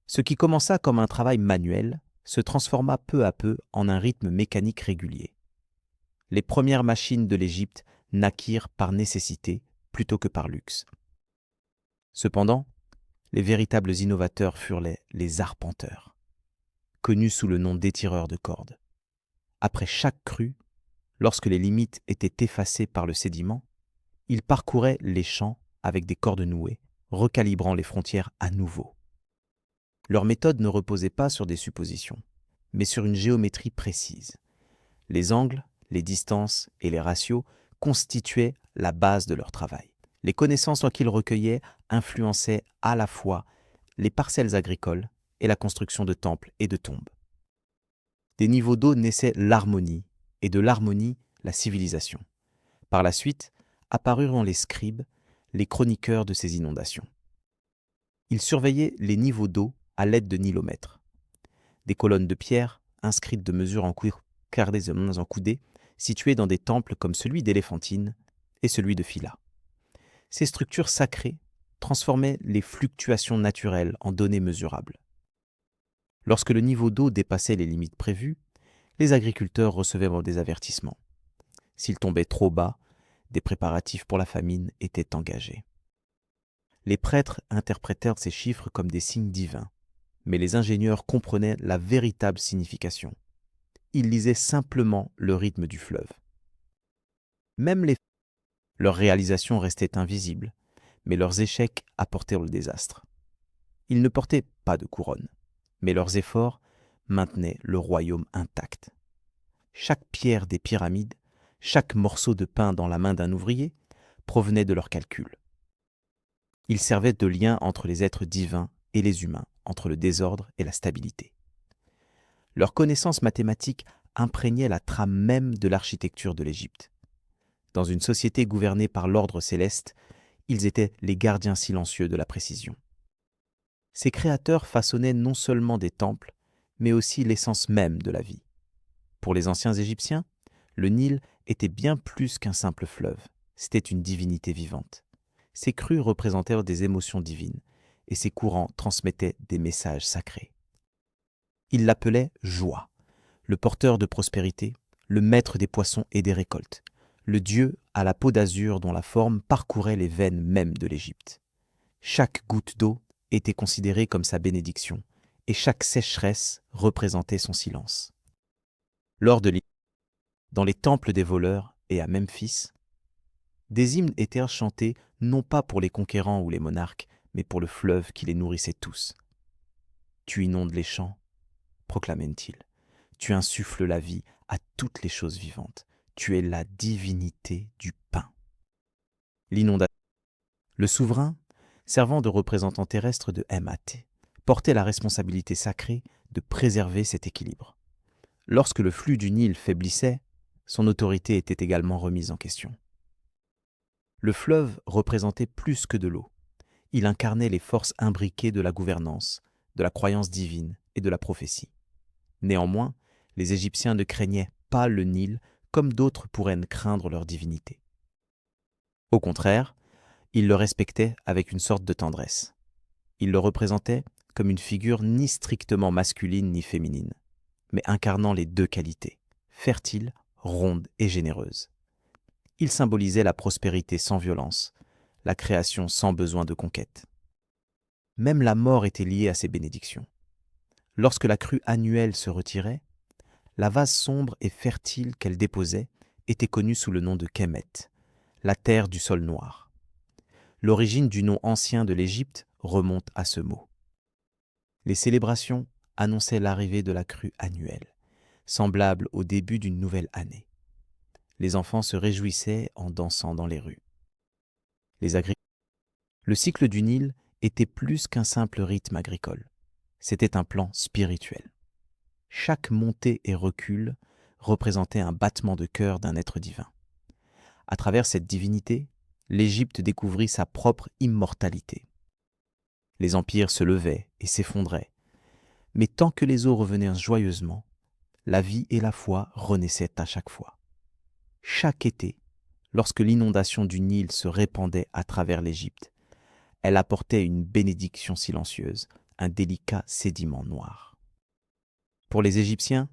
Ce qui commença comme un travail manuel se transforma peu à peu en un rythme mécanique régulier. Les premières machines de l'Égypte naquirent par nécessité plutôt que par luxe. Cependant, les véritables innovateurs furent les arpenteurs, connus sous le nom d'étireurs de cordes. Après chaque crue, lorsque les limites étaient effacées par le sédiment, ils parcouraient les champs avec des cordes nouées, recalibrant les frontières à nouveau. Leur méthode ne reposait pas sur des suppositions, mais sur une géométrie précise. Les angles, les distances et les ratios constituaient la base de leur travail. Les connaissances qu'ils recueillaient influençaient à la fois les parcelles agricoles et la construction de temples et de tombes. Des niveaux d'eau naissait l'harmonie, et de l'harmonie, la civilisation. Par la suite, apparurent les scribes, les chroniqueurs de ces inondations. Ils surveillaient les niveaux d'eau à l'aide de nilomètres. Des colonnes de pierre, inscrites de mesure en coudées, situées dans des temples comme celui d'Éléphantine et celui de Phila. Ces structures sacrées transformaient les fluctuations naturelles en données mesurables. Lorsque le niveau d'eau dépassait les limites prévues, les agriculteurs recevaient des avertissements. S'il tombait trop bas, des préparatifs pour la famine étaient engagés. Les prêtres interprétèrent ces chiffres comme des signes divins, mais les ingénieurs comprenaient la véritable signification. Ils lisaient simplement le rythme du fleuve. Même leurs réalisations restaient invisibles, mais leurs échecs apportèrent le désastre. Ils ne portaient pas de couronne, mais leurs efforts maintenaient le royaume intact. Chaque pierre des pyramides, chaque morceau de pain dans la main d'un ouvrier provenait de leurs calculs. Ils servaient de lien entre les êtres divins et les humains, entre le désordre et la stabilité. Leur connaissance mathématique imprégnait la trame même de l'architecture de l'Égypte. Dans une société gouvernée par l'ordre céleste, ils étaient les gardiens silencieux de la précision. Ces créateurs façonnaient non seulement des temples, mais aussi l'essence même de la vie. Pour les anciens Égyptiens, le Nil était bien plus qu'un simple fleuve, c'était une divinité vivante. Ces crues représentèrent des émotions divines, et ces courants transmettaient des messages sacrés. Ils l'appelaient Joie, le porteur de prospérité, le maître des poissons et des récoltes, le dieu à la peau d'azur dont la forme parcourait les veines mêmes de l'Égypte. Chaque goutte d'eau était considérée comme sa bénédiction, et chaque sécheresse représentait son silence. Dans les temples des voleurs et à Memphis, des hymnes étaient chantés non pas pour les conquérants ou les monarques, mais pour le fleuve qui les nourrissait tous. « Tu inondes les champs », proclamait-il. « Tu insuffles la vie à toutes les choses vivantes. Tu es la divinité du pain. » L'inondation. Le souverain, servant de représentant terrestre de Mat, portait la responsabilité sacrée de préserver cet équilibre. Lorsque le flux du Nil faiblissait, son autorité était également remise en question. Le fleuve représentait plus que de l'eau. Il incarnait les forces imbriquées de la gouvernance, de la croyance divine et de la prophétie. Néanmoins, les Égyptiens ne craignaient pas le Nil comme d'autres pourraient craindre leur divinité. Au contraire, ils le respectaient avec une sorte de tendresse. Ils le représentaient comme une figure ni strictement masculine ni féminine, mais incarnant les deux qualités, fertile, ronde et généreuse. Il symbolisait la prospérité sans violence, la création sans besoin de conquête. Même la mort était liée à ces bénédictions. Lorsque la crue annuelle se retirait, la vase sombre et fertile qu'elle déposait était connue sous le nom de Kemet, la terre du sol noir. L'origine du nom ancien de l'Égypte remonte à ce mot. Les célébrations annonçaient l'arrivée de la crue annuelle, semblable au début d'une nouvelle année. Les enfants se réjouissaient en dansant dans les rues. Le cycle du Nil était plus qu'un simple rythme agricole. C'était un plan spirituel. Chaque montée et recul représentait un battement de cœur d'un être divin. À travers cette divinité, l'Égypte découvrit sa propre immortalité. Les empires se levaient et s'effondraient, mais tant que les eaux revenaient joyeusement, la vie et la foi renaissaient à chaque fois. Chaque été, lorsque l'inondation du Nil se répandait à travers l'Égypte, elle apportait une bénédiction silencieuse, un délicat sédiment noir. Pour les Égyptiens,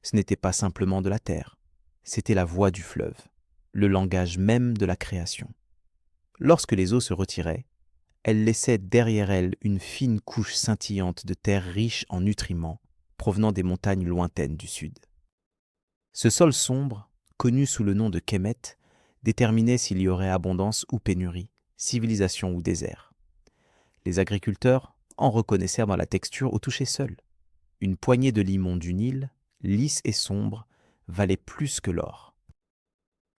ce n'était pas simplement de la terre, c'était la voix du fleuve, le langage même de la création. Lorsque les eaux se retiraient, elles laissaient derrière elles une fine couche scintillante de terre riche en nutriments provenant des montagnes lointaines du sud. Ce sol sombre, connu sous le nom de Kemet, déterminait s'il y aurait abondance ou pénurie, civilisation ou désert. Les agriculteurs en reconnaissèrent dans la texture au toucher seul. Une poignée de limon du Nil, lisse et sombre, valait plus que l'or.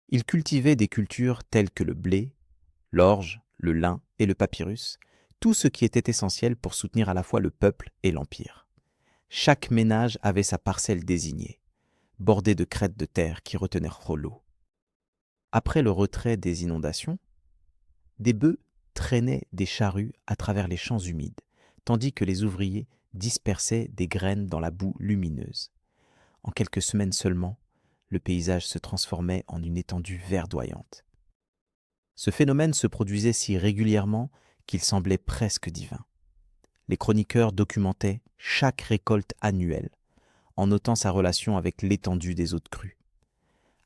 Ils cultivaient des cultures telles que le blé, l'orge, le lin et le papyrus, tout ce qui était essentiel pour soutenir à la fois le peuple et l'empire. Chaque ménage avait sa parcelle désignée, bordée de crêtes de terre qui retenaient l'eau. Après le retrait des inondations, des bœufs traînaient des charrues à travers les champs humides, tandis que les ouvriers dispersaient des graines dans la boue lumineuse. En quelques semaines seulement, le paysage se transformait en une étendue verdoyante. Ce phénomène se produisait si régulièrement qu'il semblait presque divin. Les chroniqueurs documentaient chaque récolte annuelle, en notant sa relation avec l'étendue des eaux de crue.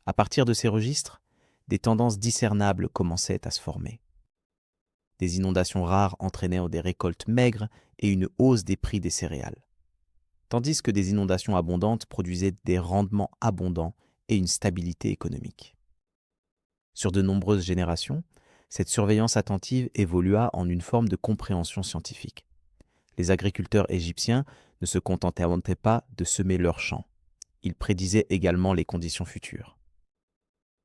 À partir de ces registres, des tendances discernables commençaient à se former. Des inondations rares entraînaient des récoltes maigres et une hausse des prix des céréales, tandis que des inondations abondantes produisaient des rendements abondants et une stabilité économique. Sur de nombreuses générations, cette surveillance attentive évolua en une forme de compréhension scientifique. Les agriculteurs égyptiens ne se contentaient pas de semer leurs champs. Ils prédisaient également les conditions futures.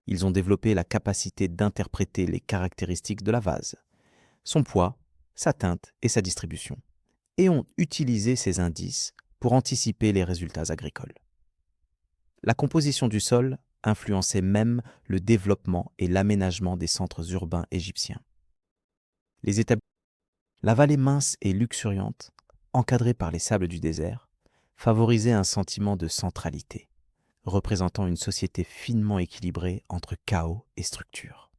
Ils ont développé la capacité d'interpréter les caractéristiques de la vase, son poids, sa teinte et sa distribution, et ont utilisé ces indices pour anticiper les résultats agricoles. La composition du sol influençait même le développement et l'aménagement des centres urbains égyptiens. La vallée mince et luxuriante, encadrée par les sables du désert, favorisait un sentiment de centralité, représentant une société finement équilibrée entre chaos et structure.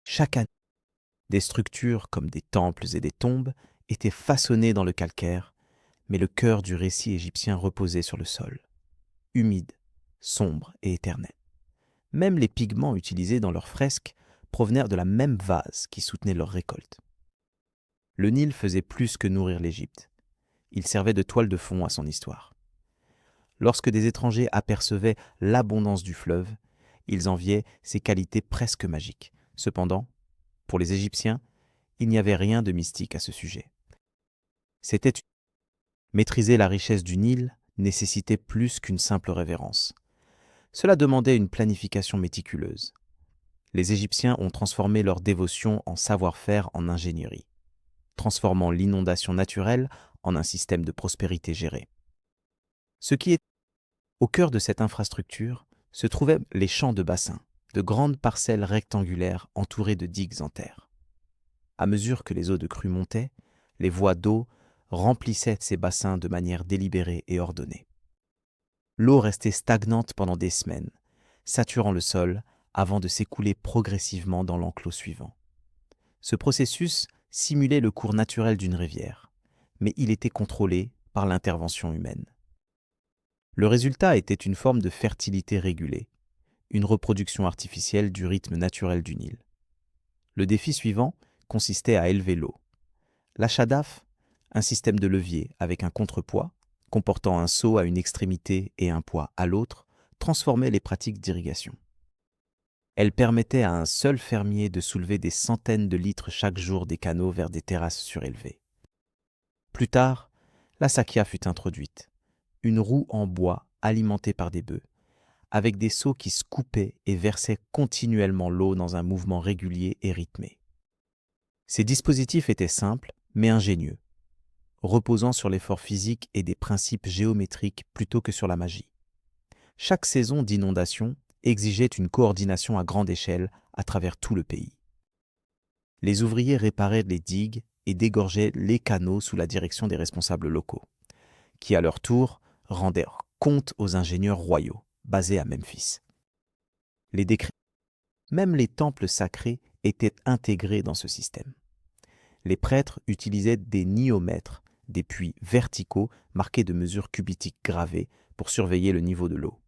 Chaque année, des structures comme des temples et des tombes étaient façonnées dans le calcaire, mais le cœur du récit égyptien reposait sur le sol, humide, sombre et éternel. Même les pigments utilisés dans leurs fresques provenaient de la même vase qui soutenait leur récolte. Le Nil faisait plus que nourrir l'Égypte. Il servait de toile de fond à son histoire. Lorsque des étrangers apercevaient l'abondance du fleuve, ils enviaient ses qualités presque magiques. Cependant, pour les Égyptiens, il n'y avait rien de mystique à ce sujet. Maîtriser la richesse du Nil nécessitait plus qu'une simple révérence. Cela demandait une planification méticuleuse. Les Égyptiens ont transformé leur dévotion en savoir-faire en ingénierie, transformant l'inondation naturelle en un système de prospérité géré. Ce qui est au cœur de cette infrastructure se trouvaient les champs de bassin, de grandes parcelles rectangulaires entourées de digues en terre. À mesure que les eaux de crue montaient, les voies d'eau remplissaient ces bassins de manière délibérée et ordonnée. L'eau restait stagnante pendant des semaines, saturant le sol avant de s'écouler progressivement dans l'enclos suivant. Ce processus simulait le cours naturel d'une rivière, mais il était contrôlé par l'intervention humaine. Le résultat était une forme de fertilité régulée, une reproduction artificielle du rythme naturel du Nil. Le défi suivant consistait à élever l'eau. L'achadaf, un système de levier avec un contrepoids, comportant un seau à une extrémité et un poids à l'autre, transformait les pratiques d'irrigation. Elle permettait à un seul fermier de soulever des centaines de litres chaque jour des canaux vers des terrasses surélevées. Plus tard, la sakia fut introduite, une roue en bois alimentée par des bœufs, avec des seaux qui scoupaient et versaient continuellement l'eau dans un mouvement régulier et rythmé. Ces dispositifs étaient simples mais ingénieux, reposant sur l'effort physique et des principes géométriques plutôt que sur la magie. Chaque saison d'inondation exigeait une coordination à grande échelle à travers tout le pays. Les ouvriers réparaient les digues et dégorgeaient les canaux sous la direction des responsables locaux, qui à leur tour rendaient compte aux ingénieurs royaux, basés à Memphis. Même les temples sacrés étaient intégrés dans ce système. Les prêtres utilisaient des niomètres, des puits verticaux marqués de mesures cubitiques gravées pour surveiller le niveau de l'eau.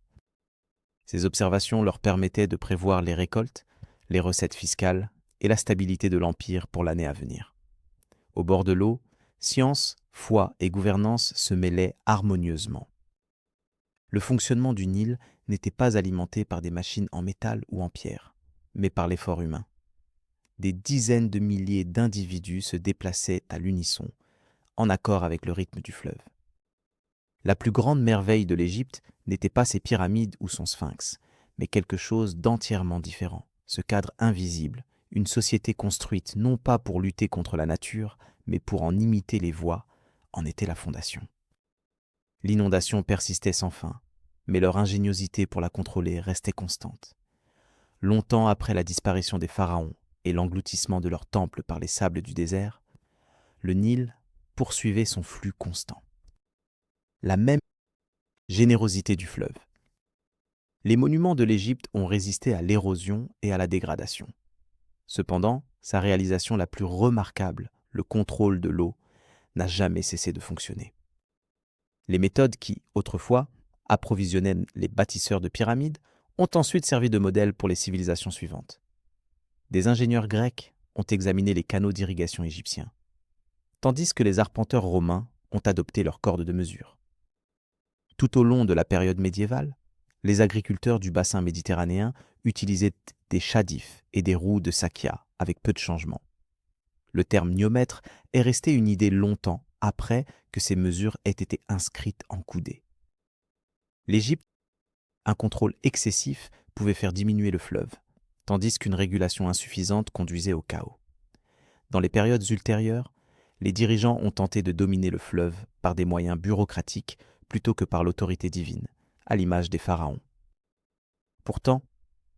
Ces observations leur permettaient de prévoir les récoltes, les recettes fiscales et la stabilité de l'empire pour l'année à venir. Au bord de l'eau, science, foi et gouvernance se mêlaient harmonieusement. Le fonctionnement du Nil n'était pas alimenté par des machines en métal ou en pierre, mais par l'effort humain. Des dizaines de milliers d'individus se déplaçaient à l'unisson, en accord avec le rythme du fleuve. La plus grande merveille de l'Égypte n'était pas ses pyramides ou son sphinx, mais quelque chose d'entièrement différent, ce cadre invisible, une société construite non pas pour lutter contre la nature, mais pour en imiter les voies, en était la fondation. L'inondation persistait sans fin, mais leur ingéniosité pour la contrôler restait constante. Longtemps après la disparition des pharaons et l'engloutissement de leurs temples par les sables du désert, le Nil poursuivait son flux constant. La même générosité du fleuve. Les monuments de l'Égypte ont résisté à l'érosion et à la dégradation. Cependant, sa réalisation la plus remarquable, le contrôle de l'eau, n'a jamais cessé de fonctionner. Les méthodes qui, autrefois, approvisionnaient les bâtisseurs de pyramides ont ensuite servi de modèle pour les civilisations suivantes. Des ingénieurs grecs ont examiné les canaux d'irrigation égyptiens, tandis que les arpenteurs romains ont adopté leurs cordes de mesure. Tout au long de la période médiévale, les agriculteurs du bassin méditerranéen utilisaient des chadifs et des roues de Sakia avec peu de changements. Le terme niomètre est resté une idée longtemps après que ces mesures aient été inscrites en coudées. L'Égypte, un contrôle excessif pouvait faire diminuer le fleuve, tandis qu'une régulation insuffisante conduisait au chaos. Dans les périodes ultérieures, les dirigeants ont tenté de dominer le fleuve par des moyens bureaucratiques plutôt que par l'autorité divine, à l'image des pharaons. Pourtant,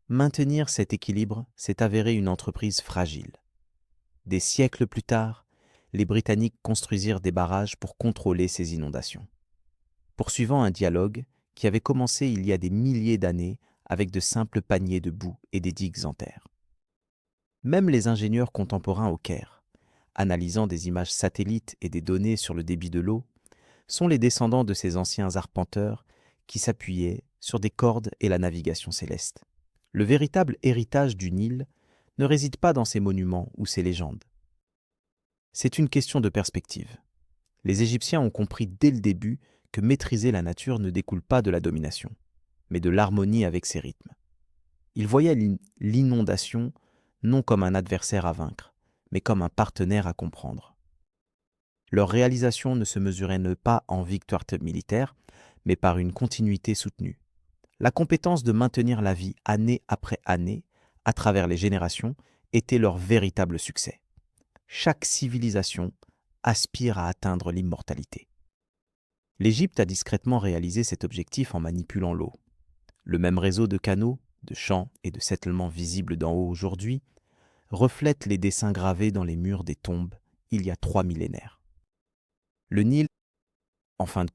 maintenir cet équilibre s'est avéré une entreprise fragile. Des siècles plus tard, les Britanniques construisirent des barrages pour contrôler ces inondations, poursuivant un dialogue qui avait commencé il y a des milliers d'années avec de simples paniers de boue et des digues en terre. Même les ingénieurs contemporains au Caire, analysant des images satellites et des données sur le débit de l'eau, sont les descendants de ces anciens arpenteurs qui s'appuyaient sur des cordes et la navigation céleste. Le véritable héritage du Nil ne réside pas dans ses monuments ou ses légendes. C'est une question de perspective. Les Égyptiens ont compris dès le début que maîtriser la nature ne découle pas de la domination, mais de l'harmonie avec ses rythmes. Ils voyaient l'inondation non comme un adversaire à vaincre, mais comme un partenaire à comprendre. Leur réalisation ne se mesurait pas en victoire militaire, mais par une continuité soutenue. La compétence de maintenir la vie année après année, à travers les générations, était leur véritable succès. Chaque civilisation aspire à atteindre l'immortalité. L'Égypte a discrètement réalisé cet objectif en manipulant l'eau. Le même réseau de canaux, de champs et de settlements visibles d'en haut aujourd'hui reflète les dessins gravés dans les murs des tombes il y a 3 millénaires. Le Nil, en fin de